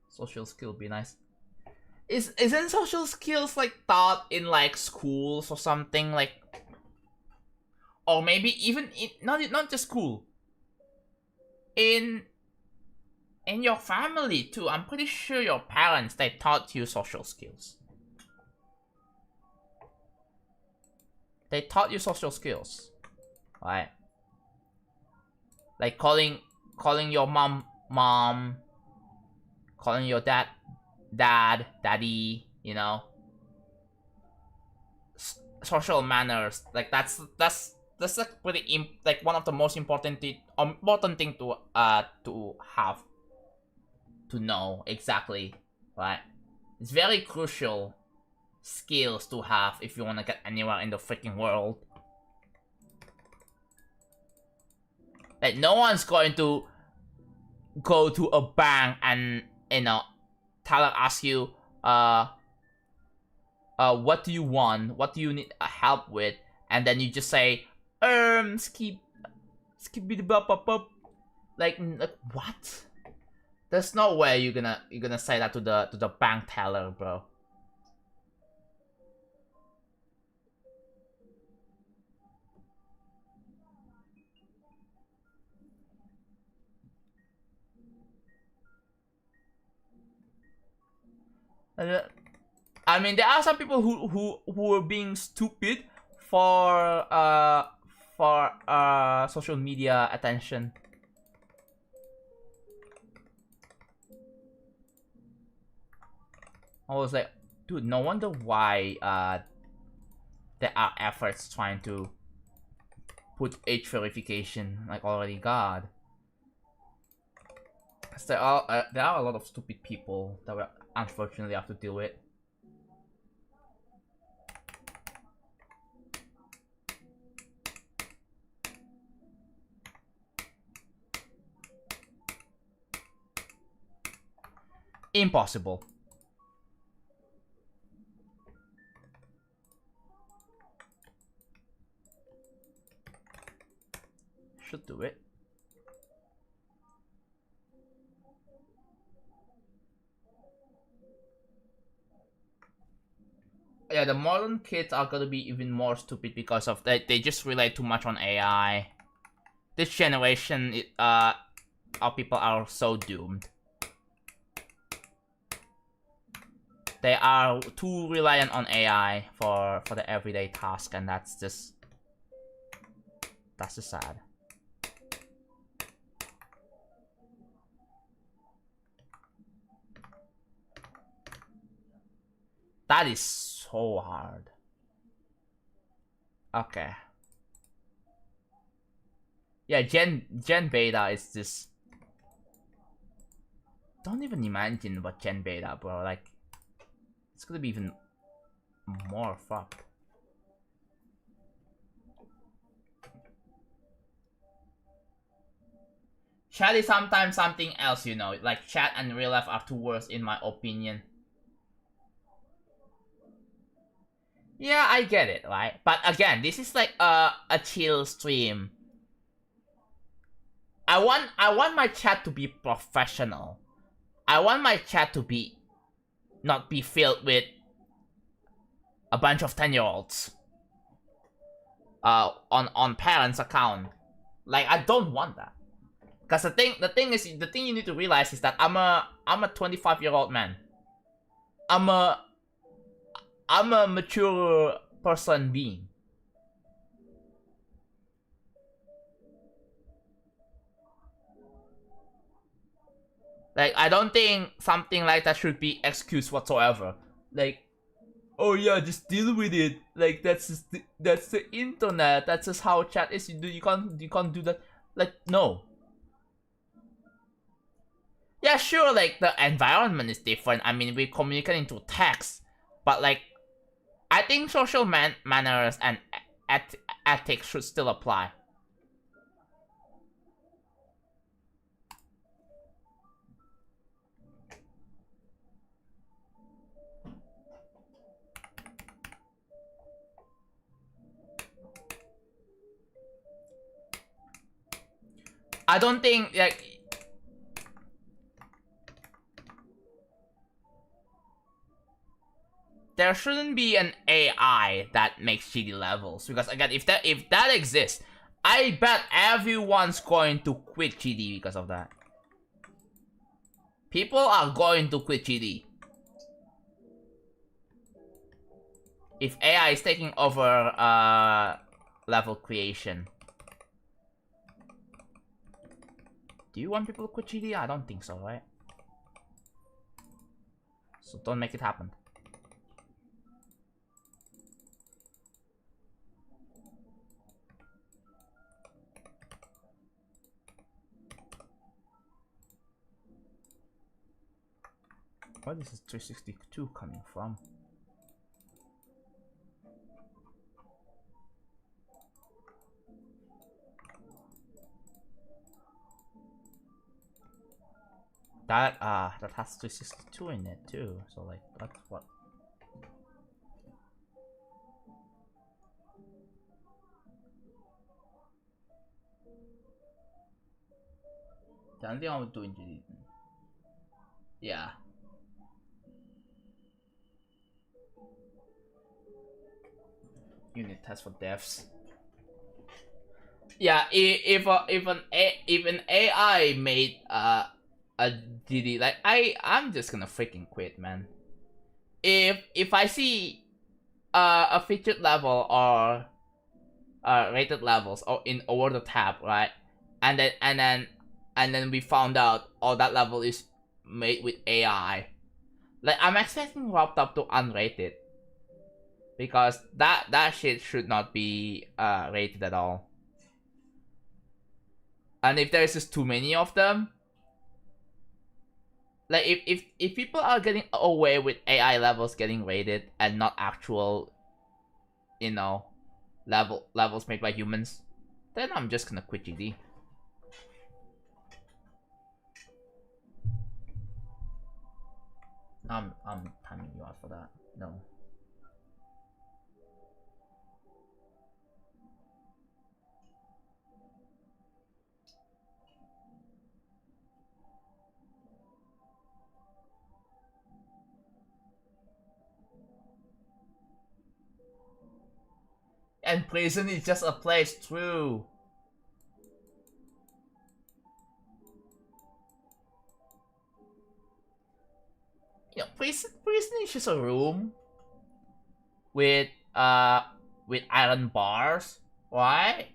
Social skill be nice. Isn't social skills like taught in like schools or something, like, or maybe even in not just school. In your family too. I'm pretty sure your parents, they taught you social skills. They taught you social skills, right? Like calling your mom, calling your dad, daddy. You know, social manners. Like that's like pretty like one of the most important thing to have to know exactly, right? It's very crucial skills to have if you want to get anywhere in the freaking world. Like, no one's going to go to a bank and, you know, teller ask you, what do you want? What do you need help with? And then you just say, skip. Like what? There's no way you're gonna say that to the bank teller, bro. I mean, there are some people who are being stupid for social media attention. I was like, dude, no wonder why there are efforts trying to put age verification like already God. Cause there are a lot of stupid people that we unfortunately have to deal with. Impossible. Should do it. Yeah, the modern kids are gonna be even more stupid because of that. They just rely too much on AI. This generation, our people are so doomed. They are too reliant on AI for the everyday task, and that's just sad. That is so hard. Okay. Yeah, Gen Beta is just... Don't even imagine what Gen Beta, bro. Like, it's gonna be even more fucked. Chat is sometimes something else, you know. Like, chat and real life are two words in my opinion. Yeah, I get it, right? But again, this is like a chill stream. I want my chat to be professional. I want my chat to be not be filled with a bunch of 10-year-olds on parents' account. Like, I don't want that. Cause the thing you need to realize is that I'm a 25-year-old man. I'm a mature person being. Like, I don't think something like that should be excuse whatsoever. Like, oh yeah, just deal with it. Like, that's the internet. That's just how chat is. You can't do that. Like, no. Yeah, sure. Like, the environment is different. I mean, we're communicating through text, but like, I think social manners and ethics should still apply. I don't think like there shouldn't be an AI that makes GD levels, because again, if that exists, I bet everyone's going to quit GD because of that. People are going to quit GD if AI is taking over level creation. Do you want people to quit GD? I don't think so, right? So don't make it happen. Where is this 362 coming from? That has 362 in it too, so like that's what. The only thing I would do in GD. Yeah. Unit test for devs. Yeah, if an AI made a GD, like I'm just gonna freaking quit, man. If I see a featured level or rated levels or in over the tab, right, and then we found out oh that level is made with AI, like I'm expecting wrapped up to unrated because that shit should not be rated at all. And if there's just too many of them, like if people are getting away with AI levels getting rated and not actual, you know, levels made by humans, then I'm just gonna quit GD. I'm timing you out for that. No. And prison is just a place, true. You know, prison is just a room with iron bars, right?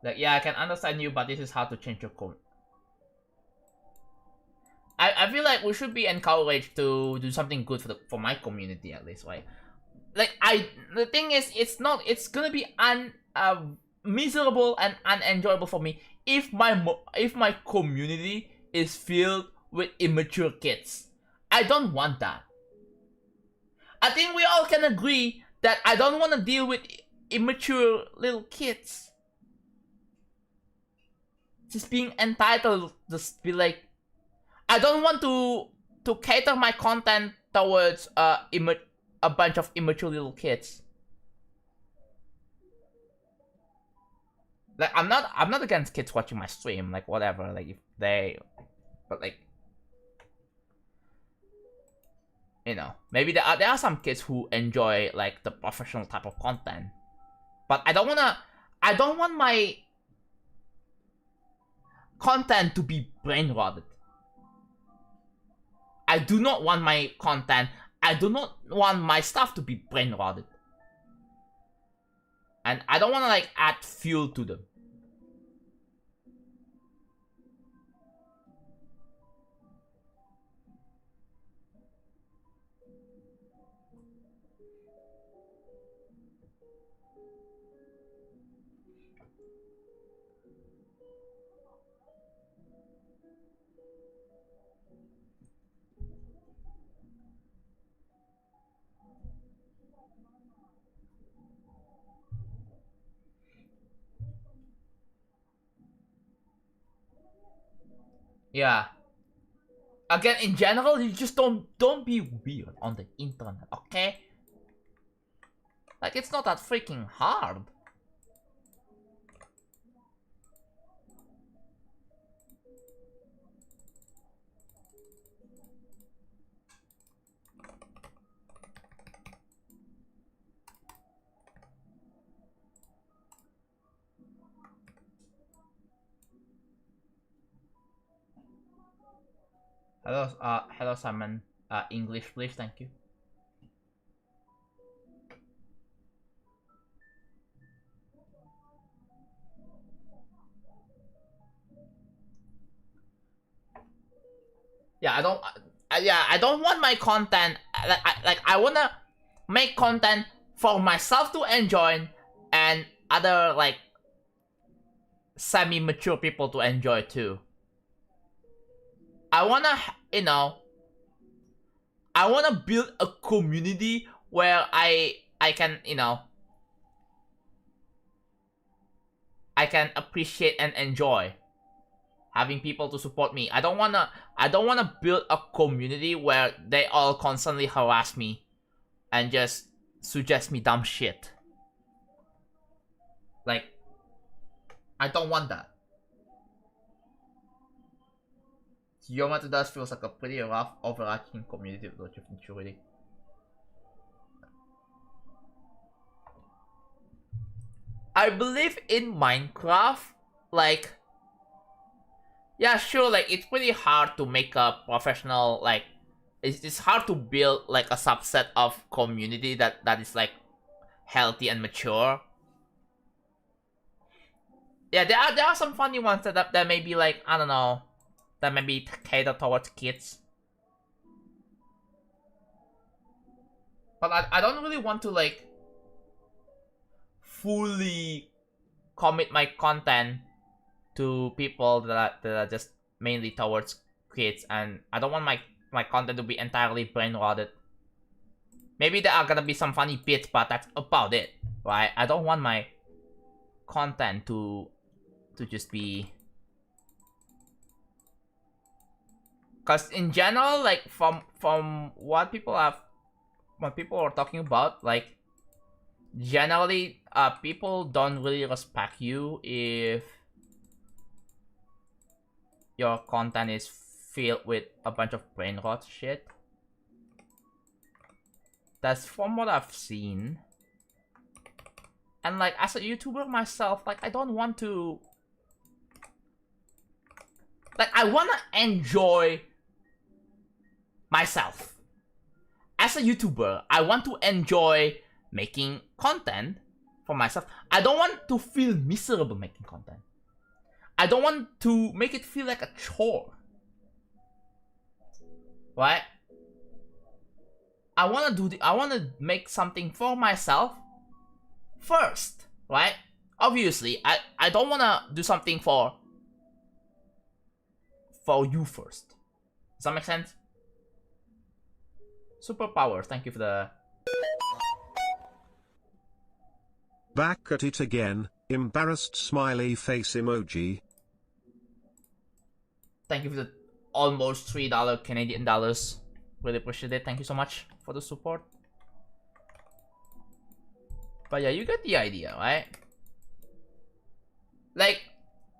Like, yeah, I can understand you, but this is how to change your code. I feel like we should be encouraged to do something good for my community at least, right? Like the thing is, it's gonna be miserable and unenjoyable for me if my community is filled with immature kids. I don't want that. I think we all can agree that I don't want to deal with immature little kids. Just being entitled, just be like, I don't want to cater my content towards a bunch of immature little kids. Like I'm not against kids watching my stream, like whatever, like if they, but like, you know, maybe there are some kids who enjoy like the professional type of content, but I don't want my content to be brain rotted. I do not want my content, I do not want my stuff to be brain rotted. And I don't want to like add fuel to them. Yeah. Again, in general, you just don't be weird on the internet, okay? Like, it's not that freaking hard. Hello, Simon. English, please, thank you. Yeah, I don't want my content. I wanna make content for myself to enjoy, and other like semi-mature people to enjoy too. I wanna, you know, I wanna build a community where I can, you know, I can appreciate and enjoy having people to support me. I don't wanna build a community where they all constantly harass me and just suggest me dumb shit. Like, I don't want that. Yomata does feels like a pretty rough overarching community with lots of maturity. I believe in Minecraft, like, yeah, sure, like, it's pretty hard to make a professional, like, it's hard to build, like, a subset of community that is, like, healthy and mature. Yeah, there are some funny ones that may be, like, I don't know, that may be catered towards kids. But I don't really want to, like, fully commit my content to people that are just mainly towards kids, and I don't want my content to be entirely brain rotted. Maybe there are gonna be some funny bits, but that's about it, right? I don't want my content to just be, cause in general, like from what people are talking about, like generally, people don't really respect you if your content is filled with a bunch of brain rot shit. That's from what I've seen. And like, as a YouTuber myself, like, I don't want to, like, I wanna enjoy myself. As a YouTuber, I want to enjoy making content for myself. I don't want to feel miserable making content. I don't want to make it feel like a chore. Right? I wanna make something for myself first, right? Obviously, I don't wanna do something for you first. Does that make sense? Superpowers, thank you for the... Back at it again, embarrassed smiley face emoji. Thank you for the almost $3 Canadian dollars. Really appreciate it. Thank you so much for the support. But yeah, you get the idea, right? Like,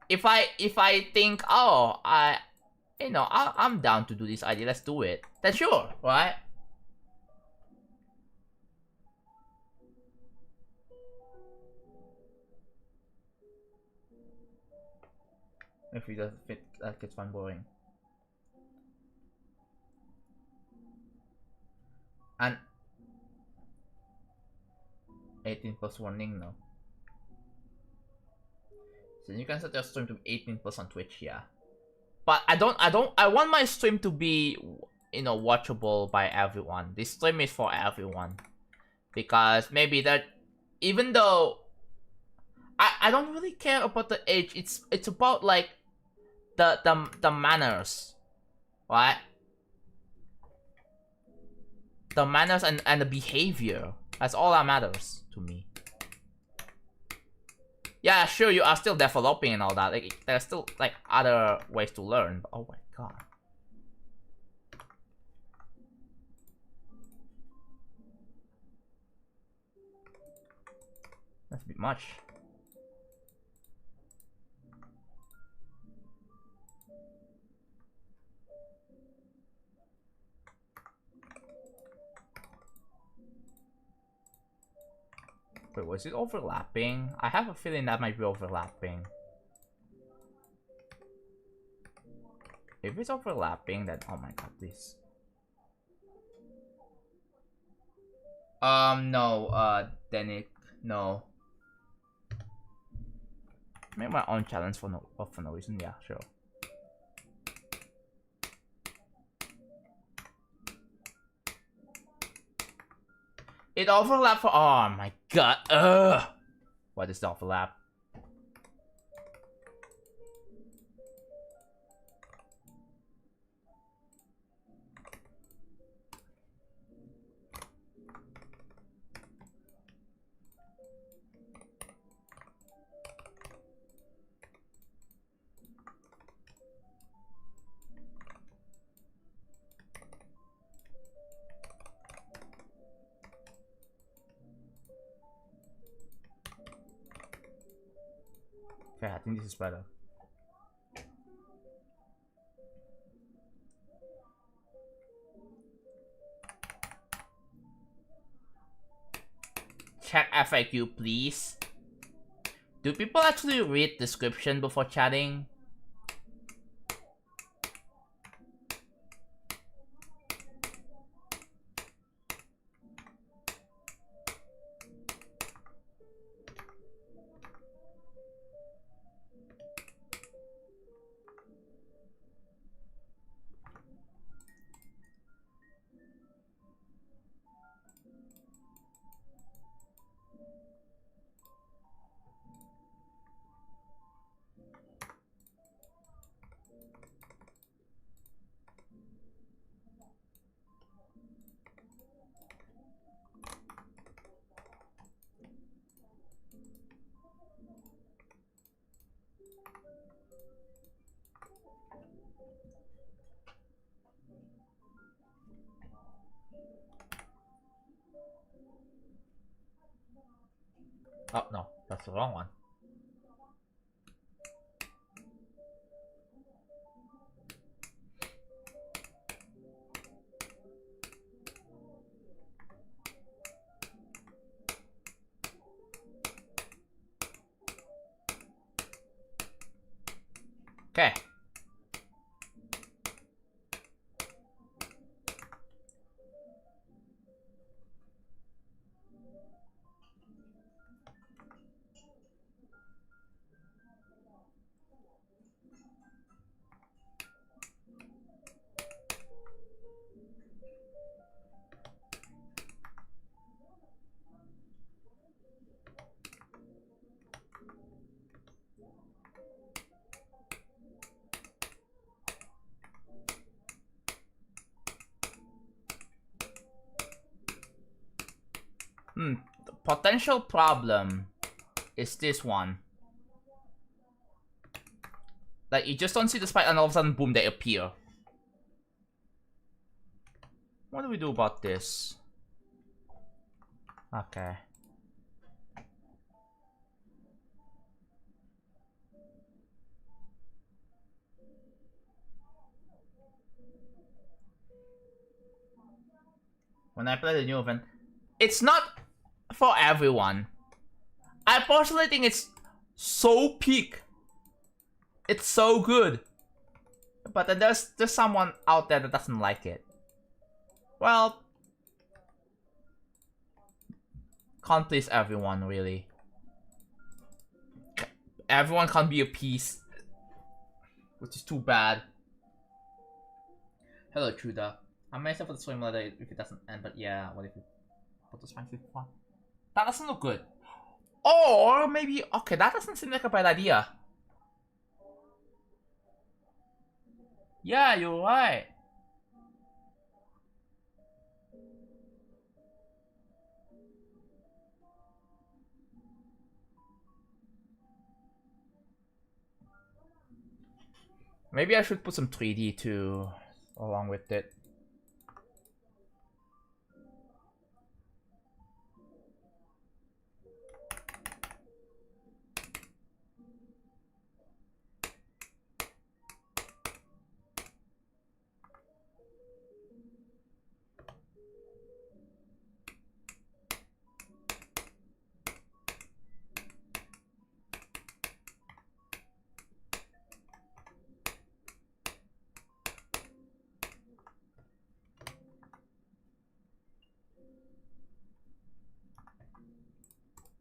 if I think, oh, I'm down to do this idea, let's do it, then sure, right? If it doesn't fit, that gets fun boring. And 18 plus warning, no. So you can set your stream to 18 plus on Twitch, yeah. But I want my stream to be, watchable by everyone. This stream is for everyone. Because maybe that, even though I don't really care about the age, it's about like the manners, right? The manners and the behavior. That's all that matters to me. Yeah, sure, you are still developing and all that. Like, there's still like other ways to learn. But oh my god. That's a bit much. Wait, was it overlapping? I have a feeling that might be overlapping. If it's overlapping, then oh my god, this. No, Denick, no. Make my own challenge for no reason, yeah, sure. It overlapped for, oh my god, ugh! What is the overlap? think this is better. Check FAQ, please. Do people actually read description before chatting? Oh no, that's the wrong one. Okay. The potential problem is this one. Like, you just don't see the spike and all of a sudden, boom, they appear. What do we do about this? Okay. When I play the new event, it's not for everyone. I personally think it's so peak. It's so good. But then there's someone out there that doesn't like it. Well, can't please everyone, really. Everyone can't be a piece, which is too bad. Hello, Truda. I may say for the swim letter if it doesn't end, but yeah, what if you put the spine 51? That doesn't look good. Or maybe, okay, that doesn't seem like a bad idea. Yeah, you're right. Maybe I should put some 3D too, along with it.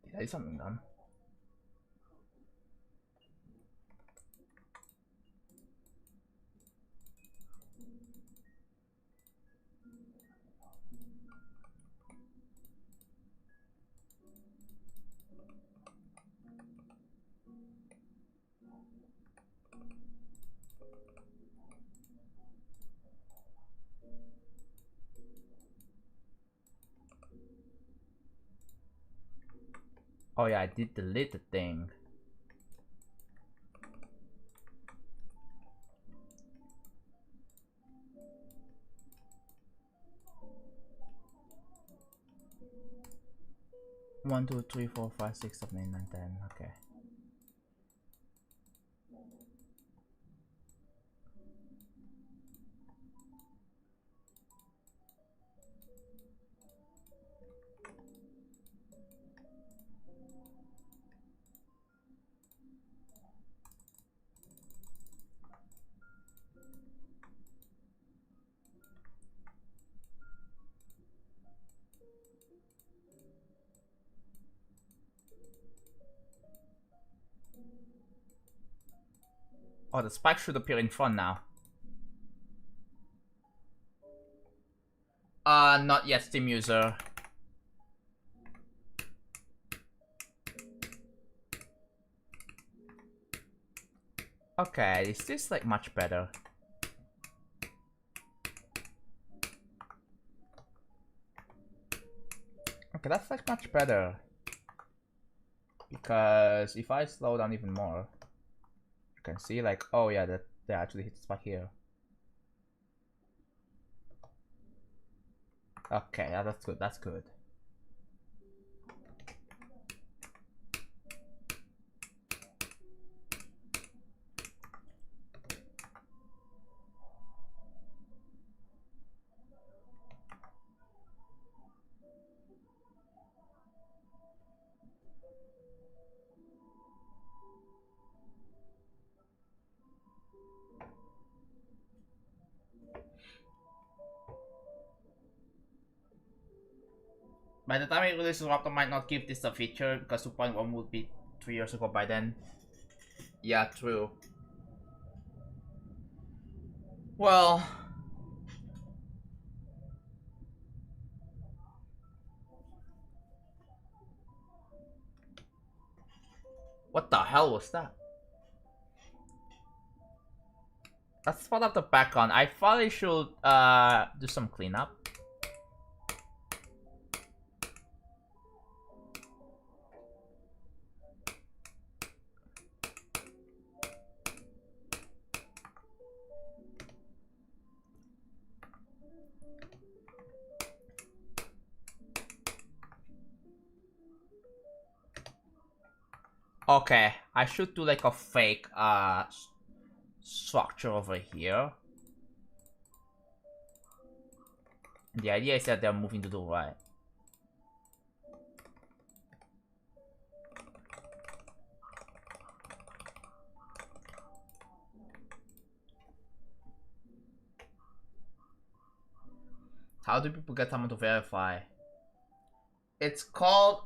Did I do something done? Oh yeah, I did delete the thing. One, two, three, four, five, six, seven, eight, nine, 10. Okay. Oh, the spike should appear in front now. Not yet, Steam user. Okay, is this like much better? Okay, that's like much better. Because if I slow down even more, you can see like, oh yeah, that they actually hit the spot here. Okay, yeah, that's good, that's good. By the time it releases, Raptor might not give this a feature because 2.1 would be 3 years ago by then. Yeah, true. Well, what the hell was that? Let's spot up the background. I probably should do some cleanup. Okay, I should do like a fake structure over here. The idea is that they're moving to the right. How do people get someone to verify? It's called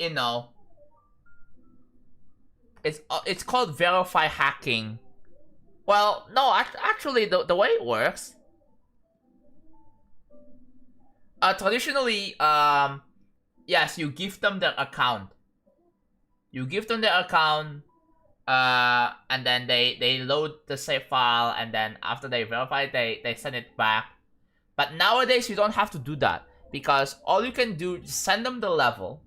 you know, it's called verify hacking. Well, no, actually, the way it works, traditionally, yes, you give them their account. You give them their account, and then they load the save file, and then after they verify it, they send it back. But nowadays, you don't have to do that because all you can do is send them the level,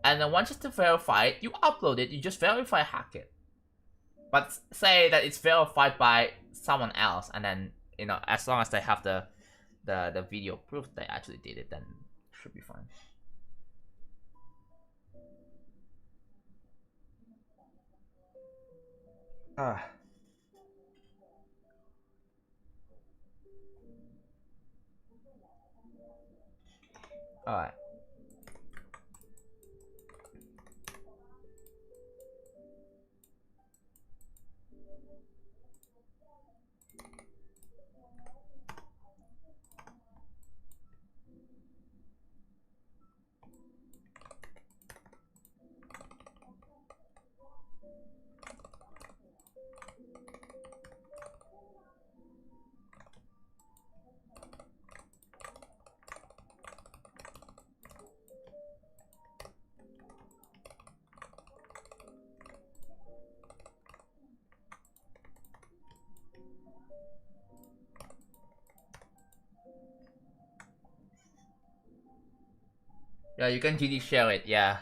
and then once it's to verify it, you upload it. You just verify hack it. But say that it's verified by someone else, and then as long as they have the video proof they actually did it, then it should be fine. Ah. Alright. Yeah, you can GD share it, yeah.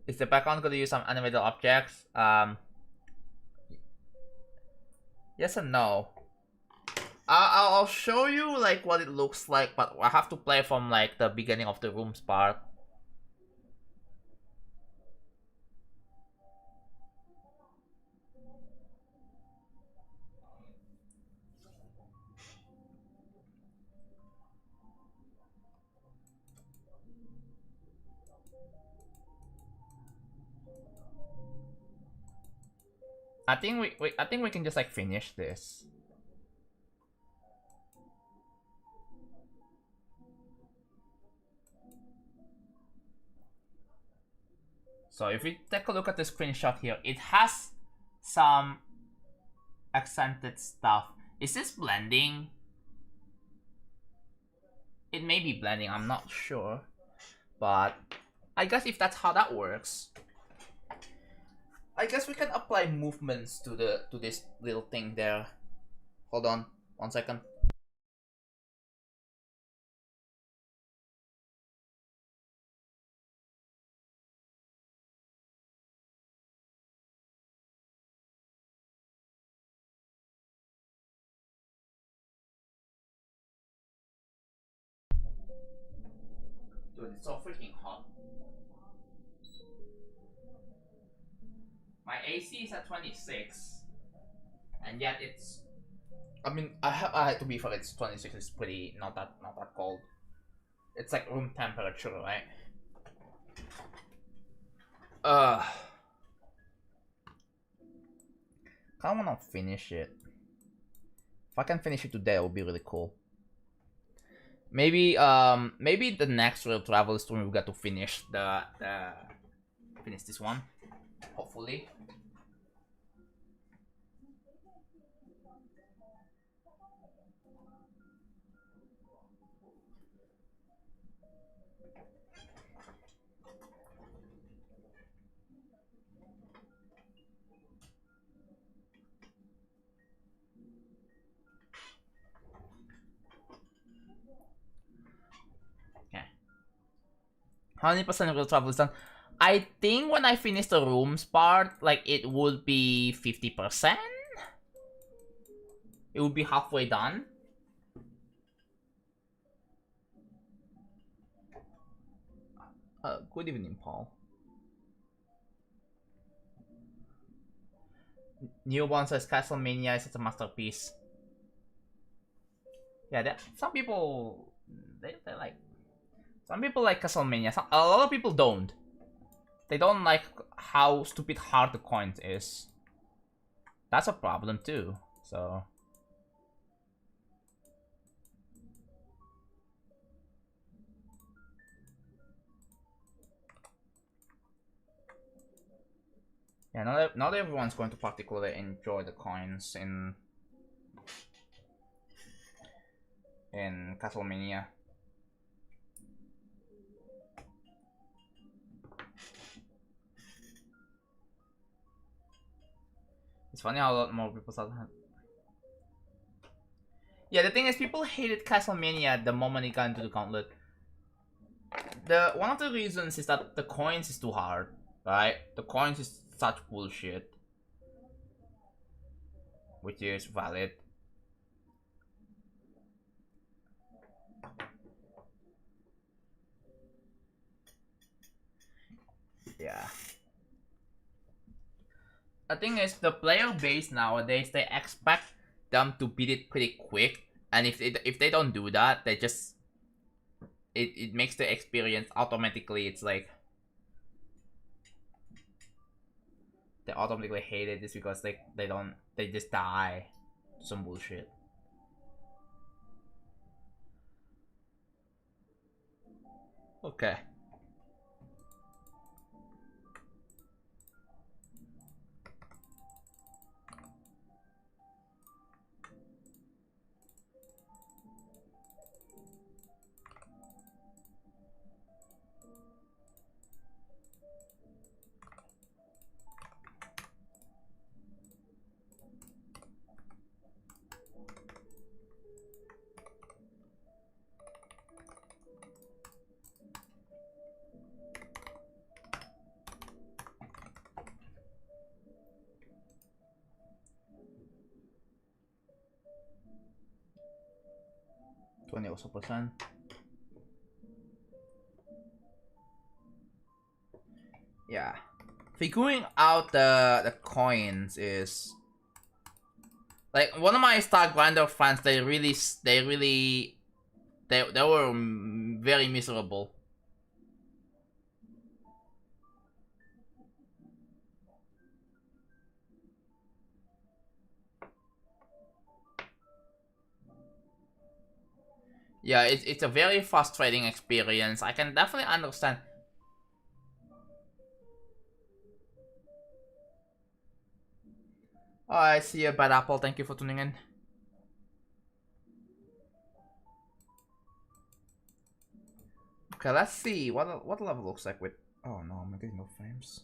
Is the background going to use some animated objects? Yes and no. I'll show you like what it looks like, but I have to play from like the beginning of the rooms part. I think we can just like finish this. So if we take a look at the screenshot here, it has some accented stuff. Is this blending? It may be blending, I'm not sure. But I guess if that's how that works, I guess we can apply movements to this little thing there. Hold on, 1 second. Dude, it's so freaking hot. My AC is at 26, and yet it's. I mean, I had to be fair. It's 26. It's pretty not that cold. It's like room temperature, right? I wanna finish it. If I can finish it today, it would be really cool. Maybe maybe the next real travel stream we got to finish finish this one. Hopefully. How many percent of the travel is done? I think when I finish the rooms part, like it would be 50%. It would be halfway done. Good evening, Paul. Newborn says Castlevania is such a masterpiece. Yeah, some people they like. Some people like Castlevania. A lot of people don't. They don't like how stupid hard the coins is. That's a problem too. So. Yeah, not everyone's going to particularly enjoy the coins in Castlevania. It's funny how a lot more people start. Yeah, the thing is, people hated Castlevania the moment it got into the gauntlet. One of the reasons is that the coins is too hard, right? The coins is such bullshit, which is valid. Yeah. The thing is, the player base nowadays, they expect them to beat it pretty quick, and if they don't do that, they just it makes the experience automatically. It's like they automatically hate it just because they just die to some bullshit. Okay. %. Yeah, figuring out the coins is like one of my Star Grinder fans. They were very miserable. Yeah, it's a very frustrating experience. I can definitely understand. Oh, I see a bad apple. Thank you for tuning in. Okay, let's see what the level looks like with. Oh no, I'm getting no frames.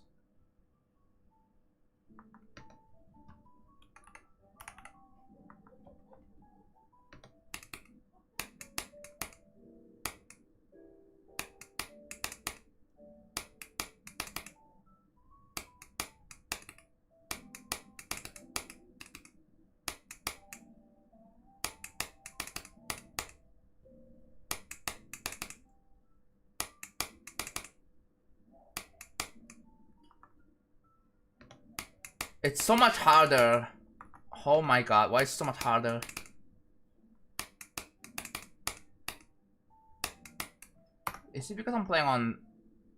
It's so much harder. Oh my god, why is it so much harder? Is it because I'm playing on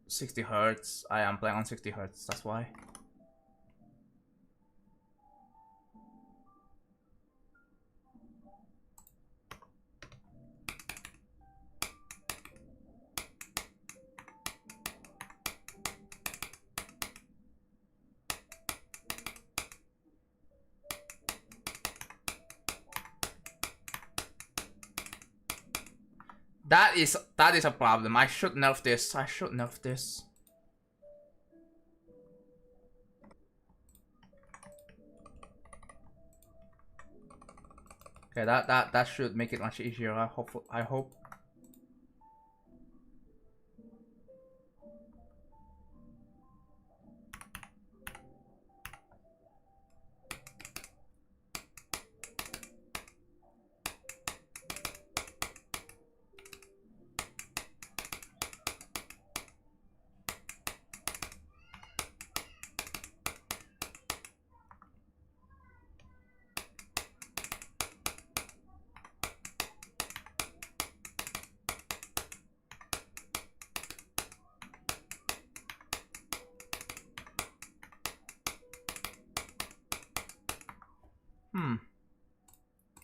60 hertz? I am playing on 60 hertz, that's why. That is a problem. I should nerf this. I should nerf this. Okay, that should make it much easier. I hope.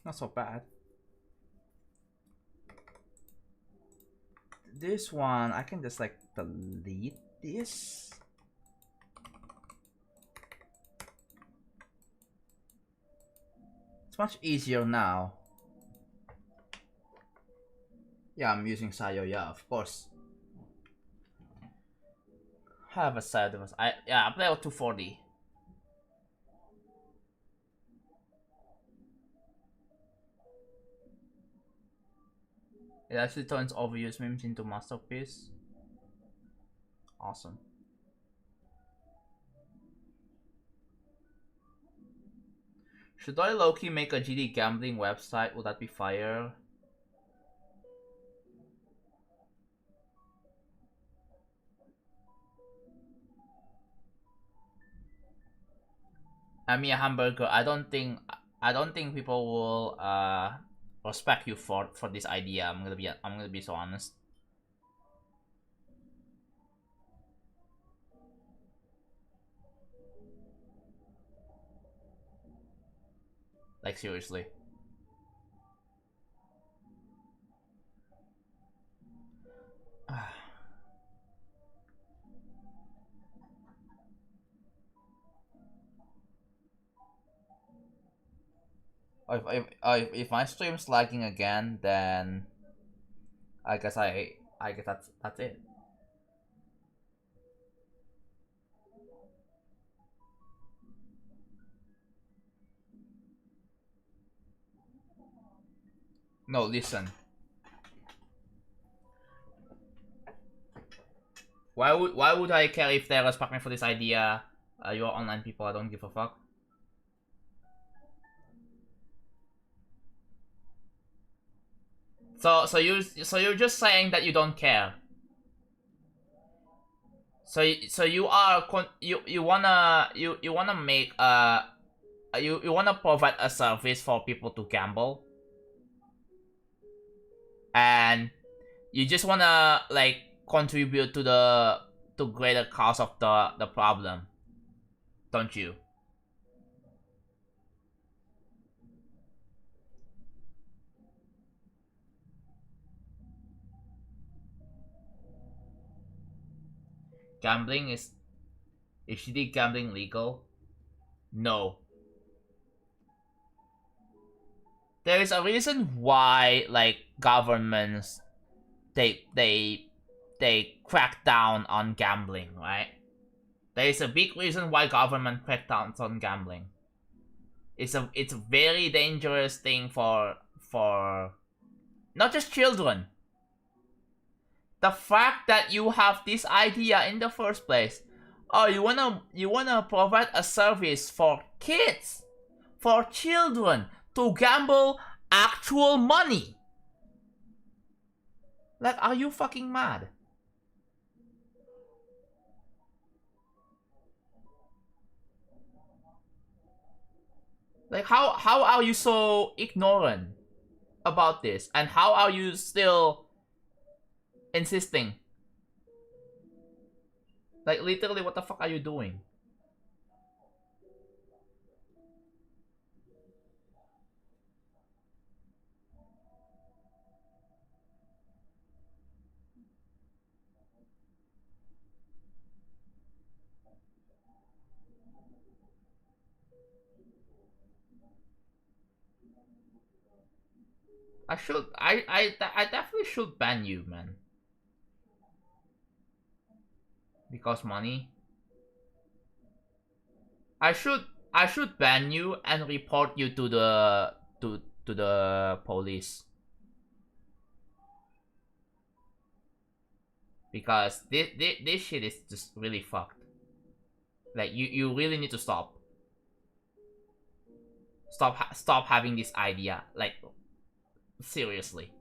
Not so bad. This one, I can just like delete this. It's much easier now. Yeah, I'm using Sayo, yeah, of course. I have a side of us. I play with 240. It actually turns overused memes into masterpiece. Awesome. Should I low-key make a GD gambling website? Would that be fire? I mean, a hamburger. I don't think people will respect you for this idea. I'm gonna be so honest. Like seriously. If my stream's lagging again, then I guess that's it. No, listen. Why would I care if they respect me for this idea? You're online people. I don't give a fuck. So you're just saying that you don't care. So you are you wanna make you wanna provide a service for people to gamble, and you just wanna like contribute to the greater cause of the problem, don't you? gambling is she did gambling legal? No. There is a reason why like governments they crack down on gambling, right? There is a big reason why government crack down on gambling. It's a very dangerous thing for not just children. The fact that you have this idea in the first place, oh, you wanna provide a service for kids, for children to gamble actual money. Like, are you fucking mad? Like, how are you so ignorant about this? And how are you still insisting? Like, literally, what the fuck are you doing? I definitely should ban you, man. Because money. I should ban you and report you to the police. Because this shit is just really fucked. Like, you really need to stop. Stop having this idea. Like, seriously.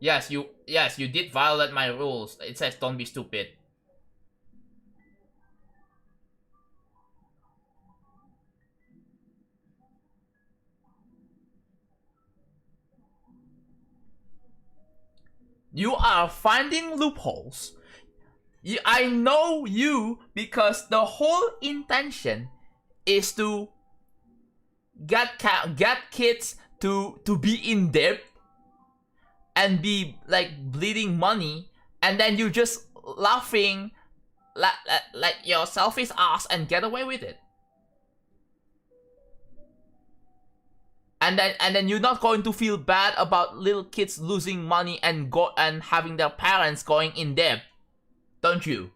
Yes, you did violate my rules. It says don't be stupid. You are finding loopholes. I know you because the whole intention is to get kids to be in debt and be like bleeding money, and then you just laughing like your selfish ass and get away with it. And then you're not going to feel bad about little kids losing money and having their parents going in debt, don't you?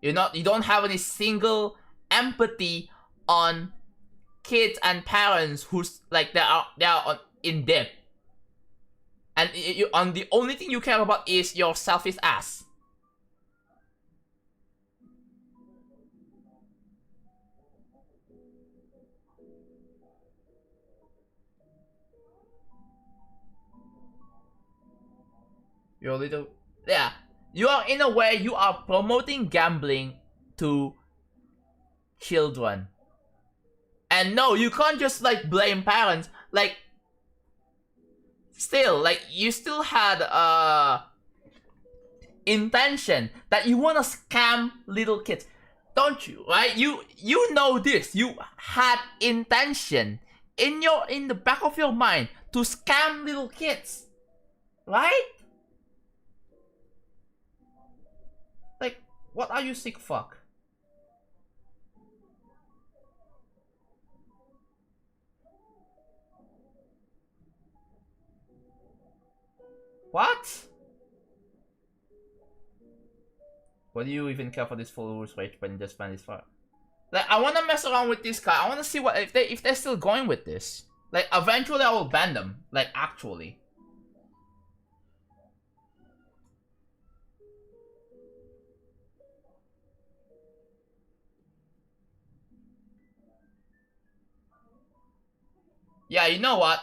You don't have any single empathy on kids and parents who's like they are in debt, and the only thing you care about is your selfish ass. You're a little... Yeah. You are, in a way, you are promoting gambling to children. And no, you can't just, like, blame parents. Like, still, like, you still had, intention that you wanna scam little kids. Don't you, right? You know this. You had intention in the back of your mind to scam little kids. Right? Like, what are you sick fuck? What? What do you even care for this fool's rage when just ban this far? Like, I wanna mess around with this guy. I wanna see what if they're still going with this. Like, eventually I will ban them. Like, actually. Yeah, you know what?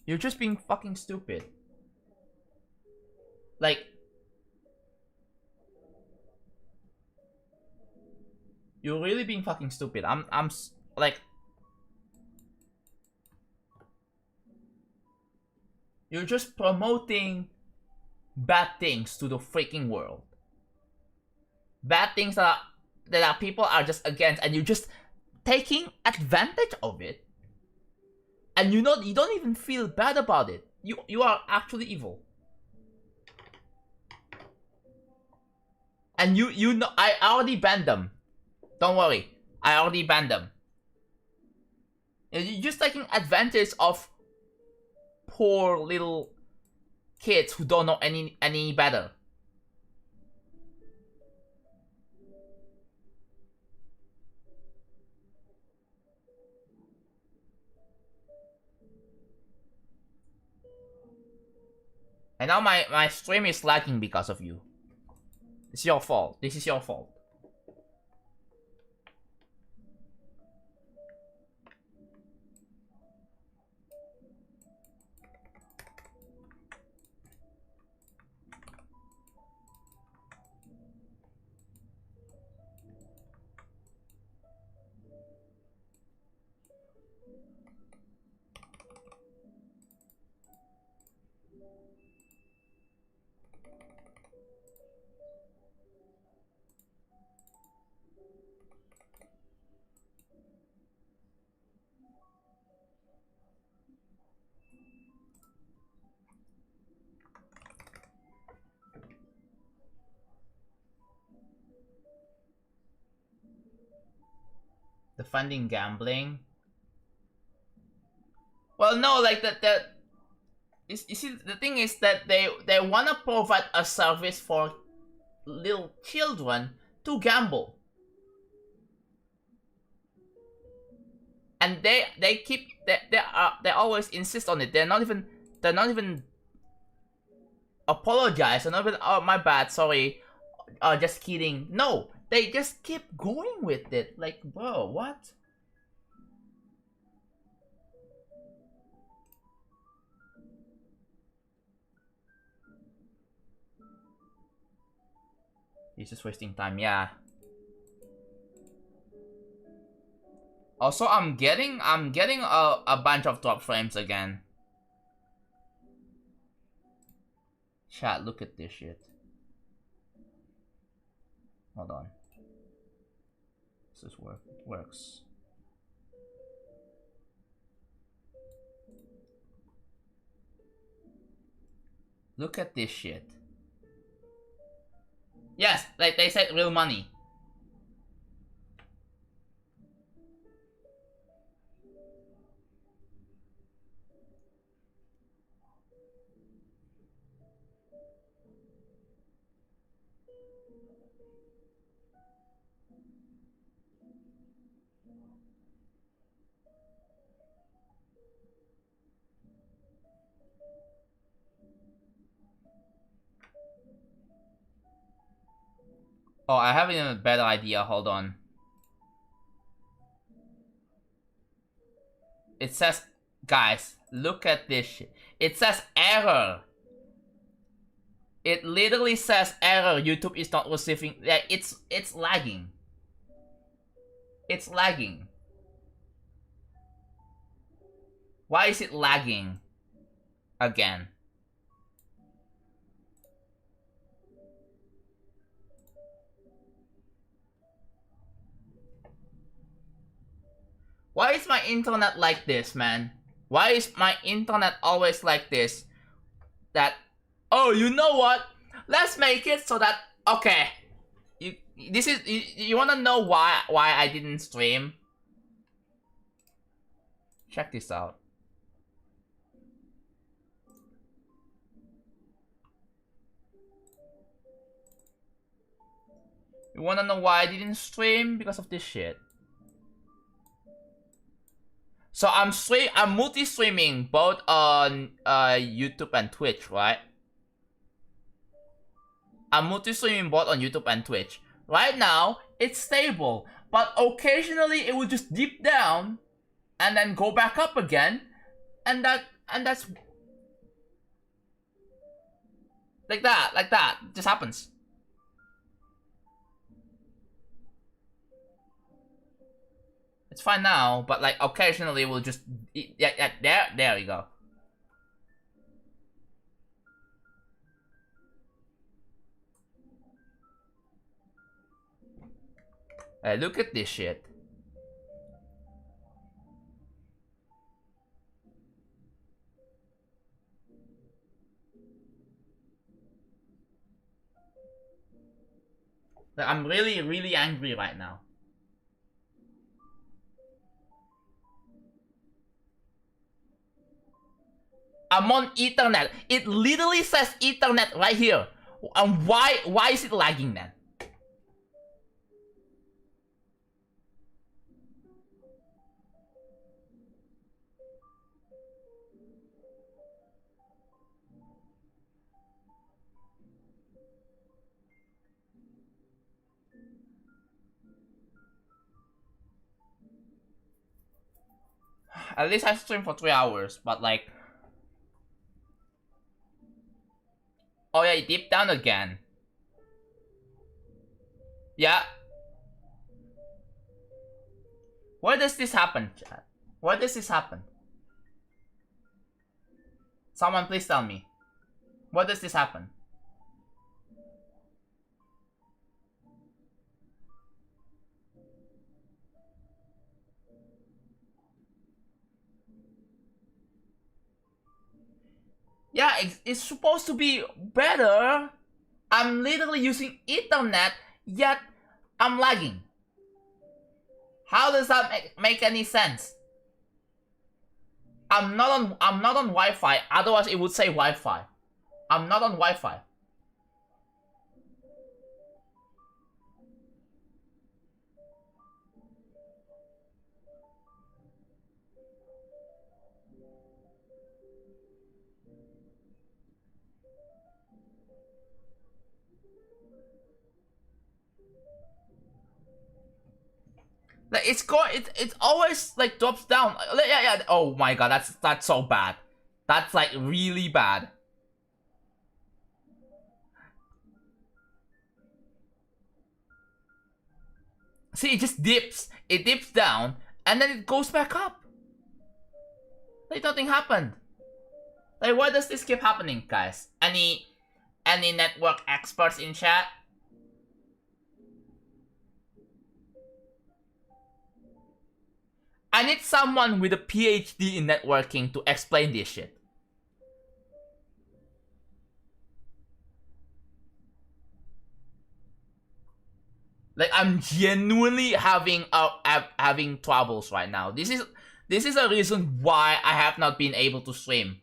You're just being fucking stupid. Like, you're really being fucking stupid. I'm like, you're just promoting bad things to the freaking world. bad things that people are just against, and you're just taking advantage of it, and you don't even feel bad about it. You are actually evil. And you know, I already banned them. Don't worry, I already banned them. You're just taking advantage of poor little kids who don't know any better. And now my stream is lagging because of you. It's your fault. This is your fault. Defending gambling. Well, no, like you see, the thing is that they wanna provide a service for little children to gamble, and they always insist on it. They're not even apologize. They're not even, oh, my bad, sorry, just kidding. No, they just keep going with it. Like, bro, what? He's just wasting time, yeah. Also, I'm getting a bunch of drop frames again. Chat, look at this shit. Hold on. Does this work? It works. Look at this shit. Yes, like they said, real money. Oh, I have even a better idea. Hold on. It says, guys, look at this shit. It says error. It literally says error. YouTube is not receiving. Yeah, it's lagging. It's lagging. Why is it lagging again? Why is my internet like this, man? Why is my internet always like this? That, oh, you know what? Let's make it so that, okay. You wanna know why I didn't stream? Check this out. You wanna know why I didn't stream? Because of this shit. So I'm multi-streaming both on YouTube and Twitch, right? I'm multi-streaming both on YouTube and Twitch. Right now, it's stable, but occasionally it will just dip down and then go back up again, and that's like that. It just happens. It's fine now, but like occasionally we'll just, yeah, there we go. Hey, look at this shit. Like, I'm really, really angry right now. I'm on Ethernet. It literally says Ethernet right here. And why is it lagging then? At least I streamed for 3 hours, but like... Oh yeah, it dipped down again. Yeah. Where does this happen, chat? Where does this happen? Someone please tell me. Where does this happen? Yeah, it's supposed to be better. I'm literally using Ethernet, yet I'm lagging. How does that make any sense? I'm not on Wi-Fi. Otherwise, it would say Wi-Fi. I'm not on Wi-Fi. Like it's always like drops down. Yeah. Oh my god, that's so bad. That's like really bad. See, it just dips. It dips down and then it goes back up. Like nothing happened. Like why does this keep happening, guys? Any network experts in chat? I need someone with a PhD in networking to explain this shit. Like I'm genuinely having troubles right now. This is a reason why I have not been able to stream.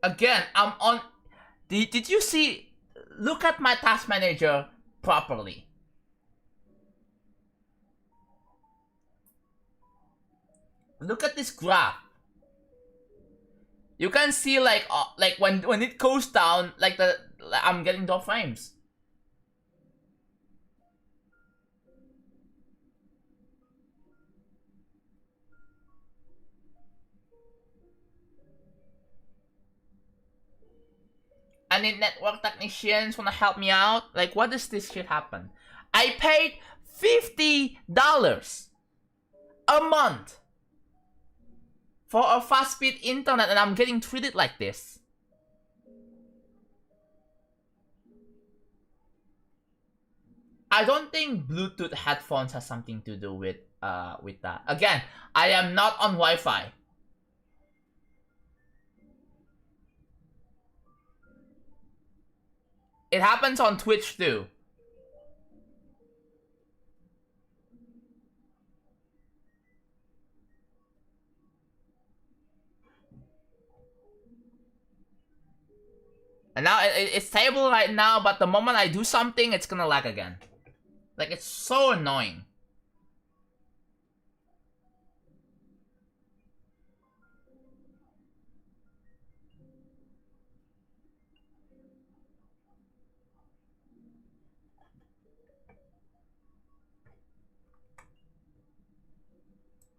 Again, I'm on... Did you see... Look at my task manager properly. Look at this graph. You can see like when it goes down, like I'm getting dot frames. Any network technicians wanna help me out? Like, what does this shit happen? I paid $50 a month for a fast speed internet and I'm getting treated like this. I don't think Bluetooth headphones has something to do with that. Again, I am not on Wi-Fi. It happens on Twitch too. And now it's stable right now, but the moment I do something, it's gonna lag again. Like, it's so annoying.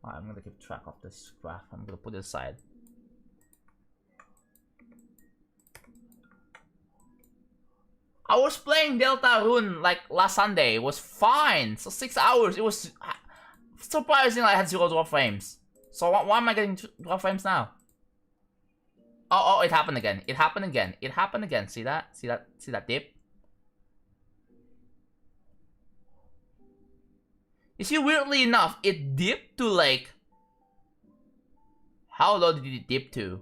Alright, I'm gonna keep track of this graph. I'm gonna put it aside. I was playing Deltarune like last Sunday. It was fine. So 6 hours. It was surprising I had 0 drop frames. So why am I getting drop frames now? Oh, it happened again. It happened again. It happened again. See that? See that dip? You see, weirdly enough, it dipped to like... How low did it dip to?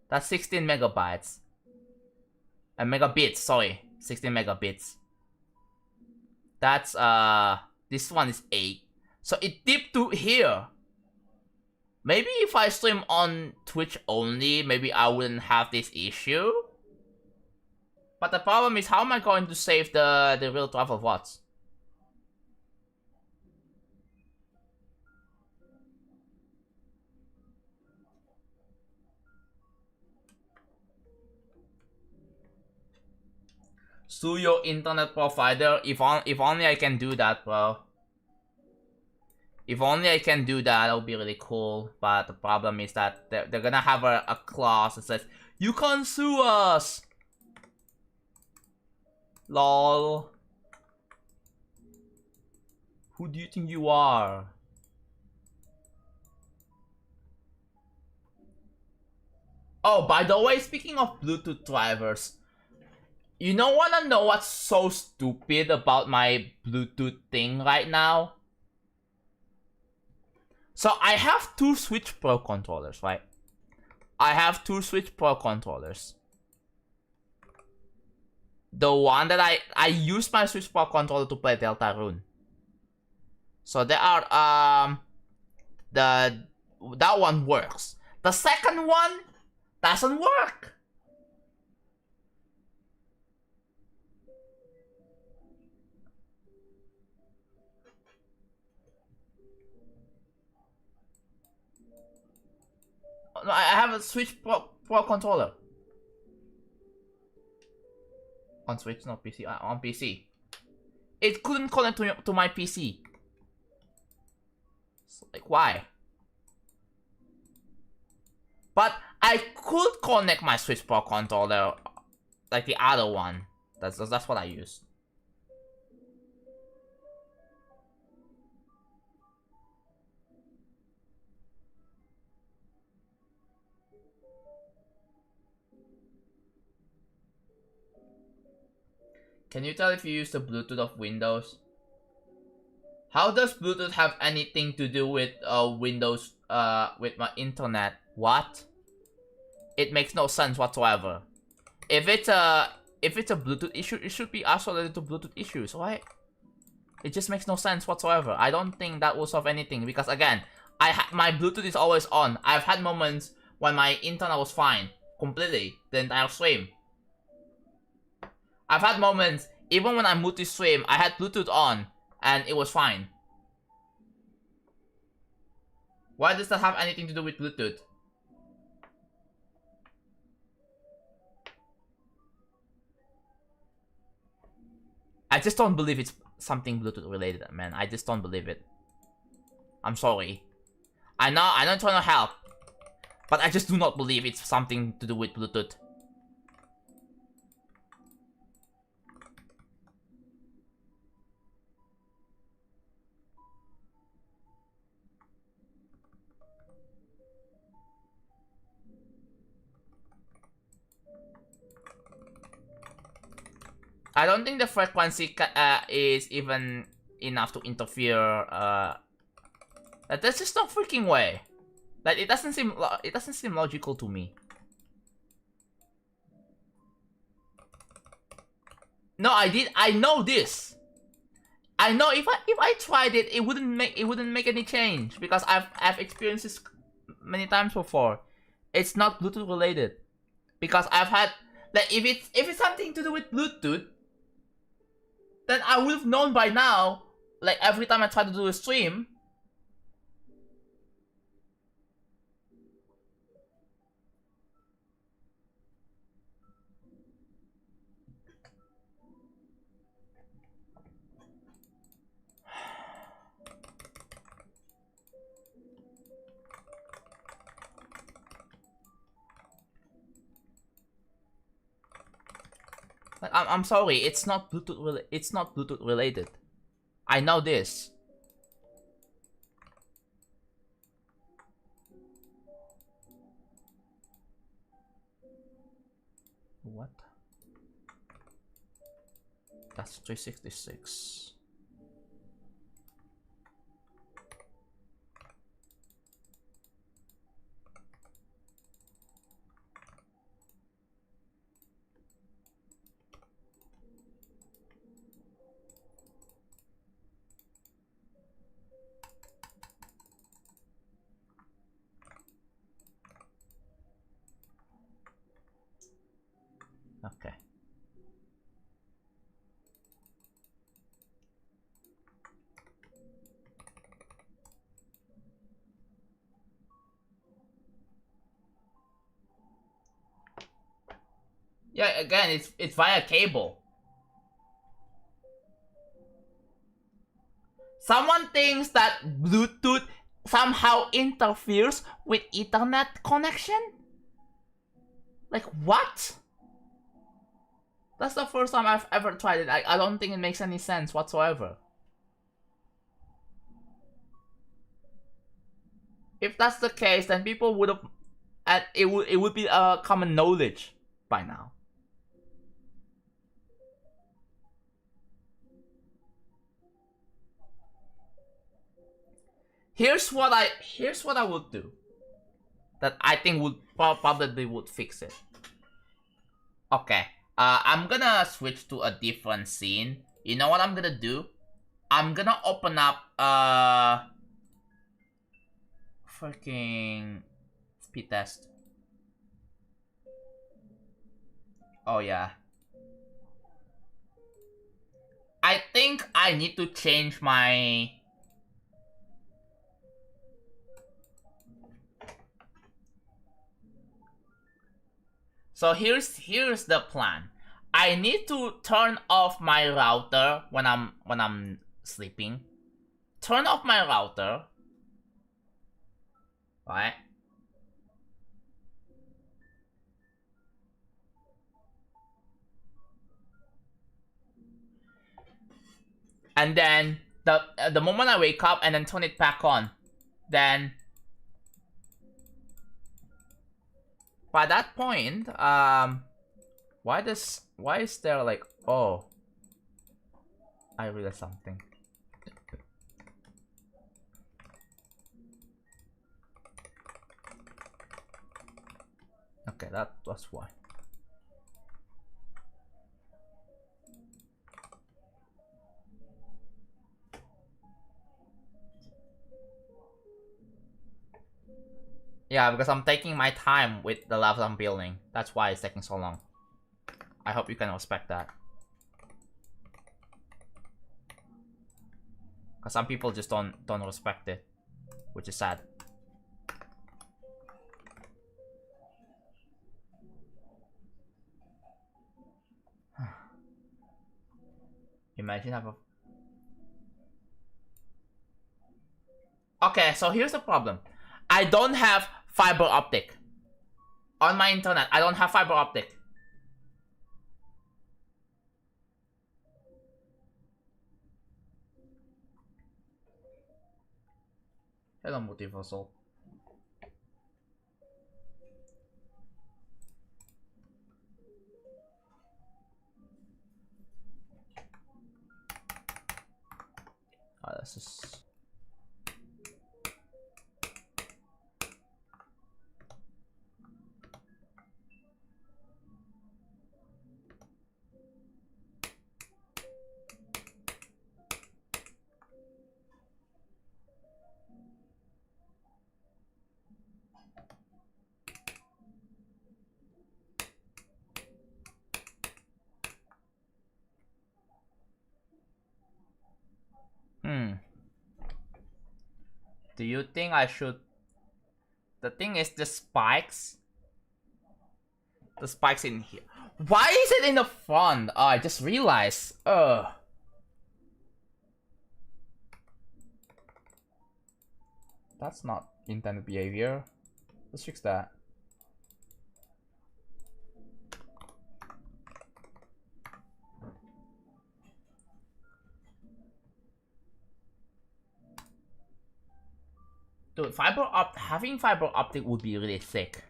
That's 16 megabytes. Megabits, sorry. 16 megabits. That's, this one is 8. So it dipped to here. Maybe if I stream on Twitch only, maybe I wouldn't have this issue. But the problem is, how am I going to save the real 12 watts? Sue your internet provider. If only I can do that, bro. If only I can do that, that would be really cool. But the problem is that they're gonna have a clause that says, you can't sue us! Lol. Who do you think you are? Oh, by the way, speaking of Bluetooth drivers, you wanna know what's so stupid about my Bluetooth thing right now? So I have 2 Switch Pro controllers, right? I have 2 Switch Pro controllers. The one that I use my Switch Pro controller to play Deltarune. So there are that one works. The second one doesn't work. I have a Switch Pro controller. On Switch, not PC. On PC. It couldn't connect to my PC. So, like, why? But I could connect my Switch Pro controller, like the other one. That's what I use. Can you tell if you use the Bluetooth of Windows? How does Bluetooth have anything to do with Windows, with my internet? What? It makes no sense whatsoever. If it's a Bluetooth issue, it should be isolated to Bluetooth issues, right? It just makes no sense whatsoever. I don't think that will solve anything because again, my Bluetooth is always on. I've had moments when my internet was fine, completely, the entire stream. I've had moments, even when I multi-stream, I had Bluetooth on, and it was fine. Why does that have anything to do with Bluetooth? I just don't believe it's something Bluetooth related, man. I just don't believe it. I'm sorry. I know I'm trying to help, but I just do not believe it's something to do with Bluetooth. I don't think the frequency is even enough to interfere. There's just no freaking way. Like it doesn't seem logical to me. No, I know this. I know if I tried it, it wouldn't make any change because I've experienced this many times before. It's not Bluetooth related because I've had like if it's something to do with Bluetooth, then I would have known by now. Like every time I try to do a stream. Like, I'm sorry, it's not Bluetooth related. I know this. What? That's 366. Okay. Yeah, again, it's via cable. Someone thinks that Bluetooth somehow interferes with Ethernet connection? Like, what? That's the first time I've ever tried it. I don't think it makes any sense whatsoever. If that's the case, then people would have... it would be common knowledge by now. Here's what I would do. That I think would probably would fix it. Okay. I'm gonna switch to a different scene. You know what I'm gonna do? I'm gonna open up freaking speed test. Oh yeah. I think I need to change my... So here's the plan. I need to turn off my router when I'm sleeping. Turn off my router. Right? And then the moment I wake up and then turn it back on, then by that point, why is there like, oh, I realized something. Okay, that's why. Yeah, because I'm taking my time with the levels I'm building. That's why it's taking so long. I hope you can respect that. Because some people just don't respect it, which is sad. Imagine have a... Okay, so here's the problem. I don't have fiber optic. On my internet, I don't have fiber optic. Hello, Multiversal. Oh, this is... Do you think I should... The thing is the spikes. The spikes in here. Why is it in the front? Oh, I just realized. That's not intended behavior. Let's fix that. Dude, having fiber optic would be really sick.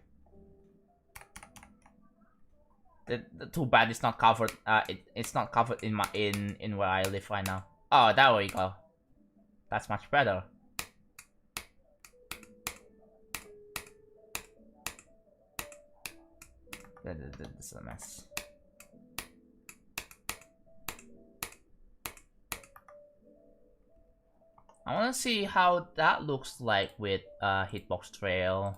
The too bad it's not covered. It's not covered in where I live right now. Oh, there we go. That's much better. This is a mess. I want to see how that looks like with hitbox trail.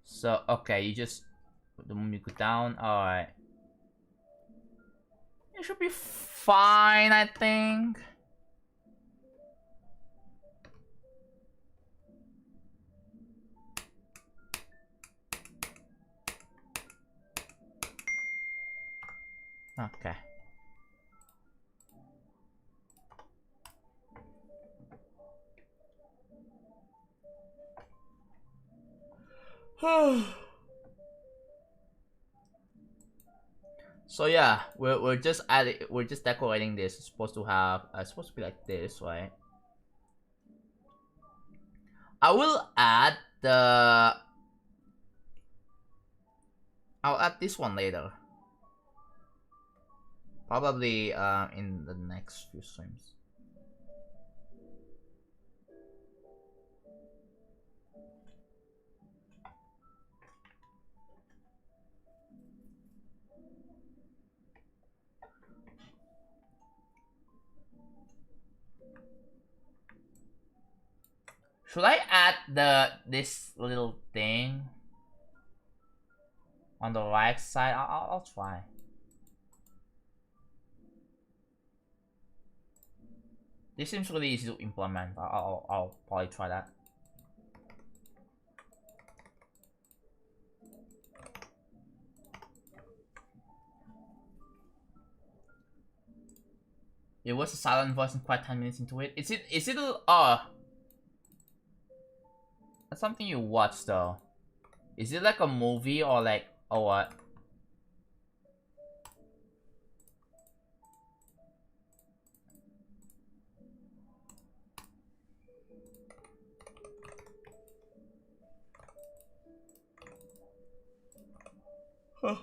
So okay, you just put the Mumiko down. All right, it should be fine, I think. Okay. So yeah, we're just decorating this. It's supposed to have supposed to be like this, right? I will add the I'll add this one later. Probably in the next few streams. Should I add this little thing on the right side? I'll try. This seems really easy to implement. I'll probably try that. It was a silent voice and quite 10 minutes into it. Is it that's something you watch though. Is it like a movie or like or what? Huh.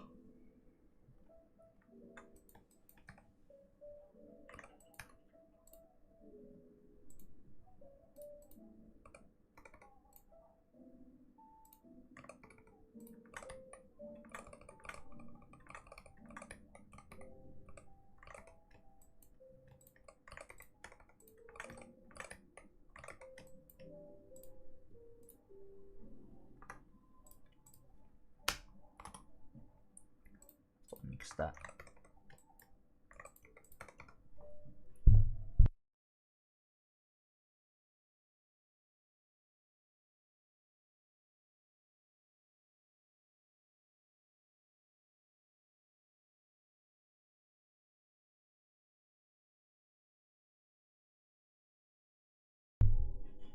Mix that.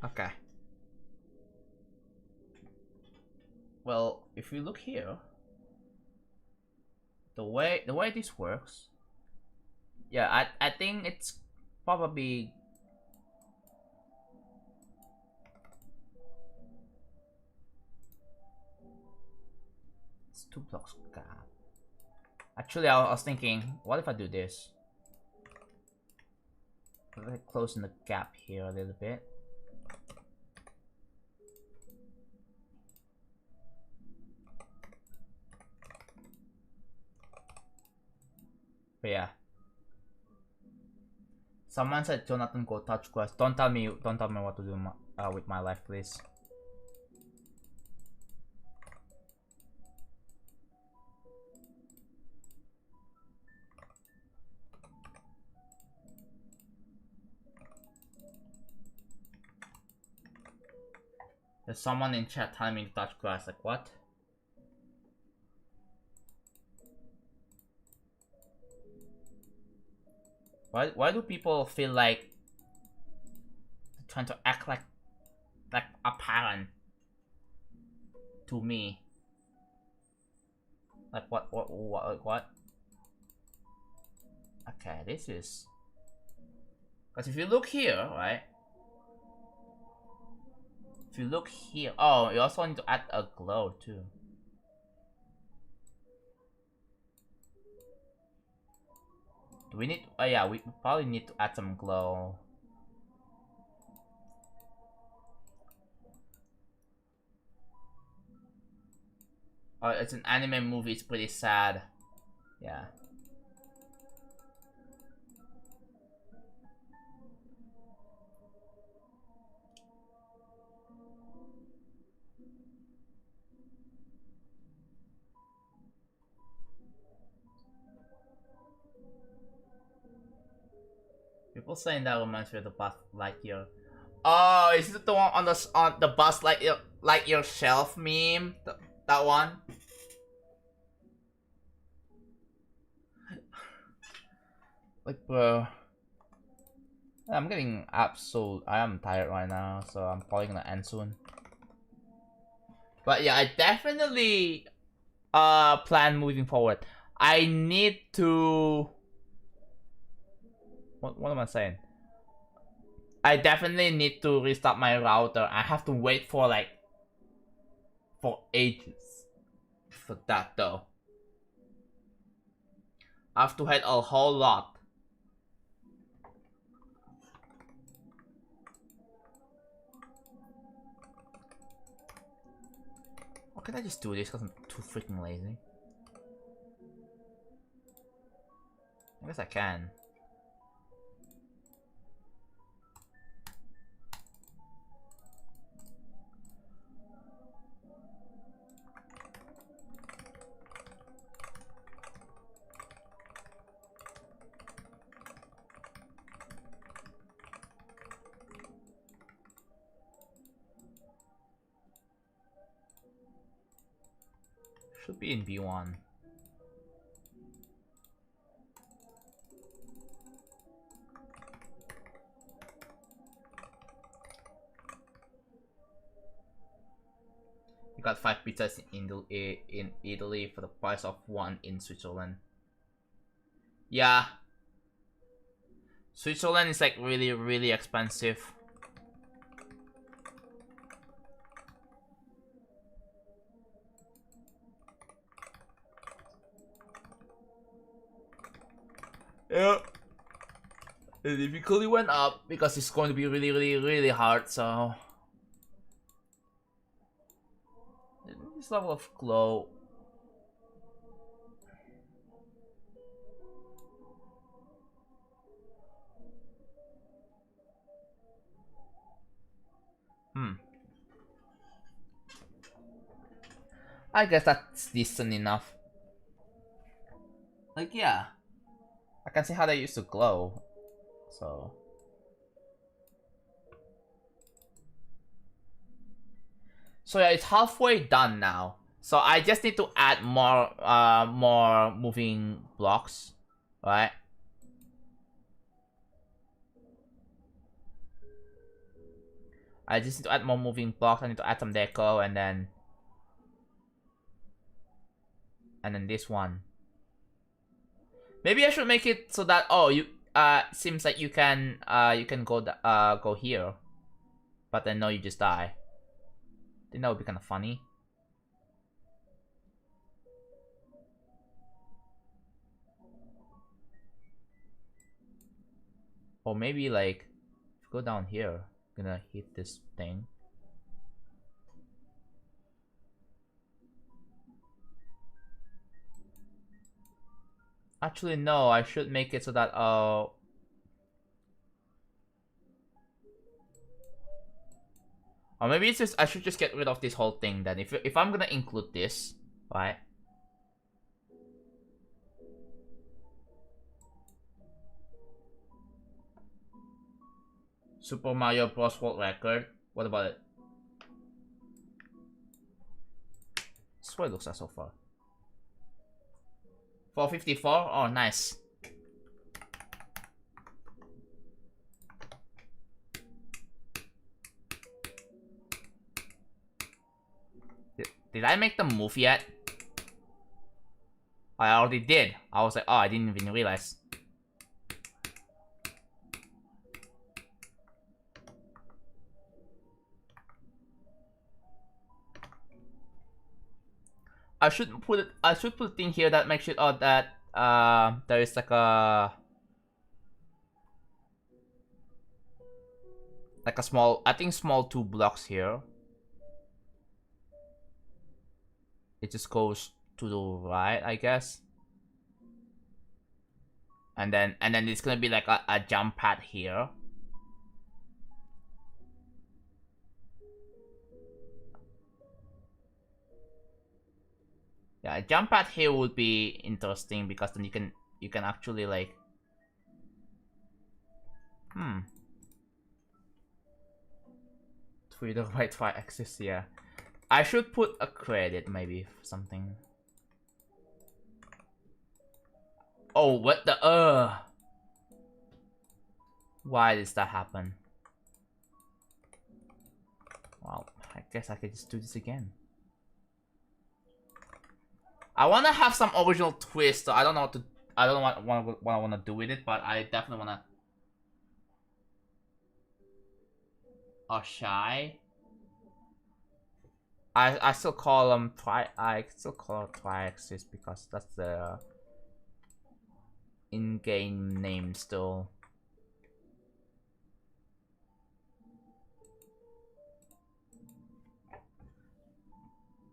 Okay. Well, if we look here, the way this works, yeah, I think it's probably it's 2 blocks gap. Actually, I was thinking, what if I do this? Like closing the gap here a little bit. But yeah. Someone said, Jonathan, go touch grass. Don't tell me what to do with my life, please. There's someone in chat telling me to touch grass. Like what? Why do people feel like trying to act like a parent to me? Like what? Okay, this is... Because if you look here, right? If you look here... Oh, you also need to add a glow too. Do we need... Oh yeah, we probably need to add some glow. Oh, it's an anime movie, it's pretty sad. Yeah. People saying that reminds me of the Buzz Lightyear. Oh, is it the one on the Buzz Lightyear shelf meme? That one? Like, bro, I'm getting absolute. I am tired right now, so I'm probably gonna end soon. But yeah, I definitely plan moving forward. I need to. What am I saying? I definitely need to restart my router. I have to wait for like ages for that though. I have to hit a whole lot. Or can I just do this because I'm too freaking lazy? I guess I can. Should be in B1. You got 5 pizzas in Italy for the price of 1 in Switzerland. Yeah. Switzerland is like really expensive. Yeah. The difficulty went up because it's going to be really hard, so... This level of glow... I guess that's decent enough. Like, yeah. I can see how they used to glow. So... So yeah, it's halfway done now. So I just need to add more moving blocks, right? I just need to add more moving blocks. I need to add some deco and then this one. Maybe I should make it so that seems like you can go here, but then no, you just die. I think that would be kind of funny. Or maybe like go down here, gonna hit this thing. Actually, no, I should make it so that or maybe it's just I should just get rid of this whole thing then. If I'm gonna include this, right? Super Mario Bros. World Record. What about it? That's what it looks like so far. 454? Oh, nice. Did I make the move yet? I already did. I was like, oh, I didn't even realize. I should put it. I should put a thing here that makes it that there is like a small, I think small 2 blocks here. It just goes to the right, I guess. And then it's gonna be like a jump pad here. Yeah, a jump pad here would be interesting because then you can actually like to the right y-axis, yeah. I should put a credit maybe for something. Oh, what the why does that happen? Well, I guess I could just do this again. I wanna have some original twist, so I don't know what to. I don't know what I wanna do with it, but I definitely wanna. Shy. I still call them I still call it tri-axis because that's the in-game name still.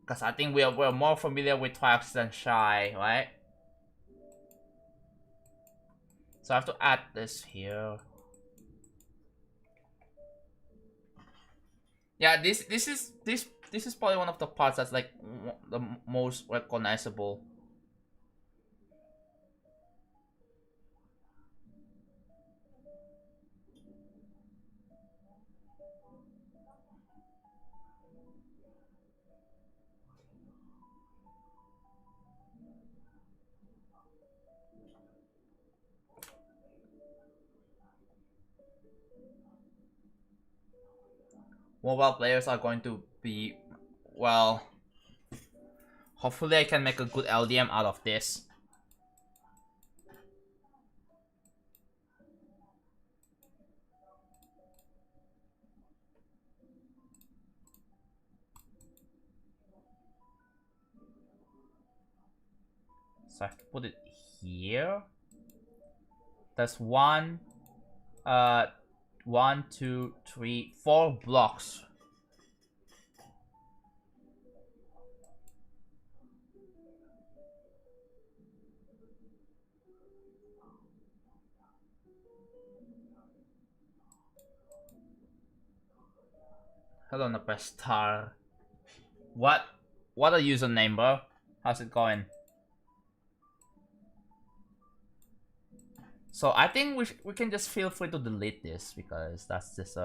Because I think we're more familiar with tri-axis than shy, right? So I have to add this here. Yeah, this is probably one of the parts that's like the most recognizable. Mobile players are going to be, well, hopefully I can make a good LDM out of this. So I have to put it here. That's 1, 2, 3, 4 blocks. Hello, Napa Star. What a username, bro. How's it going? So I think we can just feel free to delete this because that's just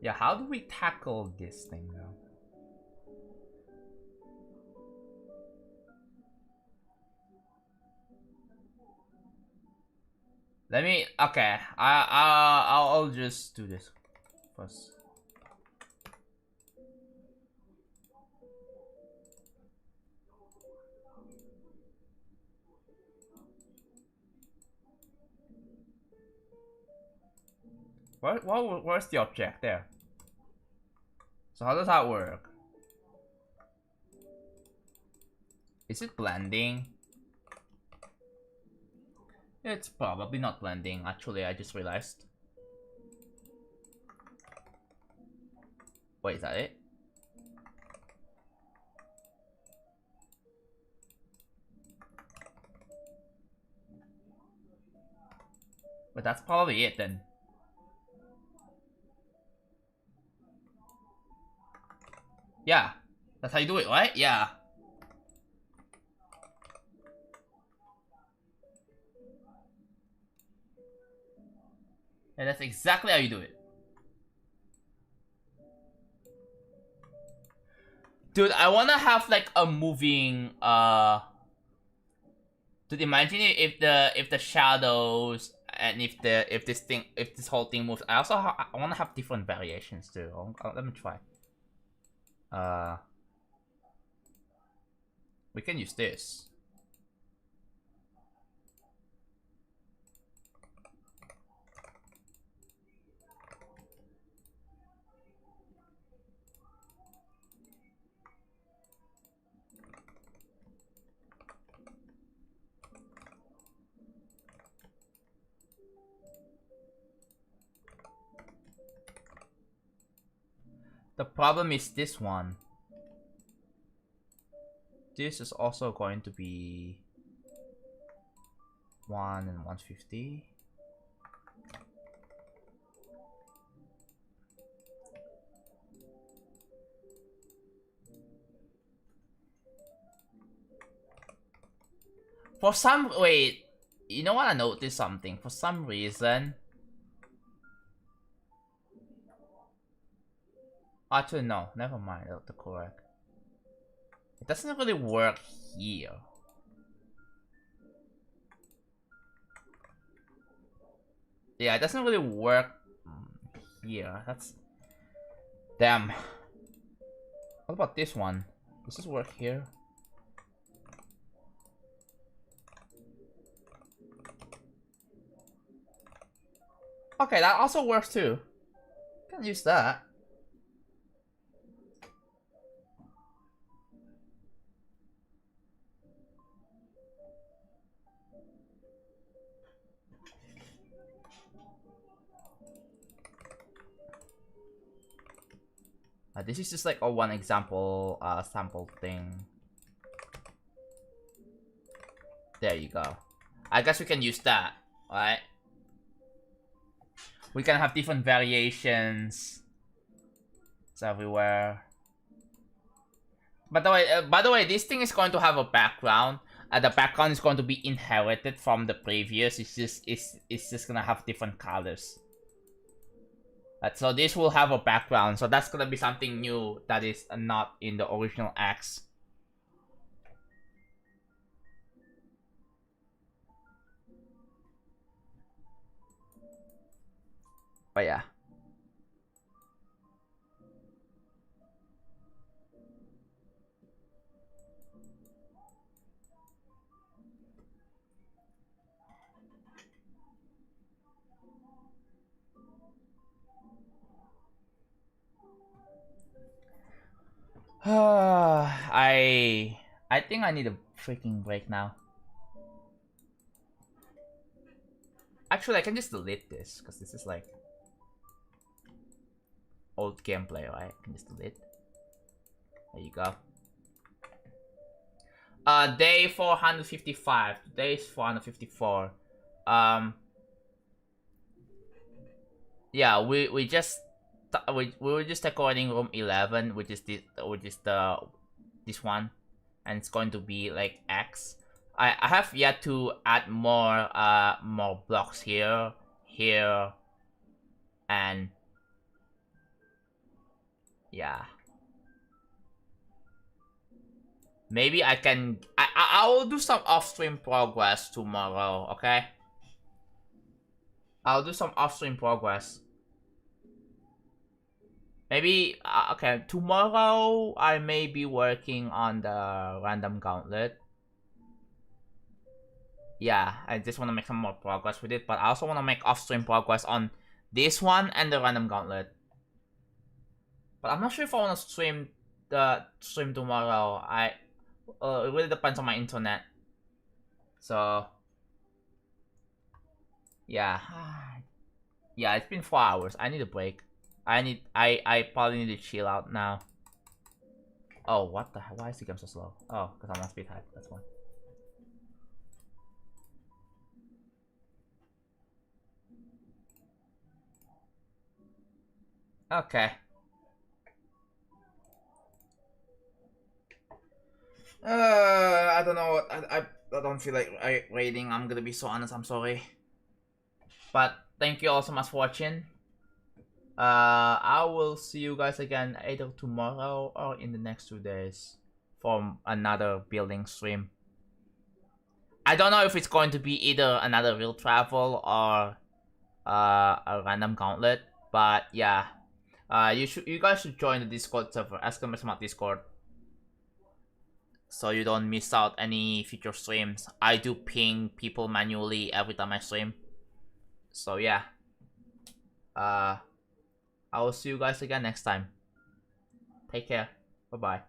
yeah, how do we tackle this thing though? Let me, okay, I'll just do this first. Where's the object there? So how does that work? Is it blending? It's probably not blending, actually, I just realized. Wait, is that it? But that's probably it then. Yeah, that's how you do it, right? Yeah. And that's exactly how you do it. Dude, I wanna have like a moving dude, imagine if the shadows and if this whole thing moves. I also I wanna have different variations too. Let me try. We can use this. The problem is this one. This is also going to be 1 and 150. For some wait, you know what? I noticed something. For some reason, actually no, never mind. That's correct. It doesn't really work here. Yeah, it doesn't really work here. That's damn. What about this one? Does this work here? Okay, that also works too. Can use that. This is just like a one example sample thing. There you go. I guess we can use that, right? We can have different variations. It's everywhere. By the way, this thing is going to have a background. The background is going to be inherited from the previous. It's just gonna have different colors. So this will have a background. So that's gonna be something new that is not in the original X. But yeah. I think I need a freaking break now. Actually, I can just delete this because this is like old gameplay, right? I can just delete. There you go. Day 455. Today is 454. Yeah, we were just recording room 11, which is this one, and it's going to be like X. I have yet to add more blocks here, and yeah. Maybe I can. I will do some off-stream progress tomorrow. Okay. I'll do some off-stream progress. Maybe okay. Tomorrow I may be working on the random gauntlet. Yeah, I just want to make some more progress with it, but I also want to make off-stream progress on this one and the random gauntlet. But I'm not sure if I want to stream tomorrow. It really depends on my internet. So yeah. Yeah, it's been 4 hours. I need a break. I probably need to chill out now. Oh, what the hell? Why is the game so slow? Oh, because I'm on speed type. That's why. Okay. I don't know. I don't feel like raiding. I'm gonna be so honest. I'm sorry. But thank you all so much for watching. I will see you guys again either tomorrow or in the next 2 days for another building stream. I don't know if it's going to be either another real travel or a random gauntlet, but yeah. You guys should join the Discord server. !Discord. So you don't miss out any future streams. I do ping people manually every time I stream. So yeah. I will see you guys again next time. Take care. Bye-bye.